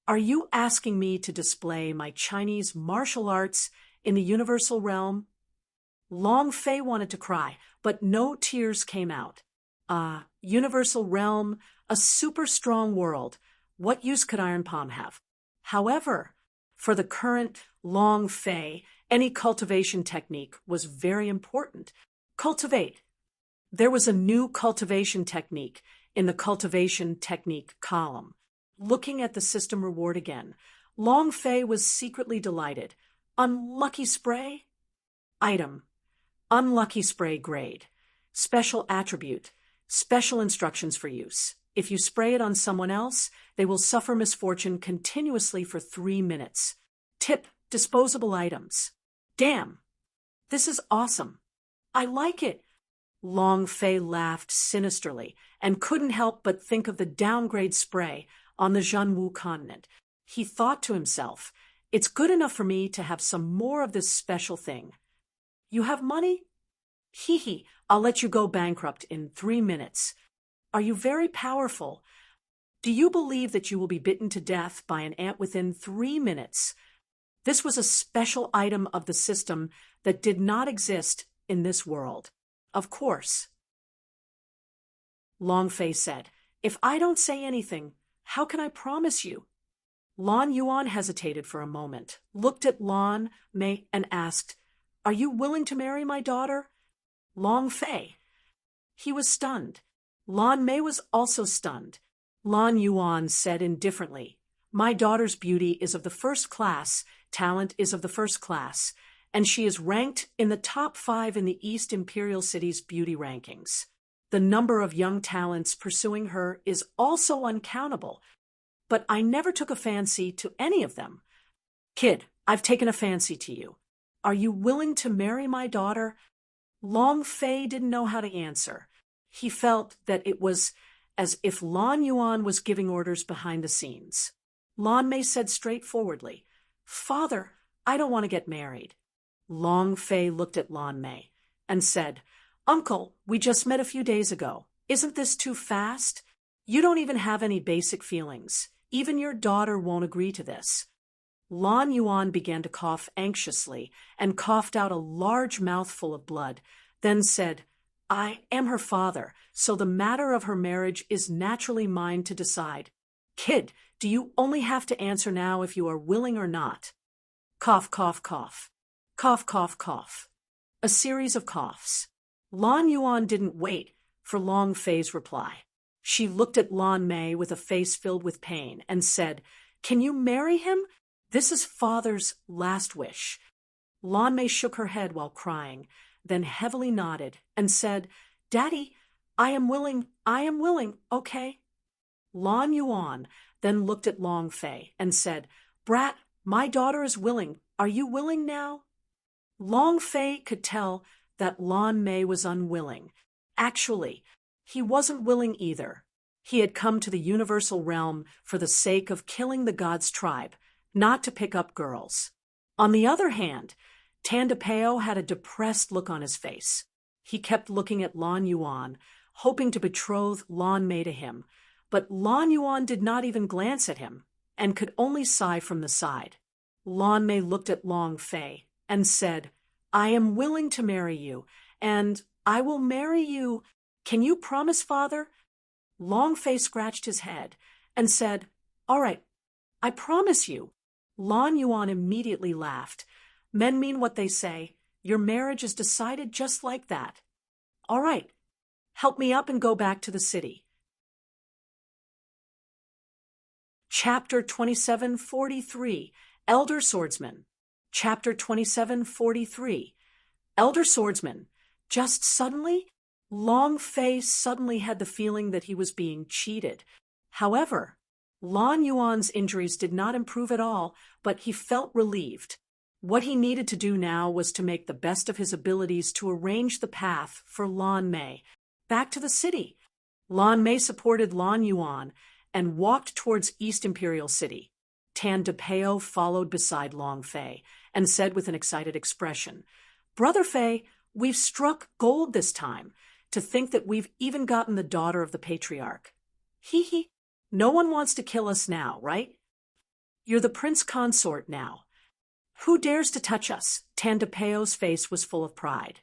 Are you asking me to display my Chinese martial arts in the universal realm? Long Fei wanted to cry, but no tears came out. Universal realm, a super strong world. What use could Iron Palm have? However, for the current Long Fei, any cultivation technique was very important. Cultivate. There was a new cultivation technique in the cultivation technique column. Looking at the system reward again, Long Fei was secretly delighted. Unlucky spray? Item. Unlucky spray grade. Special attribute. Special instructions for use. If you spray it on someone else, they will suffer misfortune continuously for 3 minutes. Tip. Disposable items. Damn. This is awesome. I like it. Long Fei laughed sinisterly and couldn't help but think of the downgrade spray on the Zhenwu continent. He thought to himself, it's good enough for me to have some more of this special thing. You have money? Hee hee, I'll let you go bankrupt in 3 minutes. Are you very powerful? Do you believe that you will be bitten to death by an ant within 3 minutes? This was a special item of the system that did not exist in this world. Of course. Long Fei said, if I don't say anything, how can I promise you? Lan Yuan hesitated for a moment, looked at Lan Mei and asked, are you willing to marry my daughter? Long Fei. He was stunned. Lan Mei was also stunned. Lan Yuan said indifferently, my daughter's beauty is of the first class, talent is of the first class, and she is ranked in the top 5 in the East Imperial City's beauty rankings. The number of young talents pursuing her is also uncountable, but I never took a fancy to any of them. Kid, I've taken a fancy to you. Are you willing to marry my daughter? Long Fei didn't know how to answer. He felt that it was as if Lan Yuan was giving orders behind the scenes. Lan Mei said straightforwardly, Father, I don't want to get married. Long Fei looked at Lan Mei and said, Uncle, we just met a few days ago. Isn't this too fast? You don't even have any basic feelings. Even your daughter won't agree to this. Lan Yuan began to cough anxiously and coughed out a large mouthful of blood, then said, I am her father, so the matter of her marriage is naturally mine to decide. Kid, do you only have to answer now if you are willing or not? Cough, cough, cough. Cough, cough, cough. A series of coughs. Lan Yuan didn't wait for Long Fei's reply. She looked at Lan Mei with a face filled with pain and said, Can you marry him? This is father's last wish. Lan Mei shook her head while crying, then heavily nodded and said, Daddy, I am willing, okay? Lan Yuan then looked at Long Fei and said, Brat, my daughter is willing. Are you willing now? Long Fei could tell that Lan Mei was unwilling. Actually, he wasn't willing either. He had come to the universal realm for the sake of killing the god's tribe, not to pick up girls. On the other hand, Tandapeo had a depressed look on his face. He kept looking at Lan Yuan, hoping to betroth Lan Mei to him, but Lan Yuan did not even glance at him and could only sigh from the side. Lan Mei looked at Long Fei and said, I am willing to marry you, and I will marry you. Can you promise, father? Long Fei scratched his head and said, All right, I promise you. Lan Yuan immediately laughed. Men mean what they say. Your marriage is decided just like that. All right, help me up and go back to the city. Chapter 2743, Elder Swordsman. Chapter 2743, Elder Swordsman. Just suddenly, Long Fei suddenly had the feeling that he was being cheated. However, Lan Yuan's injuries did not improve at all, but he felt relieved. What he needed to do now was to make the best of his abilities to arrange the path for Lan Mei back to the city. Lan Mei supported Lan Yuan and walked towards East Imperial City. Tan DePeo followed beside Long Fei and said with an excited expression, "Brother Fei, we've struck gold this time. To think that we've even gotten the daughter of the patriarch. Hee hee. No one wants to kill us now, right? You're the prince consort now. Who dares to touch us?" Tan DePeo's face was full of pride.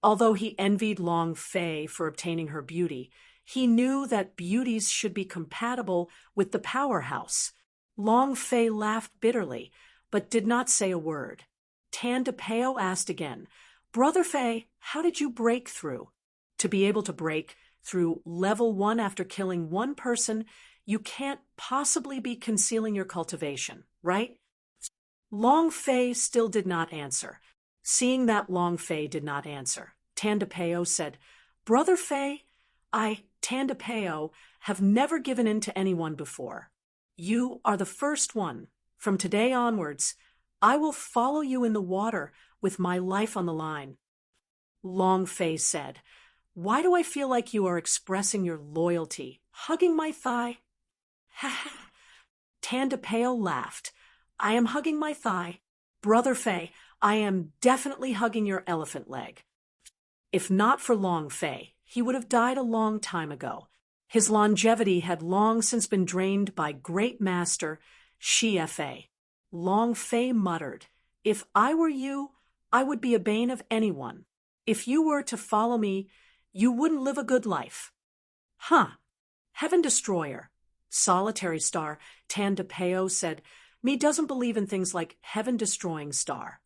Although he envied Long Fei for obtaining her beauty, he knew that beauties should be compatible with the powerhouse. Long Fei laughed bitterly, but did not say a word. Tan DePeo asked again, "Brother Fei, how did you break through?" To be able to break through level 1 after killing one person, you can't possibly be concealing your cultivation, right? Long Fei still did not answer. Seeing that Long Fei did not answer, Tan DePeo said, "Brother Fei, Tan DePeo, have never given in to anyone before. You are the first one. From today onwards, I will follow you in the water with my life on the line." Long Fei said, "Why do I feel like you are expressing your loyalty, hugging my thigh?" Ha ha. Tan DePeo laughed. "I am hugging my thigh. Brother Fei, I am definitely hugging your elephant leg." If not for Long Fei, he would have died a long time ago. His longevity had long since been drained by Great Master Shi Fa. Long Fei muttered, "If I were you, I would be a bane of anyone. If you were to follow me, you wouldn't live a good life." Huh. Heaven Destroyer. Solitary Star, Tan DePeo said, "Me doesn't believe in things like heaven-destroying star."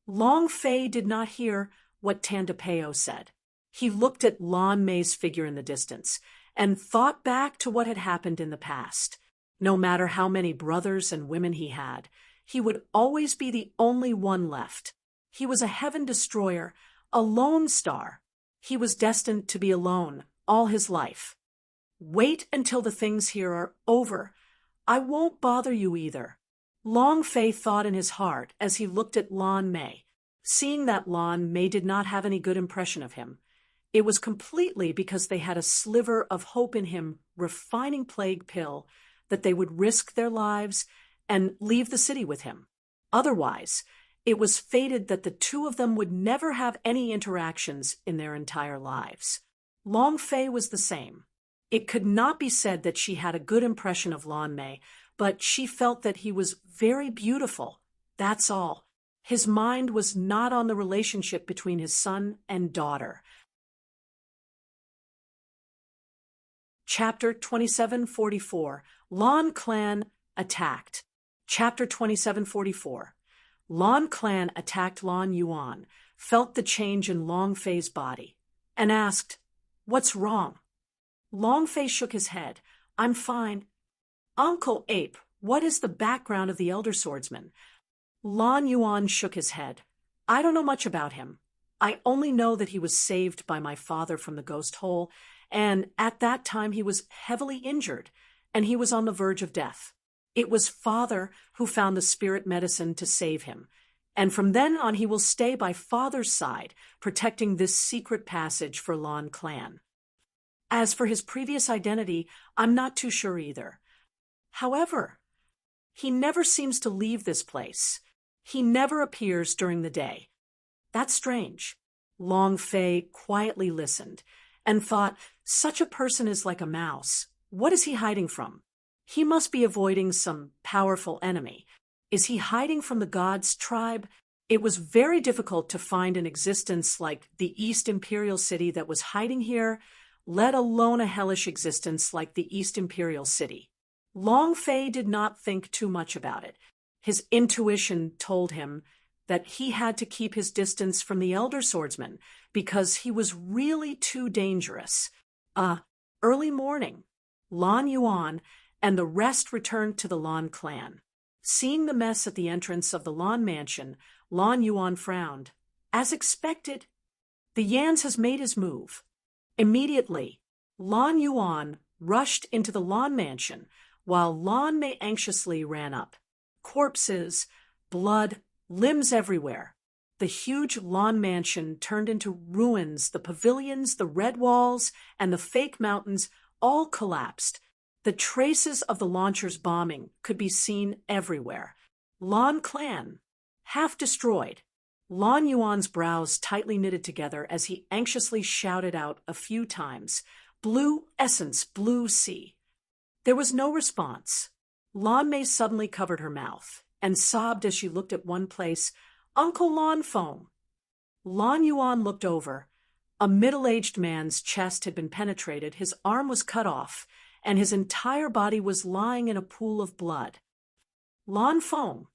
Long Fei did not hear what Tan DePeo said. He looked at Lan Mei's figure in the distance and thought back to what had happened in the past. No matter how many brothers and women he had, he would always be the only one left. He was a heaven destroyer, a lone star. He was destined to be alone all his life. "Wait until the things here are over. I won't bother you either." Long Fei thought in his heart as he looked at Lan Mei. Seeing that Lan Mei did not have any good impression of him, it was completely because they had a sliver of hope in him, refining plague pill, that they would risk their lives and leave the city with him. Otherwise, it was fated that the two of them would never have any interactions in their entire lives. Long Fei was the same. It could not be said that she had a good impression of Lan Mei, but she felt that he was very beautiful. That's all. His mind was not on the relationship between his son and daughter. Chapter 2744. Lan Clan Attacked. Chapter 2744. Lan Clan attacked Lan Yuan, felt the change in Long Fei's body, and asked, "What's wrong?" Long Fei shook his head. "I'm fine." "Uncle Ape, what is the background of the Elder Swordsman?" Lan Yuan shook his head. "I don't know much about him. I only know that he was saved by my father from the ghost hole, and at that time he was heavily injured, and he was on the verge of death. It was Father who found the spirit medicine to save him, and from then on he will stay by Father's side, protecting this secret passage for Lan Clan. As for his previous identity, I'm not too sure either. However, he never seems to leave this place. He never appears during the day. That's strange." Long Fei quietly listened and thought, such a person is like a mouse. What is he hiding from? He must be avoiding some powerful enemy. Is he hiding from the gods' tribe? It was very difficult to find an existence like the East Imperial City that was hiding here, let alone a hellish existence like the East Imperial City. Long Fei did not think too much about it. His intuition told him that he had to keep his distance from the Elder Swordsman because he was really too dangerous. Early morning, Lan Yuan and the rest returned to the Lan clan. Seeing the mess at the entrance of the Lan mansion, Lan Yuan frowned. As expected, the Yans has made his move. Immediately, Lan Yuan rushed into the Lan mansion, while Lan Mei anxiously ran up. Corpses, blood, limbs everywhere. The huge lawn mansion turned into ruins. The pavilions, the red walls, and the fake mountains all collapsed. The traces of the launcher's bombing could be seen everywhere. Lan Clan, half destroyed. Lan Yuan's brows tightly knitted together as he anxiously shouted out a few times, "Blue essence, blue sea." There was no response. Lan Mei suddenly covered her mouth and sobbed as she looked at one place. "Uncle Lan phone." Lan Yuan looked over. A middle-aged man's chest had been penetrated, his arm was cut off, and his entire body was lying in a pool of blood. "Lan phone."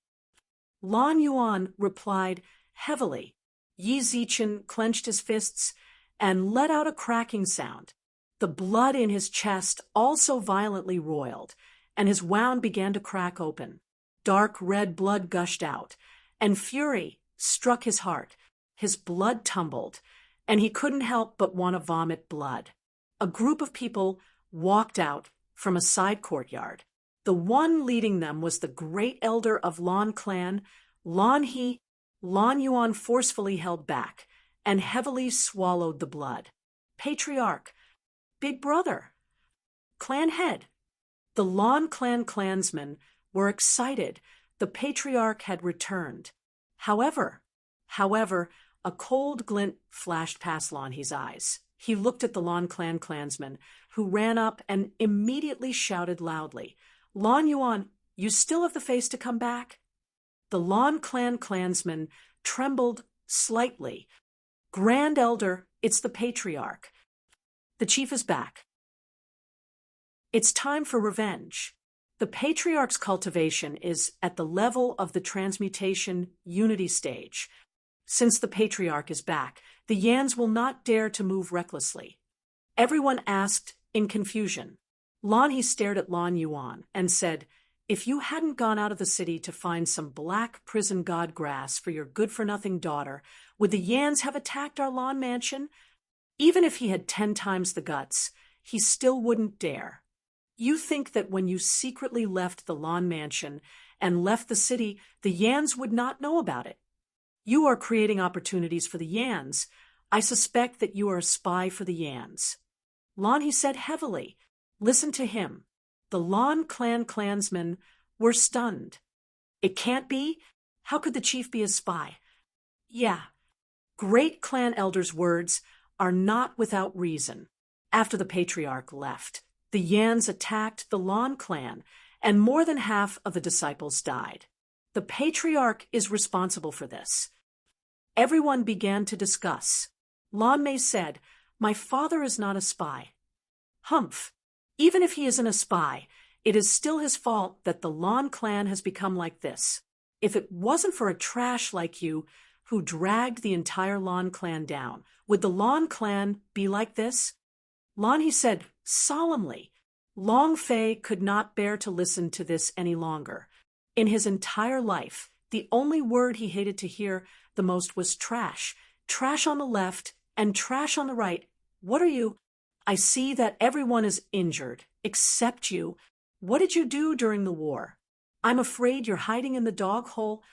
Lan Yuan replied heavily. Yi Zichen clenched his fists and let out a cracking sound. The blood in his chest also violently roiled, and his wound began to crack open. Dark red blood gushed out, and fury struck his heart. His blood tumbled, and he couldn't help but want to vomit blood. A group of people walked out from a side courtyard. The one leading them was the great elder of Lan Clan, Lan He. Lan Yuan forcefully held back and heavily swallowed the blood. "Patriarch, big brother, clan head." The Lan Clan clansmen were excited. The patriarch had returned. However, a cold glint flashed past Lan He's eyes. He looked at the Lan Clan clansman, who ran up and immediately shouted loudly, "Lan Yuan, you still have the face to come back?" The Lan Clan clansman trembled slightly. "Grand Elder, it's the patriarch. The chief is back. It's time for revenge." The patriarch's cultivation is at the level of the transmutation unity stage. Since the patriarch is back, the Yans will not dare to move recklessly. Everyone asked in confusion. Lan He stared at Lan Yuan and said, "If you hadn't gone out of the city to find some black prison god grass for your good-for-nothing daughter, would the Yans have attacked our Lan mansion? Even if he had 10 times the guts, he still wouldn't dare. You think that when you secretly left the Lan mansion and left the city, the Yans would not know about it. You are creating opportunities for the Yans. I suspect that you are a spy for the Yans." Lan He said heavily. Listen to him. The Lan Clan clansmen were stunned. "It can't be? How could the chief be a spy?" "Yeah. Great clan elders' words are not without reason." After the patriarch left, the Yans attacked the Lan clan, and more than half of the disciples died. The patriarch is responsible for this. Everyone began to discuss. Lan Mei said, "My father is not a spy." "Humph. Even if he isn't a spy, it is still his fault that the Lan clan has become like this. If it wasn't for a trash like you who dragged the entire Lan clan down, would the Lan clan be like this?" Lan He said solemnly. Long Fei could not bear to listen to this any longer. In his entire life, the only word he hated to hear the most was trash. Trash on the left and trash on the right. "What are you? I see that everyone is injured, except you. What did you do during the war? I'm afraid you're hiding in the dog hole."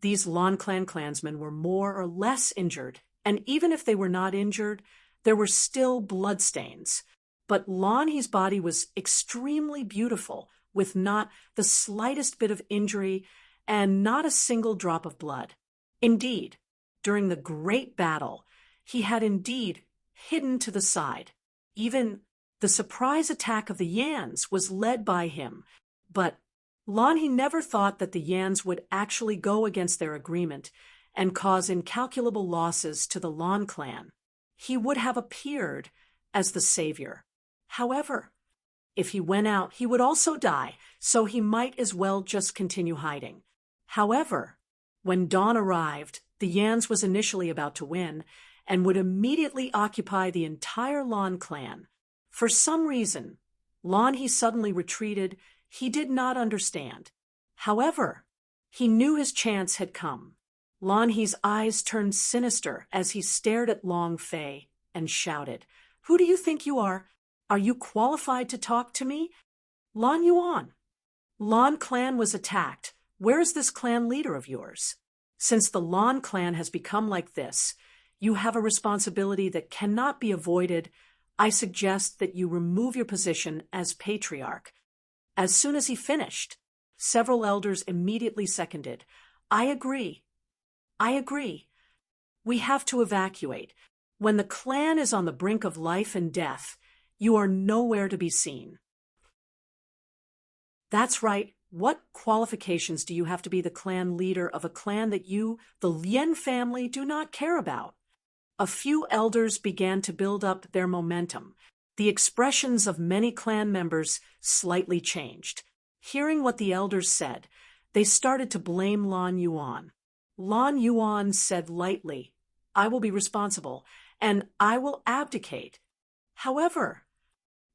These Lan Clan clansmen were more or less injured, and even if they were not injured, there were still bloodstains. But Lan He's body was extremely beautiful, with not the slightest bit of injury and not a single drop of blood. Indeed, during the great battle, he had indeed hidden to the side. Even the surprise attack of the Yans was led by him, but Lan He never thought that the Yans would actually go against their agreement and cause incalculable losses to the Lan clan. He would have appeared as the savior. However, if he went out, he would also die, so he might as well just continue hiding. However, when dawn arrived, the Yans was initially about to win and would immediately occupy the entire Lan clan. For some reason, Lan He suddenly retreated. He did not understand. However, he knew his chance had come. Lan He's eyes turned sinister as he stared at Long Fei and shouted, "Who do you think you are? Are you qualified to talk to me?" "Lan Yuan." "Lan clan was attacked. Where is this clan leader of yours?" Since the Lan clan has become like this, you have a responsibility that cannot be avoided. I suggest that you remove your position as patriarch. As soon as he finished, several elders immediately seconded. I agree. I agree. We have to evacuate. When the clan is on the brink of life and death, you are nowhere to be seen. That's right. What qualifications do you have to be the clan leader of a clan that you, the Lien family, do not care about? A few elders began to build up their momentum. The expressions of many clan members slightly changed. Hearing what the elders said, they started to blame Lan Yuan. Lan Yuan said lightly, I will be responsible, and I will abdicate. However,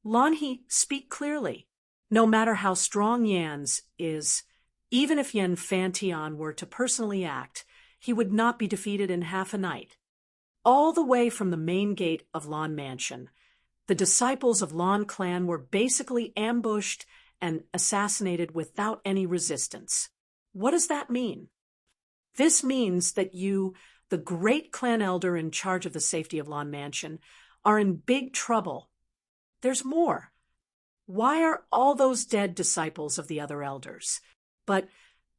Lan He, speak clearly. No matter how strong Yan's is, even if Yen Fantian were to personally act, he would not be defeated in half a night. All the way from the main gate of Lan Mansion, the disciples of Lan clan were basically ambushed and assassinated without any resistance. What does that mean? This means that you, the great clan elder in charge of the safety of Lan Mansion, are in big trouble. There's more. Why are all those dead disciples of the other elders? But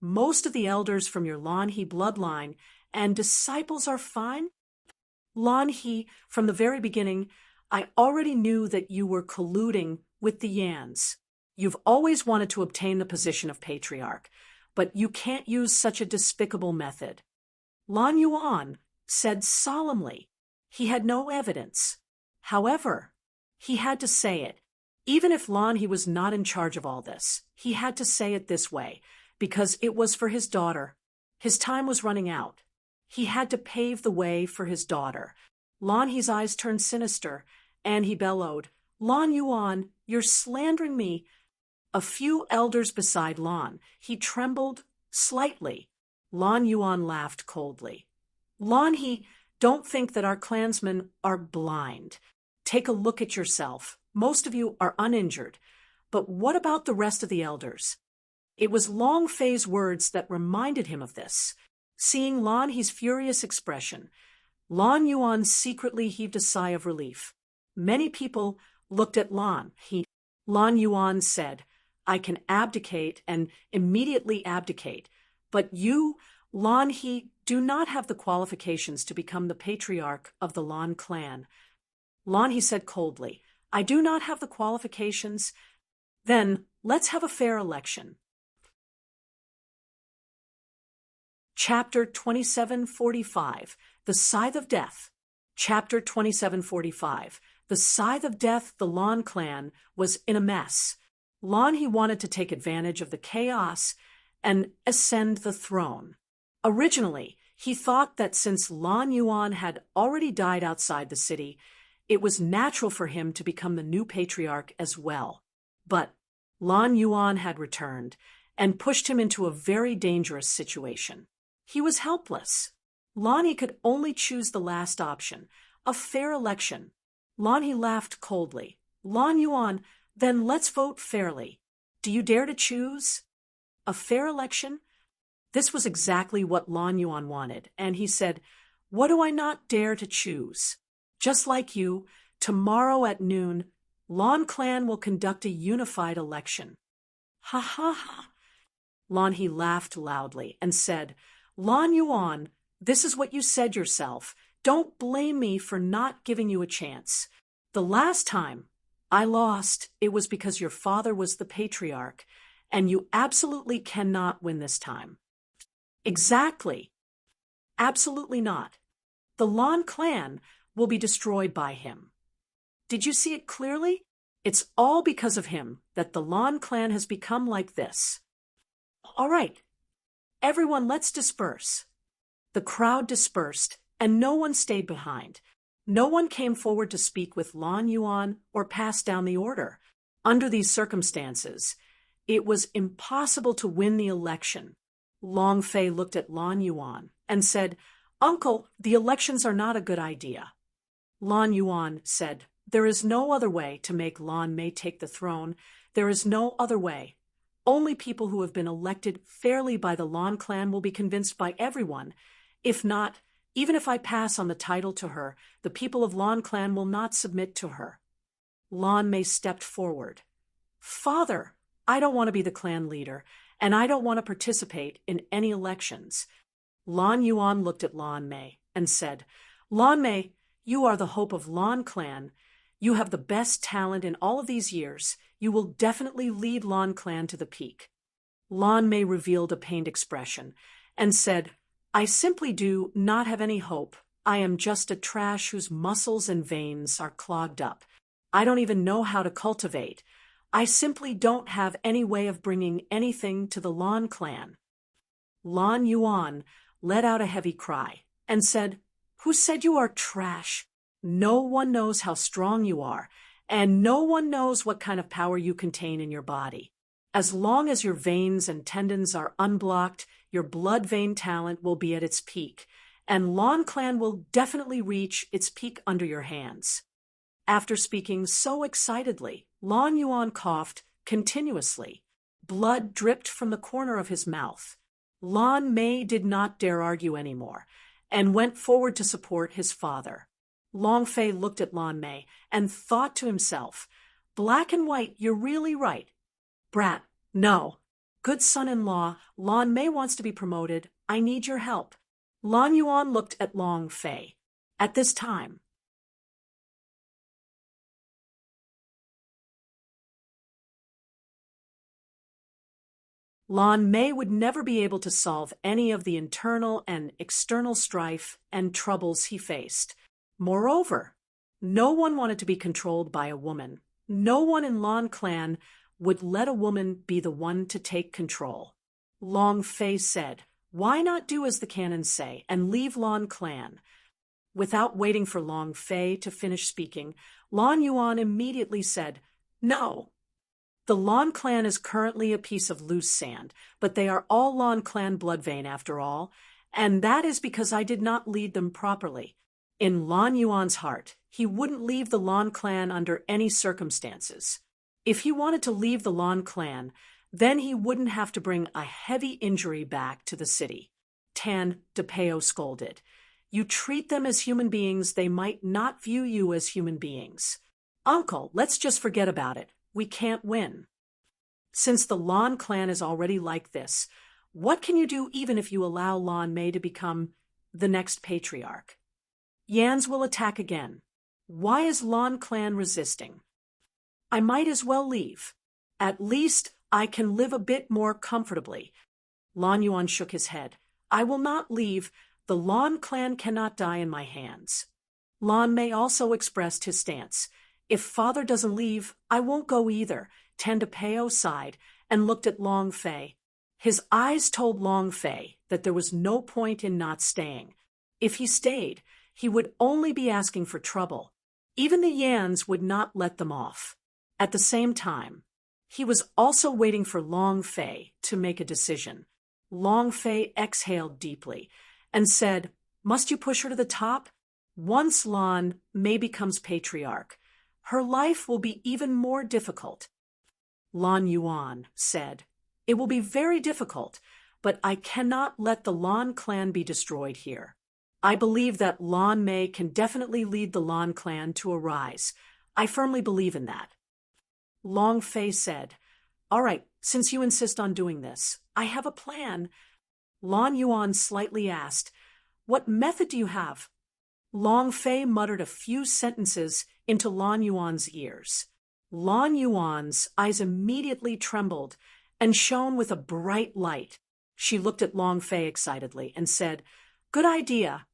most of the elders from your Lan He bloodline and disciples are fine? Lan He, from the very beginning, I already knew that you were colluding with the Yans. You've always wanted to obtain the position of patriarch, but you can't use such a despicable method. Lan Yuan said solemnly he had no evidence. However, he had to say it. Even if Lan He was not in charge of all this, he had to say it this way, because it was for his daughter. His time was running out. He had to pave the way for his daughter. Lan He's eyes turned sinister, and he bellowed, Lan Yuan, you're slandering me. A few elders beside Lan, he trembled slightly. Lan Yuan laughed coldly. Lan He, don't think that our clansmen are blind. Take a look at yourself. Most of you are uninjured. But what about the rest of the elders? It was Long Fei's words that reminded him of this. Seeing Lan He's furious expression, Lan Yuan secretly heaved a sigh of relief. Many people looked at Lan. Lan Yuan said, I can abdicate and immediately abdicate, but you, Lan He, do not have the qualifications to become the patriarch of the Lan clan. Lan He said coldly, I do not have the qualifications. Then let's have a fair election. Chapter 2745, The Scythe of Death. Chapter 2745, The Scythe of Death. The Lan clan was in a mess. Lan He wanted to take advantage of the chaos and ascend the throne. Originally, he thought that since Lan Yuan had already died outside the city, it was natural for him to become the new patriarch as well. But Lan Yuan had returned and pushed him into a very dangerous situation. He was helpless. Lan He could only choose the last option, a fair election. Lan He laughed coldly. Lan Yuan, then let's vote fairly. Do you dare to choose? A fair election? This was exactly what Lan Yuan wanted, and he said, What do I not dare to choose? Just like you, tomorrow at noon, Lan clan will conduct a unified election. Ha ha ha. Lan He laughed loudly and said, Lan Yuan, this is what you said yourself. Don't blame me for not giving you a chance. The last time I lost, it was because your father was the patriarch, and you absolutely cannot win this time. Exactly. Absolutely not. The Lan clan will be destroyed by him. Did you see it clearly? It's all because of him that the Lan clan has become like this. All right. Everyone, let's disperse. The crowd dispersed, and no one stayed behind. No one came forward to speak with Lan Yuan or pass down the order. Under these circumstances, it was impossible to win the election. Long Fei looked at Lan Yuan and said, Uncle, the elections are not a good idea. Lan Yuan said, There is no other way to make Lan Mei take the throne. There is no other way. Only people who have been elected fairly by the Lan clan will be convinced by everyone. If not, even if I pass on the title to her, the people of Lan clan will not submit to her. Lan Mei stepped forward. Father, I don't want to be the clan leader, and I don't want to participate in any elections. Lan Yuan looked at Lan Mei and said, Lan Mei, you are the hope of Lan clan. You have the best talent in all of these years. You will definitely lead Lan clan to the peak. Lan Mei revealed a pained expression and said, I simply do not have any hope. I am just a trash whose muscles and veins are clogged up. I don't even know how to cultivate. I simply don't have any way of bringing anything to the Lan clan. Lan Yuan let out a heavy cry and said, Who said you are trash? No one knows how strong you are, and no one knows what kind of power you contain in your body. As long as your veins and tendons are unblocked, your blood vein talent will be at its peak, and Lan clan will definitely reach its peak under your hands. After speaking so excitedly, Lan Yuan coughed continuously. Blood dripped from the corner of his mouth. Lan Mei did not dare argue anymore, and went forward to support his father. Long Fei looked at Lan Mei and thought to himself, Black and white, you're really right. Brat, no. Good son-in-law, Lan Mei wants to be promoted. I need your help. Lan Yuan looked at Long Fei. At this time, Lan Mei would never be able to solve any of the internal and external strife and troubles he faced. Moreover, no one wanted to be controlled by a woman. No one in Lan clan would let a woman be the one to take control. Long Fei said, Why not do as the canons say and leave Lan clan? Without waiting for Long Fei to finish speaking, Lan Yuan immediately said, No. The Lan clan is currently a piece of loose sand, but they are all Lan clan blood vein after all, and that is because I did not lead them properly. In Lan Yuan's heart, he wouldn't leave the Lan clan under any circumstances. If he wanted to leave the Lan clan, then he wouldn't have to bring a heavy injury back to the city. Tan de Peo scolded. You treat them as human beings, they might not view you as human beings. Uncle, let's just forget about it. We can't win. Since the Lan clan is already like this, what can you do even if you allow Lan Mei to become the next patriarch? Yans will attack again. Why is Lan clan resisting? I might as well leave. At least I can live a bit more comfortably. Lan Yuan shook his head. I will not leave. The Lan clan cannot die in my hands. Lan Mei also expressed his stance. If father doesn't leave, I won't go either. Tan de Peo sighed and looked at Long Fei. His eyes told Long Fei that there was no point in not staying. If he stayed, he would only be asking for trouble. Even the Yans would not let them off. At the same time, he was also waiting for Long Fei to make a decision. Long Fei exhaled deeply and said, Must you push her to the top? Once Lan Mei becomes patriarch, her life will be even more difficult. Lan Yuan said, It will be very difficult, but I cannot let the Lan clan be destroyed here. I believe that Lan Mei can definitely lead the Lan clan to a rise. I firmly believe in that. Long Fei said, All right, since you insist on doing this, I have a plan. Lan Yuan slightly asked, What method do you have? Long Fei muttered a few sentences into Lan Yuan's ears. Lan Yuan's eyes immediately trembled and shone with a bright light. She looked at Long Fei excitedly and said, Good idea.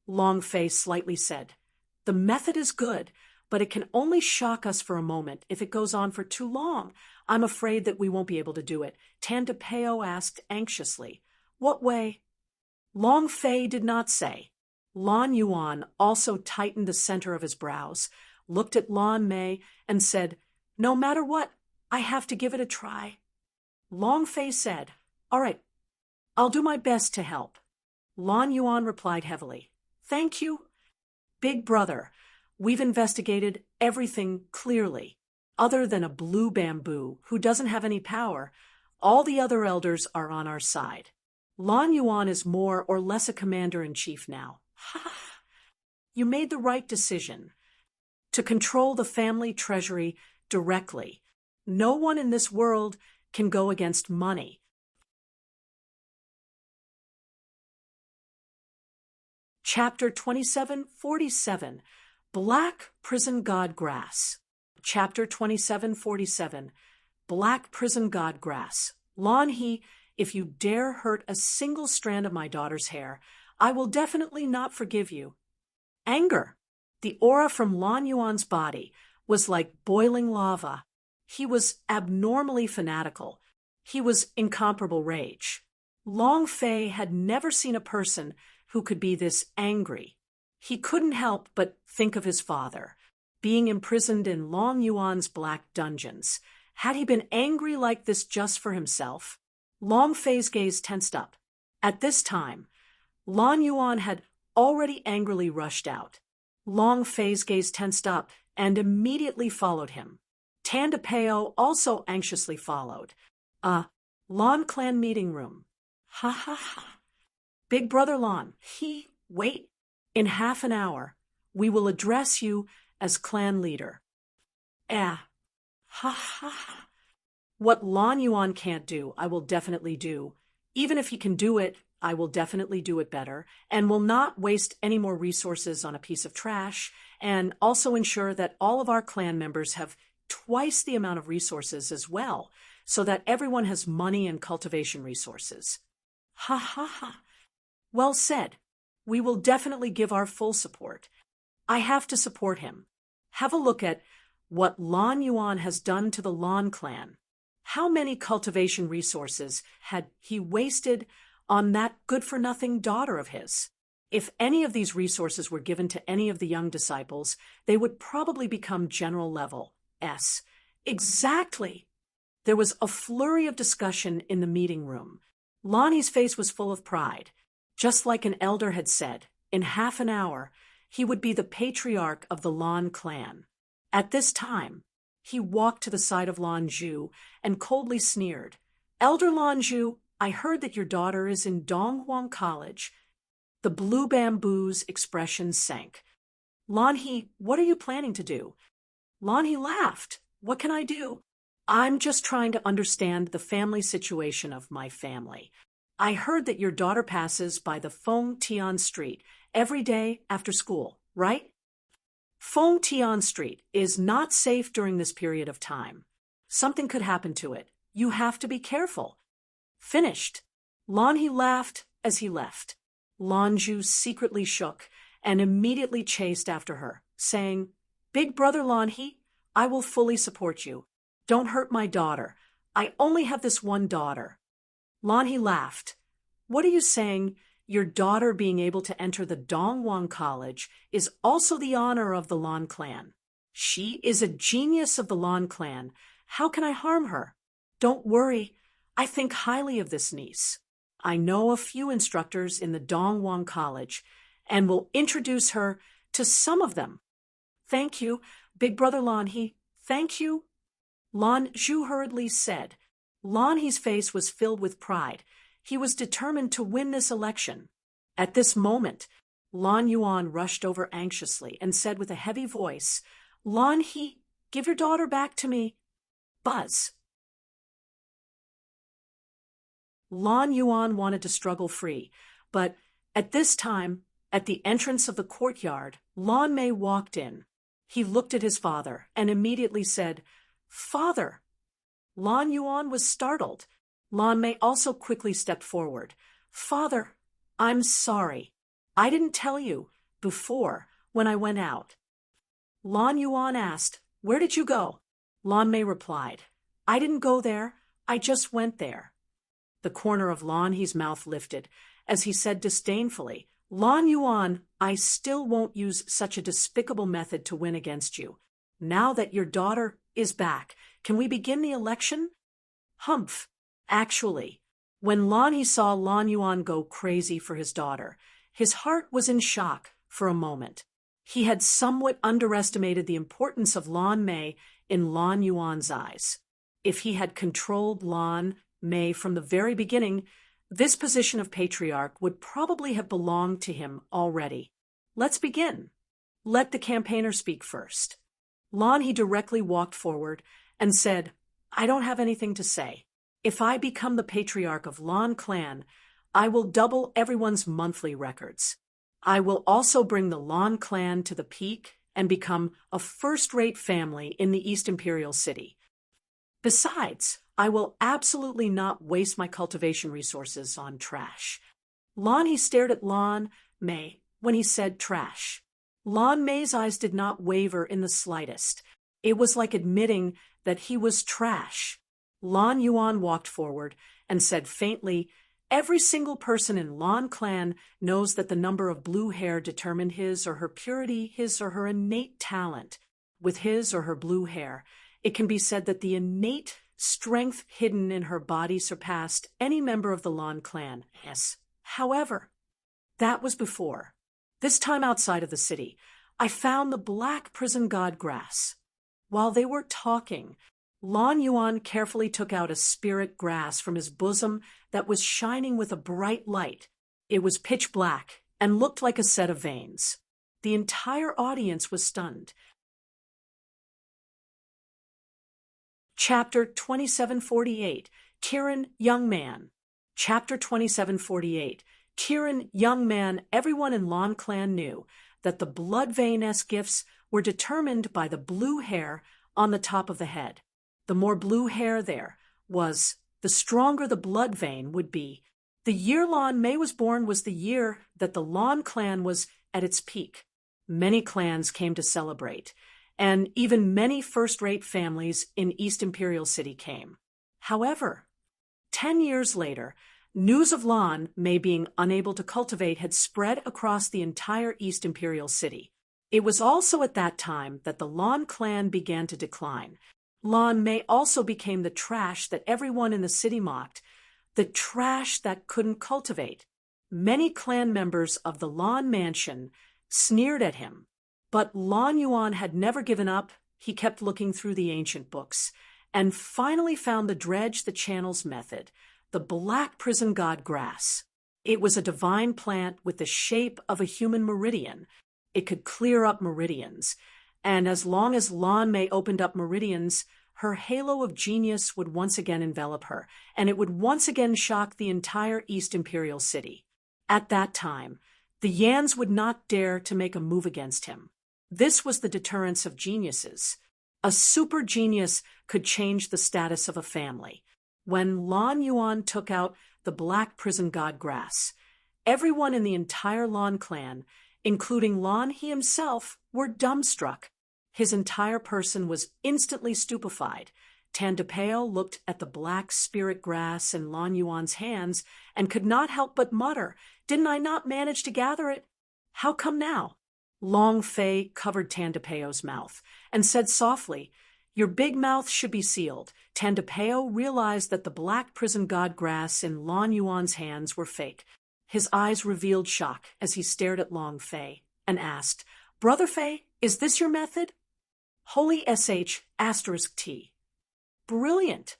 Long Fei slightly said, The method is good, but it can only shock us for a moment. If it goes on for too long, I'm afraid that we won't be able to do it. Tan de Peo asked anxiously, What way? Long Fei did not say. Lan Yuan also tightened the center of his brows, looked at Lan Mei, and said, No matter what, I have to give it a try. Long Fei said, All right, I'll do my best to help. Lan Yuan replied heavily, Thank you. Big brother, we've investigated everything clearly. Other than a blue bamboo who doesn't have any power, All the other elders are on our side. Lan Yuan is more or less a commander-in-chief now. Ha! You made the right decision to control the family treasury directly. No one in this world can go against money. Chapter 2747, Black Prison God Grass. Chapter 2747, Black Prison God Grass. Lan He, if you dare hurt a single strand of my daughter's hair, I will definitely not forgive you. Anger. The aura from Lan Yuan's body was like boiling lava. He was abnormally fanatical. He was incomparable rage. Long Fei had never seen a person who could be this angry. He couldn't help but think of his father, being imprisoned in Lan Yuan's black dungeons. Had he been angry like this just for himself? Long Fei's gaze tensed up. At this time, Lan Yuan had already angrily rushed out. Long Fei's gaze tensed up and immediately followed him. Tanda Peo also anxiously followed. Lan clan meeting room. Ha ha ha. Big brother Lan, wait. In half an hour, we will address you as clan leader. Ha ha ha. What Lan Yuan can't do, I will definitely do. Even if he can do it, I will definitely do it better, and will not waste any more resources on a piece of trash, and also ensure that all of our clan members have twice the amount of resources as well, so that everyone has money and cultivation resources. Ha ha ha. Well said. We will definitely give our full support. I have to support him. Have a look at what Lan Yuan has done to the Lan clan. How many cultivation resources had he wasted on that good-for-nothing daughter of his? If any of these resources were given to any of the young disciples, they would probably become general level S. Exactly. There was a flurry of discussion in the meeting room. Lonnie's face was full of pride. Just like an elder had said, in half an hour, he would be the patriarch of the Lan clan. At this time, he walked to the side of Lan Zhu and coldly sneered. Elder Lan Zhu, I heard that your daughter is in Donghuang College. The blue bamboo's expression sank. Lan He, what are you planning to do? Lan He laughed. What can I do? I'm just trying to understand the family situation of my family. I heard that your daughter passes by the Feng Tian Street every day after school, right? Feng Tian Street is not safe during this period of time. Something could happen to it. You have to be careful. Finished. Lan He laughed as he left. Lan Zhu secretly shook and immediately chased after her, saying, Big brother Lan He, I will fully support you. Don't hurt my daughter. I only have this one daughter. Lan He laughed. What are you saying? Your daughter being able to enter the Donghuang College is also the honor of the Lan clan. She is a genius of the Lan clan. How can I harm her? Don't worry. I think highly of this niece. I know a few instructors in the Donghuang College and will introduce her to some of them. Thank you, Big Brother Lan He. Thank you. Lan Zhu hurriedly said. Lan He's face was filled with pride. He was determined to win this election. At this moment, Lan Yuan rushed over anxiously and said with a heavy voice, Lan He, give your daughter back to me. Buzz. Lan Yuan wanted to struggle free, but at this time, at the entrance of the courtyard, Lan Mei walked in. He looked at his father and immediately said, Father. Lan Yuan was startled. Lan Mei also quickly stepped forward. Father, I'm sorry. I didn't tell you before when I went out. Lan Yuan asked, Where did you go? Lan Mei replied, I didn't go there. I just went there. The corner of Lan He's mouth lifted as he said disdainfully, Lan Yuan, I still won't use such a despicable method to win against you. Now that your daughter is back, can we begin the election? Humph. Actually, when Lan He saw Lan Yuan go crazy for his daughter, his heart was in shock for a moment. He had somewhat underestimated the importance of Lan Mei in Lan Yuan's eyes. If he had controlled Lan May, from the very beginning, this position of patriarch would probably have belonged to him already. Let's begin. Let the campaigner speak first. Lon, he directly walked forward and said, I don't have anything to say. If I become the patriarch of Lon clan, I will double everyone's monthly records. I will also bring the Lon clan to the peak and become a first-rate family in the East Imperial City. Besides, I will absolutely not waste my cultivation resources on trash. Lon, he stared at Lon May when he said trash. Lon May's eyes did not waver in the slightest. It was like admitting that he was trash. Lon Yuan walked forward and said faintly, every single person in Lon clan knows that the number of blue hair determined his or her purity, his or her innate talent. With his or her blue hair, it can be said that the innate strength hidden in her body surpassed any member of the Lon clan. Yes. However, that was before. This time outside of the city, I found the black prison god grass. While they were talking, Lon Yuan carefully took out a spirit grass from his bosom that was shining with a bright light. It was pitch black and looked like a set of veins. The entire audience was stunned. Chapter 2748, Kirin, Young Man. Chapter 2748, Kirin, Young Man. Everyone in Lon clan knew that the blood vein-esque gifts were determined by the blue hair on the top of the head. The more blue hair there was, the stronger the blood vein would be. The year Lon May was born was the year that the Lon clan was at its peak. Many clans came to celebrate, and even many first-rate families in East Imperial City came. However, 10 years later, news of Lon May being unable to cultivate had spread across the entire East Imperial City. It was also at that time that the Lon clan began to decline. Lon May also became the trash that everyone in the city mocked, the trash that couldn't cultivate. Many clan members of the Lon mansion sneered at him, but Lon Yuan had never given up. He kept looking through the ancient books and finally found the dredge the channels method, the black prison god grass. It was a divine plant with the shape of a human meridian. It could clear up meridians, and as long as Lon May opened up meridians, her halo of genius would once again envelop her, and it would once again shock the entire East Imperial City. At that time, the Yans would not dare to make a move against him. This was the deterrence of geniuses. A super genius could change the status of a family. When Lon Yuan took out the black prison god grass, everyone in the entire Lon clan, including Lon he himself, were dumbstruck. His entire person was instantly stupefied. Tandapeo looked at the black spirit grass in Lon Yuan's hands and could not help but mutter, "Didn't I not manage to gather it? How come now?" Long Fei covered Tandapeo's mouth and said softly, "Your big mouth should be sealed." Tandapeo realized that the black prison god grass in Lon Yuan's hands were fake. His eyes revealed shock as he stared at Long Fei and asked, "Brother Fei, is this your method?" Holy **T. Brilliant.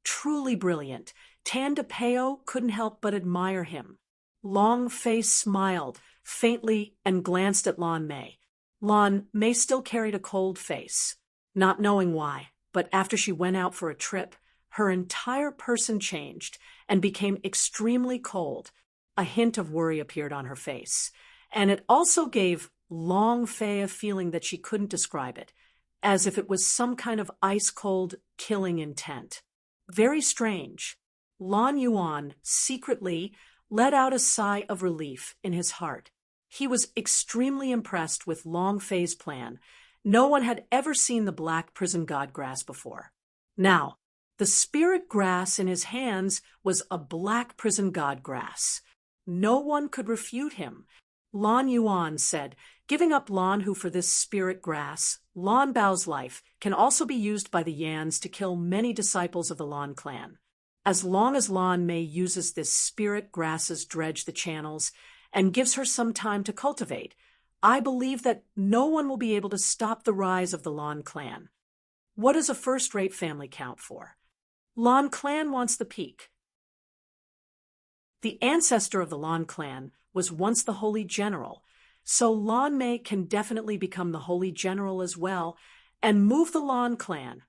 Truly brilliant. Tandapeo couldn't help but admire him. Long Fei smiled faintly and glanced at Lon May. Lon May still carried a cold face, not knowing why, but after she went out for a trip, her entire person changed and became extremely cold. A hint of worry appeared on her face, and it also gave Long Fei a feeling that she couldn't describe it, as if it was some kind of ice-cold, killing intent. Very strange. Lon Yuan secretly let out a sigh of relief in his heart. He was extremely impressed with Long Fei's plan. No one had ever seen the black prison god grass before. Now, the spirit grass in his hands was a black prison god grass. No one could refute him. Lon Yuan said, "Giving up Lon Hu for this spirit grass, Lon Bao's life can also be used by the Yans to kill many disciples of the Lon clan. As long as Lon May uses this spirit grass's dredge the channels and gives her some time to cultivate, I believe that no one will be able to stop the rise of the Lon clan. What does a first-rate family count for? Lan clan wants the peak. The ancestor of the Lan clan was once the Holy General, so Lan Mei can definitely become the Holy General as well and move the Lan clan.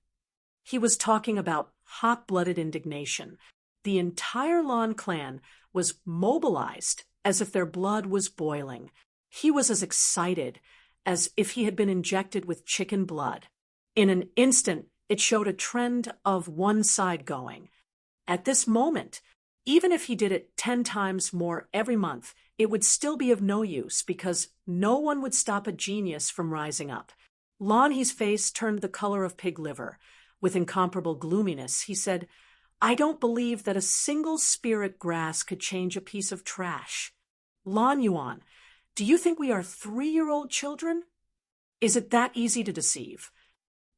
He was talking about hot-blooded indignation. The entire Lan clan was mobilized as if their blood was boiling. He was as excited as if he had been injected with chicken blood. In an instant, it showed a trend of one side going. At this moment, even if he did it 10 times more every month, it would still be of no use because no one would stop a genius from rising up. Lan He's face turned the color of pig liver. With incomparable gloominess, he said, "I don't believe that a single spirit grass could change a piece of trash. Lan Yuan, do you think we are 3-year-old children? Is it that easy to deceive?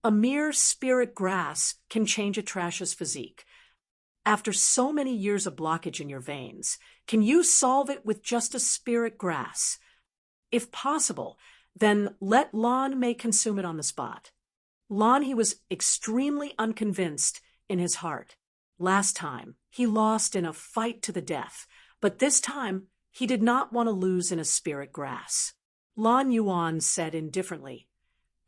A mere spirit grass can change a trash's physique. After so many years of blockage in your veins, can you solve it with just a spirit grass? If possible, then let Lan Mei consume it on the spot." Lan He was extremely unconvinced in his heart. Last time, he lost in a fight to the death, but this time, he did not want to lose in a spirit grass. Lan Yuan said indifferently,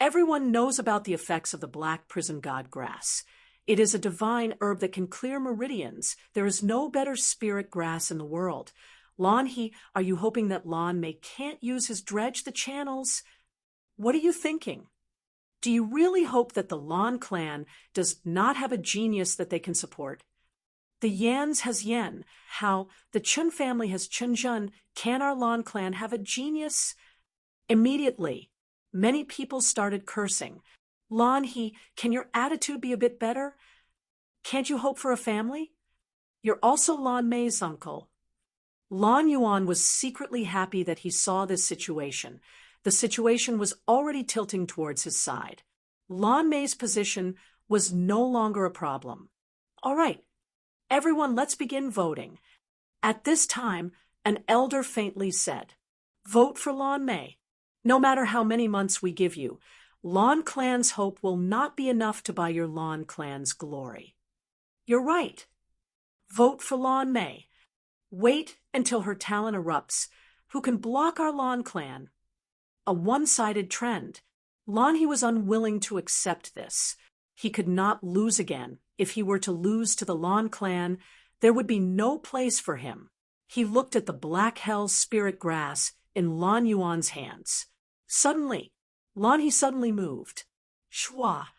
"Everyone knows about the effects of the black prison god grass. It is a divine herb that can clear meridians. There is no better spirit grass in the world. Lan He, are you hoping that Lan Mei can't use his dredge the channels? What are you thinking? Do you really hope that the Lan clan does not have a genius that they can support? The Yans has Yan. How the Chun family has Chun Jun. Can our Lan clan have a genius?" Immediately, many people started cursing. "Lan He, can your attitude be a bit better? Can't you hope for a family? You're also Lan Mei's uncle." Lan Yuan was secretly happy that he saw this situation. The situation was already tilting towards his side. Lan Mei's position was no longer a problem. "All right, everyone, let's begin voting." At this time, an elder faintly said, "Vote for Lan Mei. No matter how many months we give you, Lan clan's hope will not be enough to buy your Lan clan's glory." "You're right. Vote for Lan Mei. Wait until her talent erupts. Who can block our Lan clan?" A one-sided trend. Lan He was unwilling to accept this. He could not lose again. If he were to lose to the Lan clan, there would be no place for him. He looked at the black hell spirit grass in Lan Yuan's hands. Lan He suddenly moved. Shua!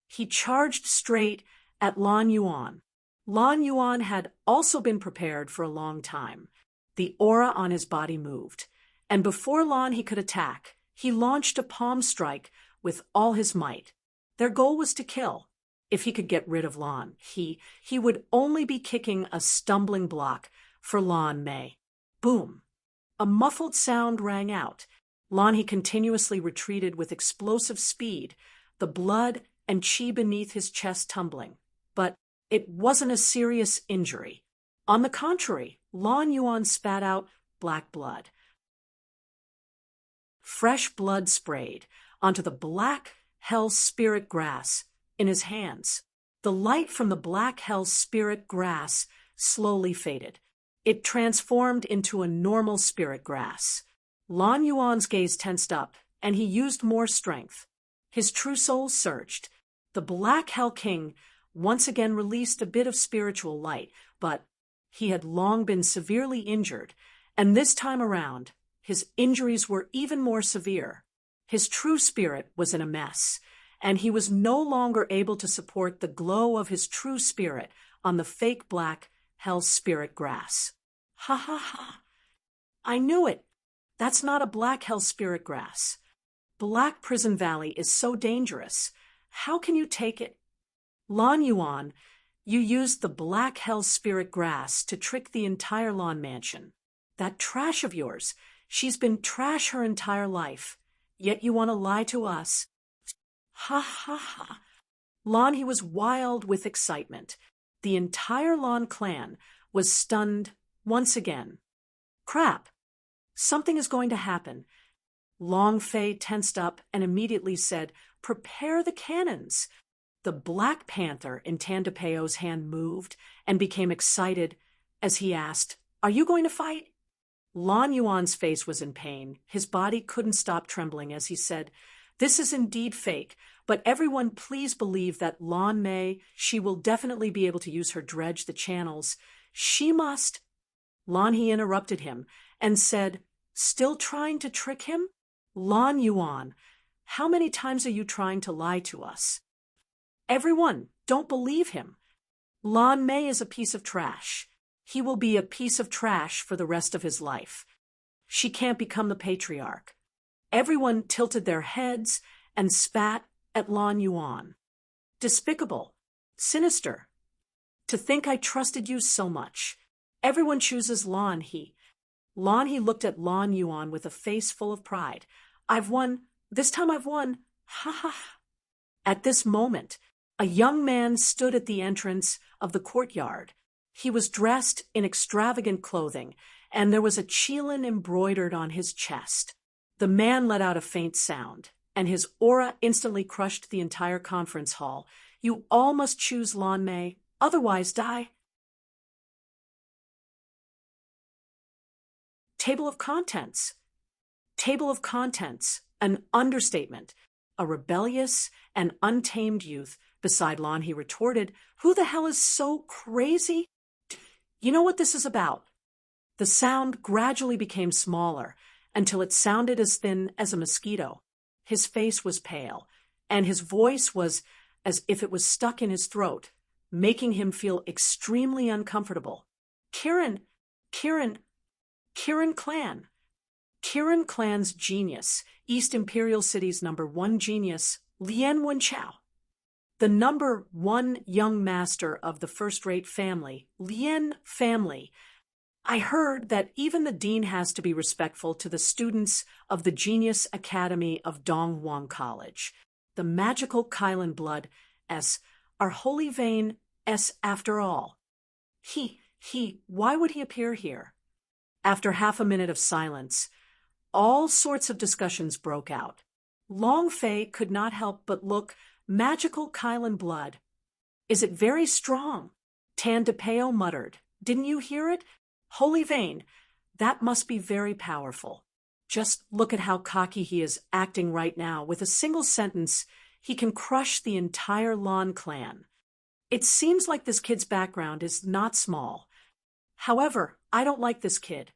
He charged straight at Lan Yuan. Lan Yuan had also been prepared for a long time. The aura on his body moved, and before Lan He could attack, he launched a palm strike with all his might. Their goal was to kill. If he could get rid of Lan, he would only be kicking a stumbling block for Lan Mei. Boom! A muffled sound rang out. Lan He continuously retreated with explosive speed, the blood and chi beneath his chest tumbling. But it wasn't a serious injury. On the contrary, Lan Yuan spat out black blood. Fresh blood sprayed onto the black hell spirit grass in his hands. The light from the black hell spirit grass slowly faded. It transformed into a normal spirit grass. Lan Yuan's gaze tensed up, and he used more strength. His true soul surged. The Black Hell King once again released a bit of spiritual light, but he had long been severely injured, and this time around, his injuries were even more severe. His true spirit was in a mess, and he was no longer able to support the glow of his true spirit on the fake black hell spirit grass. "Ha ha ha! I knew it! That's not a black hell spirit grass. Black Prison Valley is so dangerous. How can you take it? Lan Yuan, you used the black hell spirit grass to trick the entire Lan mansion. That trash of yours, she's been trash her entire life, yet you want to lie to us." Ha ha ha! Lan He was wild with excitement. The entire Lan clan was stunned once again. Crap! Something is going to happen. Long Fei tensed up and immediately said, "Prepare the cannons." The Black Panther in Tandapeo's hand moved and became excited as he asked, "Are you going to fight?" Lan Yuan's face was in pain. His body couldn't stop trembling as he said, "This is indeed fake, but everyone please believe that Lan Mei, she will definitely be able to use her dredge the channels. She must—" Lan He interrupted him and said, "Still trying to trick him? Lan Yuan, how many times are you trying to lie to us? Everyone, don't believe him. Lan Mei is a piece of trash. He will be a piece of trash for the rest of his life. She can't become the patriarch." Everyone tilted their heads and spat at Lan Yuan. "Despicable. Sinister. To think I trusted you so much. Everyone chooses Lan He." Lan He looked at Lan Yuan with a face full of pride. "I've won. This time I've won. Ha ha." At this moment, a young man stood at the entrance of the courtyard. He was dressed in extravagant clothing, and there was a qilin embroidered on his chest. The man let out a faint sound, and his aura instantly crushed the entire conference hall. "You all must choose Lan Mei, otherwise die." Table of contents. Table of contents, an understatement. A rebellious and untamed youth beside Lan He retorted, "Who the hell is so crazy? You know what this is about." The sound gradually became smaller until it sounded as thin as a mosquito. His face was pale, and his voice was as if it was stuck in his throat, making him feel extremely uncomfortable. Kirin Clan. Kirin Clan's genius, East Imperial City's #1 genius, Lien Wenchao. The #1 young master of the first-rate family, Lien family. I heard that even the dean has to be respectful to the students of the Genius Academy of Donghuang College. The magical Kylan blood, S, our holy vein, S after all. Why would he appear here? After half a minute of silence, all sorts of discussions broke out. Long Fei could not help but look. Magical Kylan blood. Is it very strong? Tandapeo muttered. Didn't you hear it? Holy vein. That must be very powerful. Just look at how cocky he is acting right now. With a single sentence, he can crush the entire Lan clan. It seems like this kid's background is not small. However, I don't like this kid.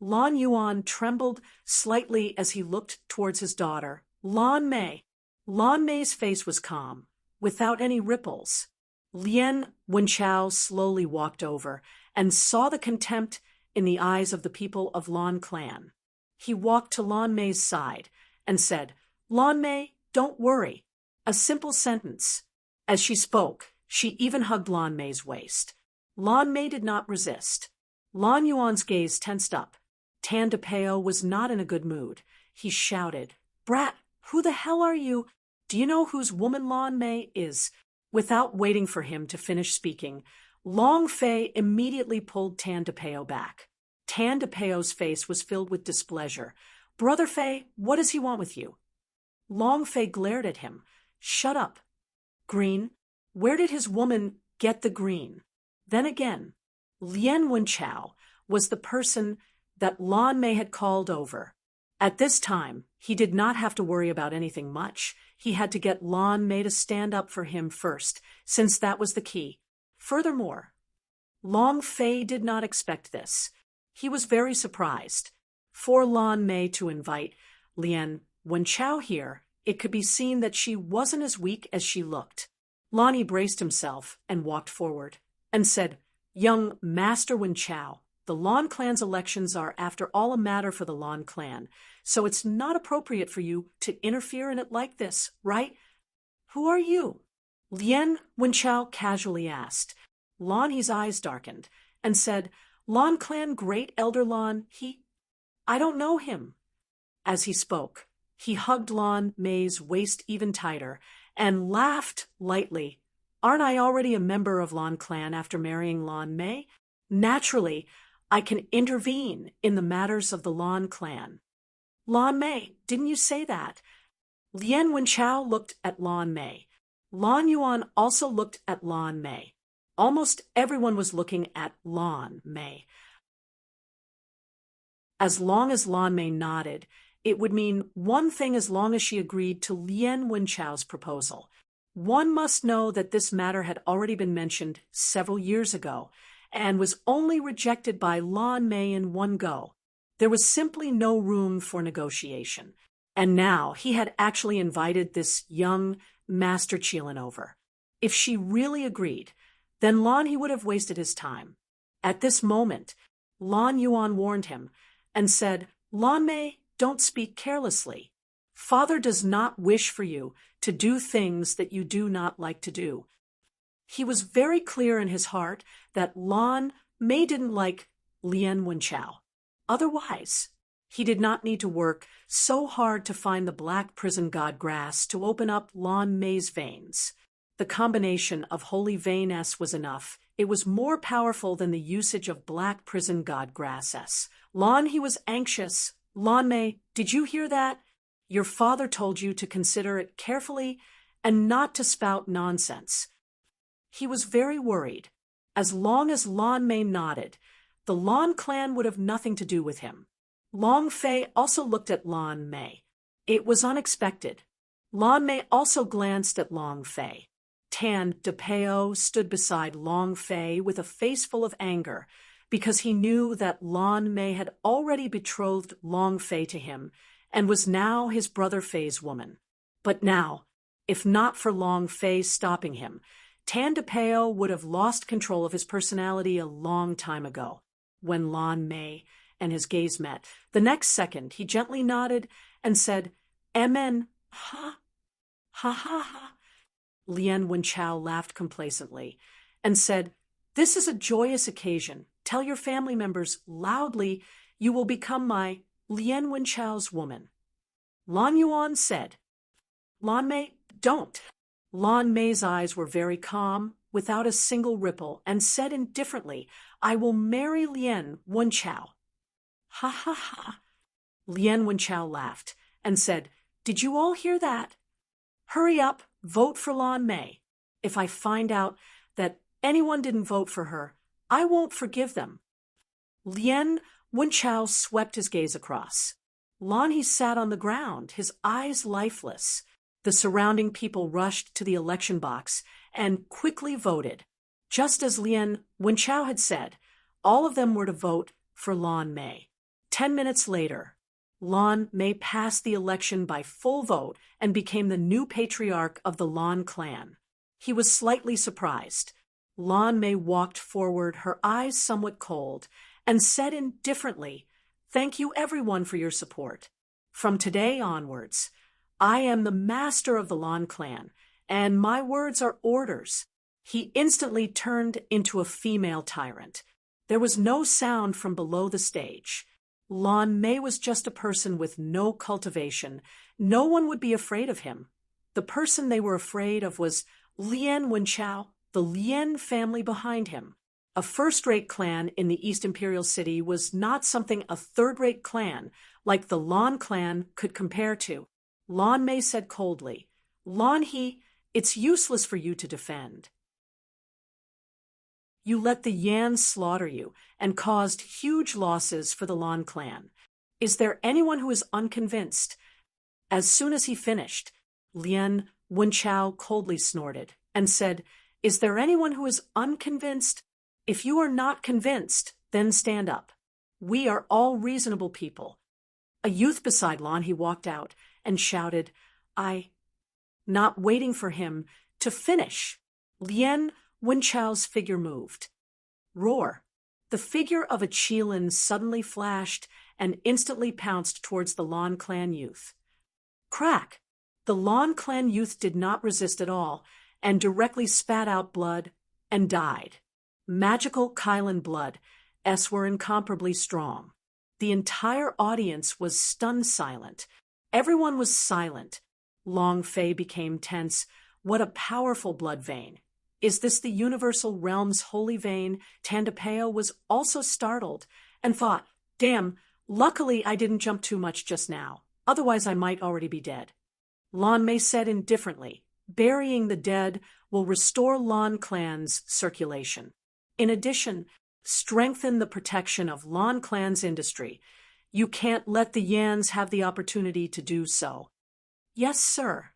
Lan Yuan trembled slightly as he looked towards his daughter, Lan Mei. Lan Mei's face was calm, without any ripples. Lien Wenchao slowly walked over and saw the contempt in the eyes of the people of Lan clan. He walked to Lan Mei's side and said, "Lan Mei, don't worry." A simple sentence. As she spoke, she even hugged Lan Mei's waist. Lan Mei did not resist. Lan Yuan's gaze tensed up. Tandapeo was not in a good mood. He shouted, "Brat, who the hell are you? Do you know whose woman Lan Mei is?" Without waiting for him to finish speaking, Long Fei immediately pulled Tandapeo back. Tandapeo's face was filled with displeasure. "Brother Fei, what does he want with you?" Long Fei glared at him. "Shut up." "Green, where did his woman get the green?" Then again, Lien Wenchao was the person that Lan Mei had called over. At this time, he did not have to worry about anything much. He had to get Lan Mei to stand up for him first, since that was the key. Furthermore, Long Fei did not expect this. He was very surprised. For Lan Mei to invite Lien Wenchao here, it could be seen that she wasn't as weak as she looked. Lonnie braced himself and walked forward and said, "Young Master Wenchao, the Lan clan's elections are after all a matter for the Lan clan, so it's not appropriate for you to interfere in it like this, right?" "Who are you?" Lien Wenchao casually asked. Lan He's eyes darkened and said, "Lan clan great elder Lan He. I don't know him." As he spoke, he hugged Lan Mei's waist even tighter and laughed lightly. "Aren't I already a member of Lan clan after marrying Lan Mei? Naturally, I can intervene in the matters of the Lan clan." "Lan Mei, didn't you say that?" Lien Wenchao looked at Lan Mei. Lan Yuan also looked at Lan Mei. Almost everyone was looking at Lan Mei. As long as Lan Mei nodded, it would mean one thing as long as she agreed to Lien Wenchao's proposal. One must know that this matter had already been mentioned several years ago, and was only rejected by Lan Mei in one go. There was simply no room for negotiation. And now he had actually invited this young Master Qilin over. If she really agreed, then Lan he would have wasted his time. At this moment, Lan Yuan warned him and said, Lan Mei, don't speak carelessly. Father does not wish for you to do things that you do not like to do. He was very clear in his heart that Lan Mei didn't like Lien Wenchao. Otherwise, he did not need to work so hard to find the black prison god grass to open up Lan Mei's veins. The combination of holy vein S was enough. It was more powerful than the usage of black prison god grass S. Lan, he was anxious. Lan Mei, did you hear that? Your father told you to consider it carefully and not to spout nonsense. He was very worried. As long as Lan Mei nodded, the Lan clan would have nothing to do with him. Long Fei also looked at Lan Mei. It was unexpected. Lan Mei also glanced at Long Fei. Tan De Peo stood beside Long Fei with a face full of anger, because he knew that Lan Mei had already betrothed Long Fei to him and was now his brother Fei's woman. But now, if not for Long Fei stopping him, Tan De Peo would have lost control of his personality a long time ago. When Lan Mei and his gaze met, the next second he gently nodded and said, Amen, ha, ha ha ha. Lien Wenchao laughed complacently and said, This is a joyous occasion. Tell your family members loudly you will become my Lien Wenchao's woman. Lan Yuan said, Lan Mei, don't. Lan Mei's eyes were very calm, without a single ripple, and said indifferently, I will marry Lien Wenchao. Ha ha ha. Lien Wenchao laughed and said, Did you all hear that? Hurry up, vote for Lan Mei. If I find out that anyone didn't vote for her, I won't forgive them. Lien Wenchao swept his gaze across. Lan he sat on the ground, his eyes lifeless. The surrounding people rushed to the election box and quickly voted. Just as Lien Wenchao had said, all of them were to vote for Lan Mei. 10 minutes later, Lan Mei passed the election by full vote and became the new patriarch of the Lan clan. He was slightly surprised. Lan Mei walked forward, her eyes somewhat cold, and said indifferently, Thank you everyone for your support. From today onwards, I am the master of the Lan clan, and my words are orders. He instantly turned into a female tyrant. There was no sound from below the stage. Lan Mei was just a person with no cultivation. No one would be afraid of him. The person they were afraid of was Lien Wenchao, the Lien family behind him. A first-rate clan in the East Imperial City was not something a third-rate clan like the Lan clan could compare to. Lan Mei said coldly, Lan he, it's useless for you to defend. You let the Yan slaughter you and caused huge losses for the Lan clan. Is there anyone who is unconvinced? As soon as he finished, Lien Wenchao coldly snorted and said, Is there anyone who is unconvinced? If you are not convinced, then stand up. We are all reasonable people. A youth beside Lan he walked out and shouted, Not waiting for him to finish. Lien Wenchao's figure moved. Roar. The figure of a Qilin suddenly flashed and instantly pounced towards the Lan clan youth. Crack! The Lan clan youth did not resist at all and directly spat out blood and died. Magical Qilin blood, S were incomparably strong. The entire audience was stunned silent. Everyone was silent. Long Fei became tense. What a powerful blood vein. Is this the universal realm's holy vein? Tan De Peo was also startled and thought, Damn, luckily I didn't jump too much just now. Otherwise I might already be dead. Lan Mei said indifferently, Burying the dead will restore Lan Clan's circulation. In addition, strengthen the protection of Lan Clan's industry. You can't let the Yans have the opportunity to do so. Yes, sir.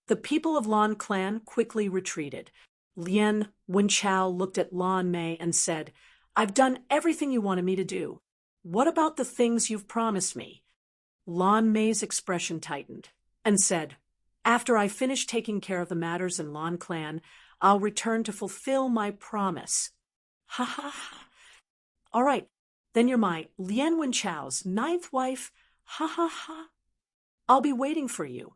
The people of Lan Clan quickly retreated. Lien Wenchao looked at Lan Mei and said, I've done everything you wanted me to do. What about the things you've promised me? Lan Mei's expression tightened and said, After I finish taking care of the matters in Lan Clan, I'll return to fulfill my promise. Ha ha ha. All right, then you're my Lien Wenchao's 9th wife. Ha ha ha. I'll be waiting for you.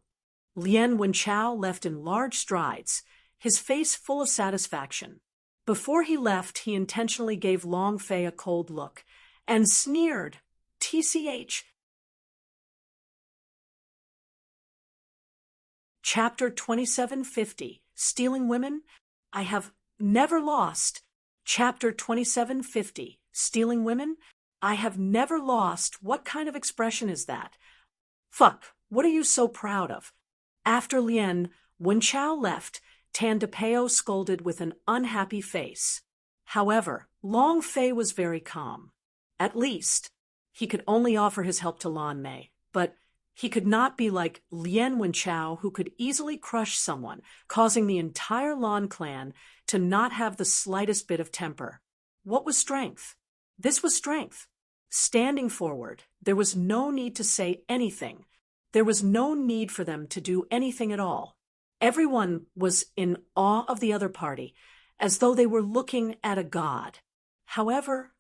Lien Wenchao left in large strides, his face full of satisfaction. Before he left, he intentionally gave Long Fei a cold look and sneered, TCH. Chapter 2750, Stealing Women? I have never lost. Chapter 2750, Stealing Women? I have never lost. What kind of expression is that? Fuck, what are you so proud of? After Lien Wenchao left, Tan DePeo scolded with an unhappy face. However, Long Fei was very calm. At least, he could only offer his help to Lan Mei, but he could not be like Lien Wenchao, who could easily crush someone, causing the entire Lan clan to not have the slightest bit of temper. What was strength? This was strength. Standing forward, there was no need to say anything. There was no need for them to do anything at all. Everyone was in awe of the other party, as though they were looking at a god. However,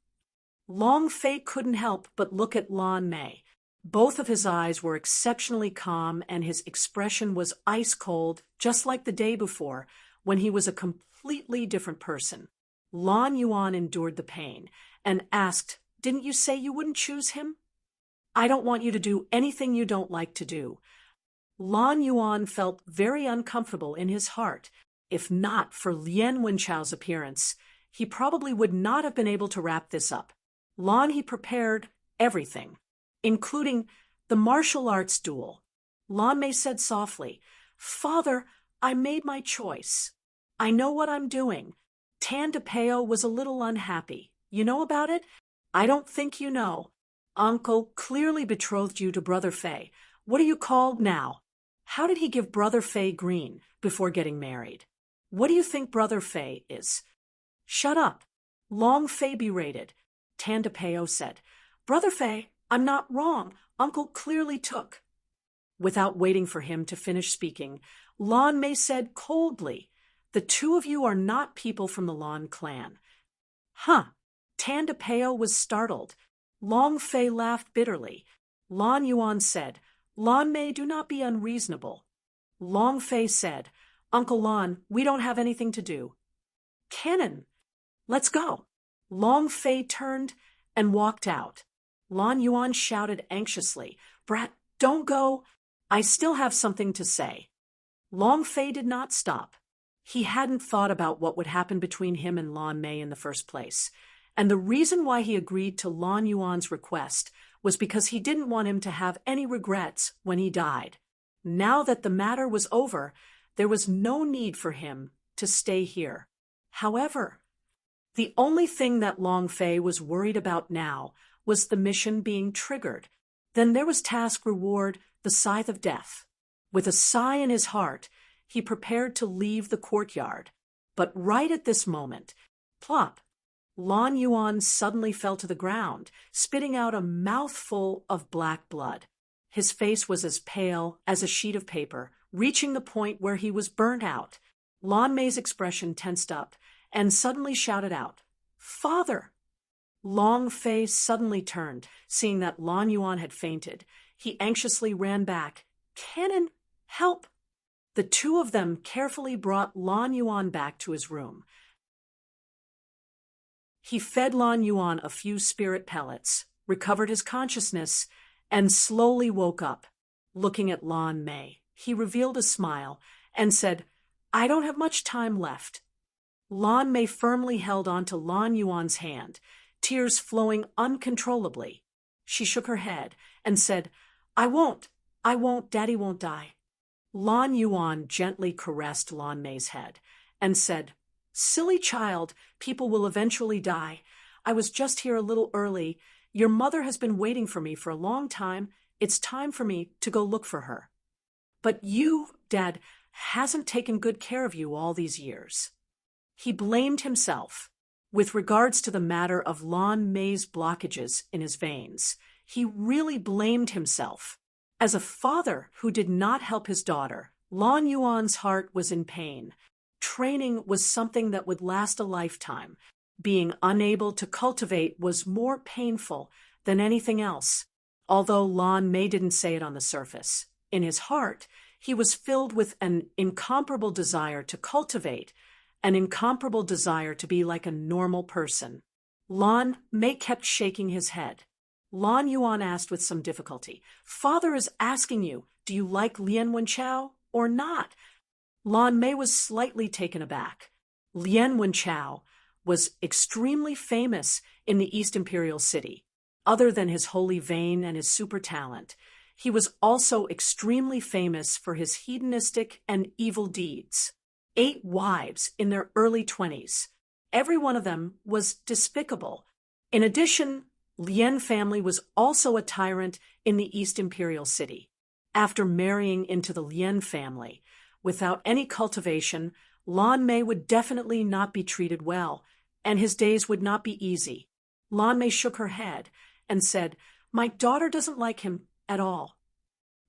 Long Fei couldn't help but look at Lan Mei. Both of his eyes were exceptionally calm, and his expression was ice-cold, just like the day before, when he was a completely different person. Lan Yuan endured the pain and asked, Didn't you say you wouldn't choose him? I don't want you to do anything you don't like to do. Lan Yuan felt very uncomfortable in his heart. If not for Lien Wenchao's appearance, he probably would not have been able to wrap this up. Lan he prepared everything, including the martial arts duel. Lan Mei said softly, Father, I made my choice. I know what I'm doing. Tan DePeo was a little unhappy. You know about it? I don't think you know. Uncle clearly betrothed you to Brother Fei. What are you called now? How did he give Brother Fei green before getting married? What do you think Brother Fei is? Shut up. Long Fei berated. Tan DePeo said, Brother Fei, I'm not wrong. Uncle clearly took. Without waiting for him to finish speaking, Lan Mei said coldly, The two of you are not people from the Lan clan. Huh. Tan DePeo was startled. Long Fei laughed bitterly. Lan Yuan said, Lan Mei, do not be unreasonable. Long Fei said, Uncle Lan, we don't have anything to do. Cannon, let's go. Long Fei turned and walked out. Lan Yuan shouted anxiously, Brat, don't go. I still have something to say. Long Fei did not stop. He hadn't thought about what would happen between him and Lan Mei in the first place. And the reason why he agreed to Lan Yuan's request was because he didn't want him to have any regrets when he died. Now that the matter was over, there was no need for him to stay here. However, the only thing that Long Fei was worried about now was the mission being triggered. Then there was task reward, the Scythe of Death. With a sigh in his heart, he prepared to leave the courtyard. But right at this moment, plop, Lan Yuan suddenly fell to the ground, spitting out a mouthful of black blood. His face was as pale as a sheet of paper, reaching the point where he was burnt out. Lan Mei's expression tensed up, and suddenly shouted out, Father! Long Fei suddenly turned, seeing that Lan Yuan had fainted. He anxiously ran back. Cannon, help! The two of them carefully brought Lan Yuan back to his room. He fed Lan Yuan a few spirit pellets, recovered his consciousness, and slowly woke up. Looking at Lan Mei, he revealed a smile and said, I don't have much time left. Lan Mei firmly held onto Lan Yuan's hand, tears flowing uncontrollably. She shook her head and said, I won't, Daddy won't die. Lan Yuan gently caressed Lan Mei's head and said, "Silly child, people will eventually die. I was just here a little early. Your mother has been waiting for me for a long time. It's time for me to go look for her." "But you, Dad, hasn't taken good care of you all these years." He blamed himself. With regards to the matter of Lan Mei's blockages in his veins, he really blamed himself. As a father who did not help his daughter, Lan Yuan's heart was in pain. Training was something that would last a lifetime. Being unable to cultivate was more painful than anything else. Although Lan Mei didn't say it on the surface, in his heart, he was filled with an incomparable desire to cultivate, an incomparable desire to be like a normal person. Lan Mei kept shaking his head. Lan Yuan asked with some difficulty, "Father is asking you, do you like Lien Wenchao or not?" Lan Mei was slightly taken aback. Lien Wenchao was extremely famous in the East Imperial City. Other than his holy vein and his super talent, he was also extremely famous for his hedonistic and evil deeds. 8 wives in their early 20s. Every one of them was despicable. In addition, Lien family was also a tyrant in the East Imperial City. After marrying into the Lien family, without any cultivation, Lan Mei would definitely not be treated well, and his days would not be easy. Lan Mei shook her head and said, "My daughter doesn't like him at all."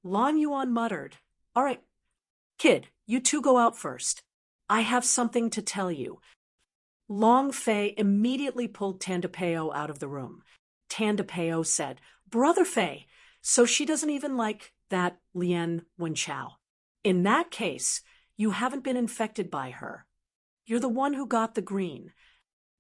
Lan Yuan muttered, "All right, kid, you two go out first. I have something to tell you." Long Fei immediately pulled Tandapeo out of the room. Tandapeo said, "Brother Fei, so she doesn't even like that Lien Wenchao. In that case, you haven't been infected by her. You're the one who got the green."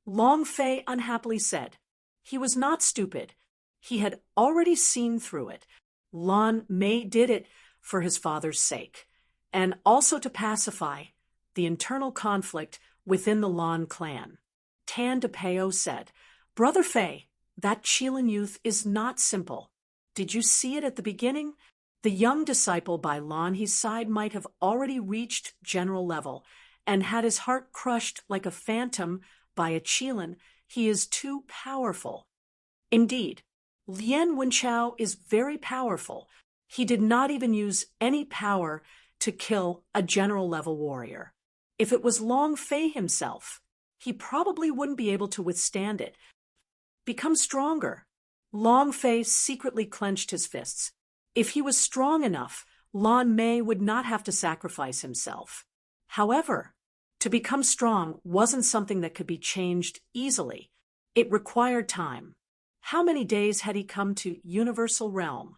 Long Fei unhappily said, he was not stupid. He had already seen through it. Lan Mei did it for his father's sake, and also to pacify the internal conflict within the Lan clan. Tandapeo said, "Brother Fei, that Qilin youth is not simple. Did you see it at the beginning? The young disciple by Lan He's side might have already reached general level and had his heart crushed like a phantom by a Qilin. He is too powerful." Indeed, Lien Wenchao is very powerful. He did not even use any power to kill a general level warrior. If it was Long Fei himself, he probably wouldn't be able to withstand it. Become stronger. Long Fei secretly clenched his fists. If he was strong enough, Lan Mei would not have to sacrifice himself. However, to become strong wasn't something that could be changed easily. It required time. How many days had he come to Universal Realm?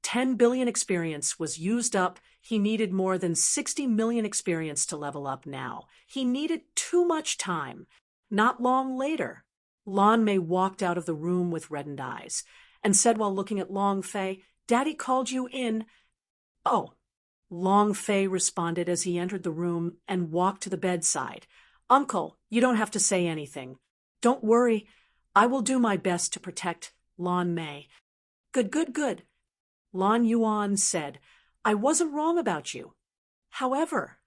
10 billion experience was used up. He needed more than 60 million experience to level up now. He needed too much time. Not long later, Lan Mei walked out of the room with reddened eyes and said while looking at Long Fei, "Daddy called you in." "Oh." Long Fei responded as he entered the room and walked to the bedside. "Uncle, you don't have to say anything. Don't worry. I will do my best to protect Lan Mei." "Good, good, good." Lan Yuan said, "I wasn't wrong about you. However,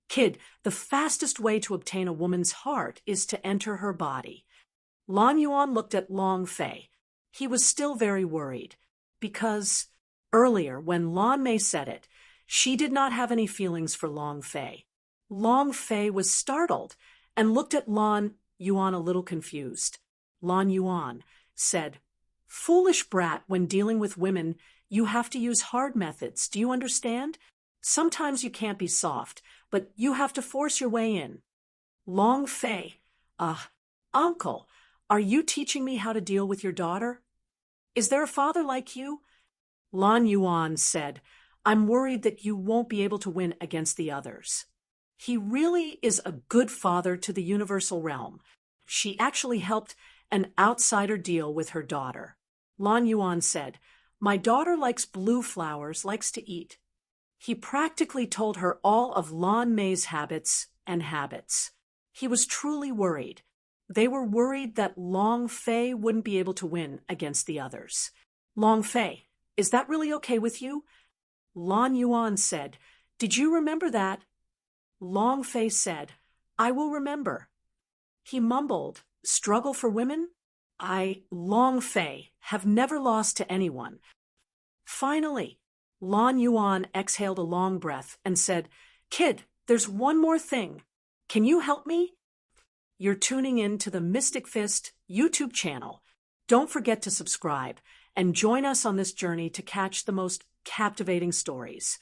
kid, the fastest way to obtain a woman's heart is to enter her body." Lan Yuan looked at Long Fei. He was still very worried, because earlier, when Lan Mei said it, she did not have any feelings for Long Fei. Long Fei was startled and looked at Lan Yuan a little confused. Lan Yuan said, "Foolish brat, when dealing with women, you have to use hard methods. Do you understand? Sometimes you can't be soft, but you have to force your way in." Long Fei, "Uncle, are you teaching me how to deal with your daughter? Is there a father like you?" Lan Yuan said, "I'm worried that you won't be able to win against the others." He really is a good father to the Universal Realm. She actually helped an outsider deal with her daughter. Lan Yuan said, "My daughter likes blue flowers, likes to eat." He practically told her all of Lan Mei's habits and habits. He was truly worried. They were worried that Long Fei wouldn't be able to win against the others. "Long Fei, is that really okay with you?" Lan Yuan said, "Did you remember that?" Long Fei said, "I will remember." He mumbled, "Struggle for women? I, Long Fei, have never lost to anyone." Finally, Lan Yuan exhaled a long breath and said, "Kid, there's one more thing. Can you help me?" You're tuning in to the Mystic Fist YouTube channel. Don't forget to subscribe and join us on this journey to catch the most captivating stories.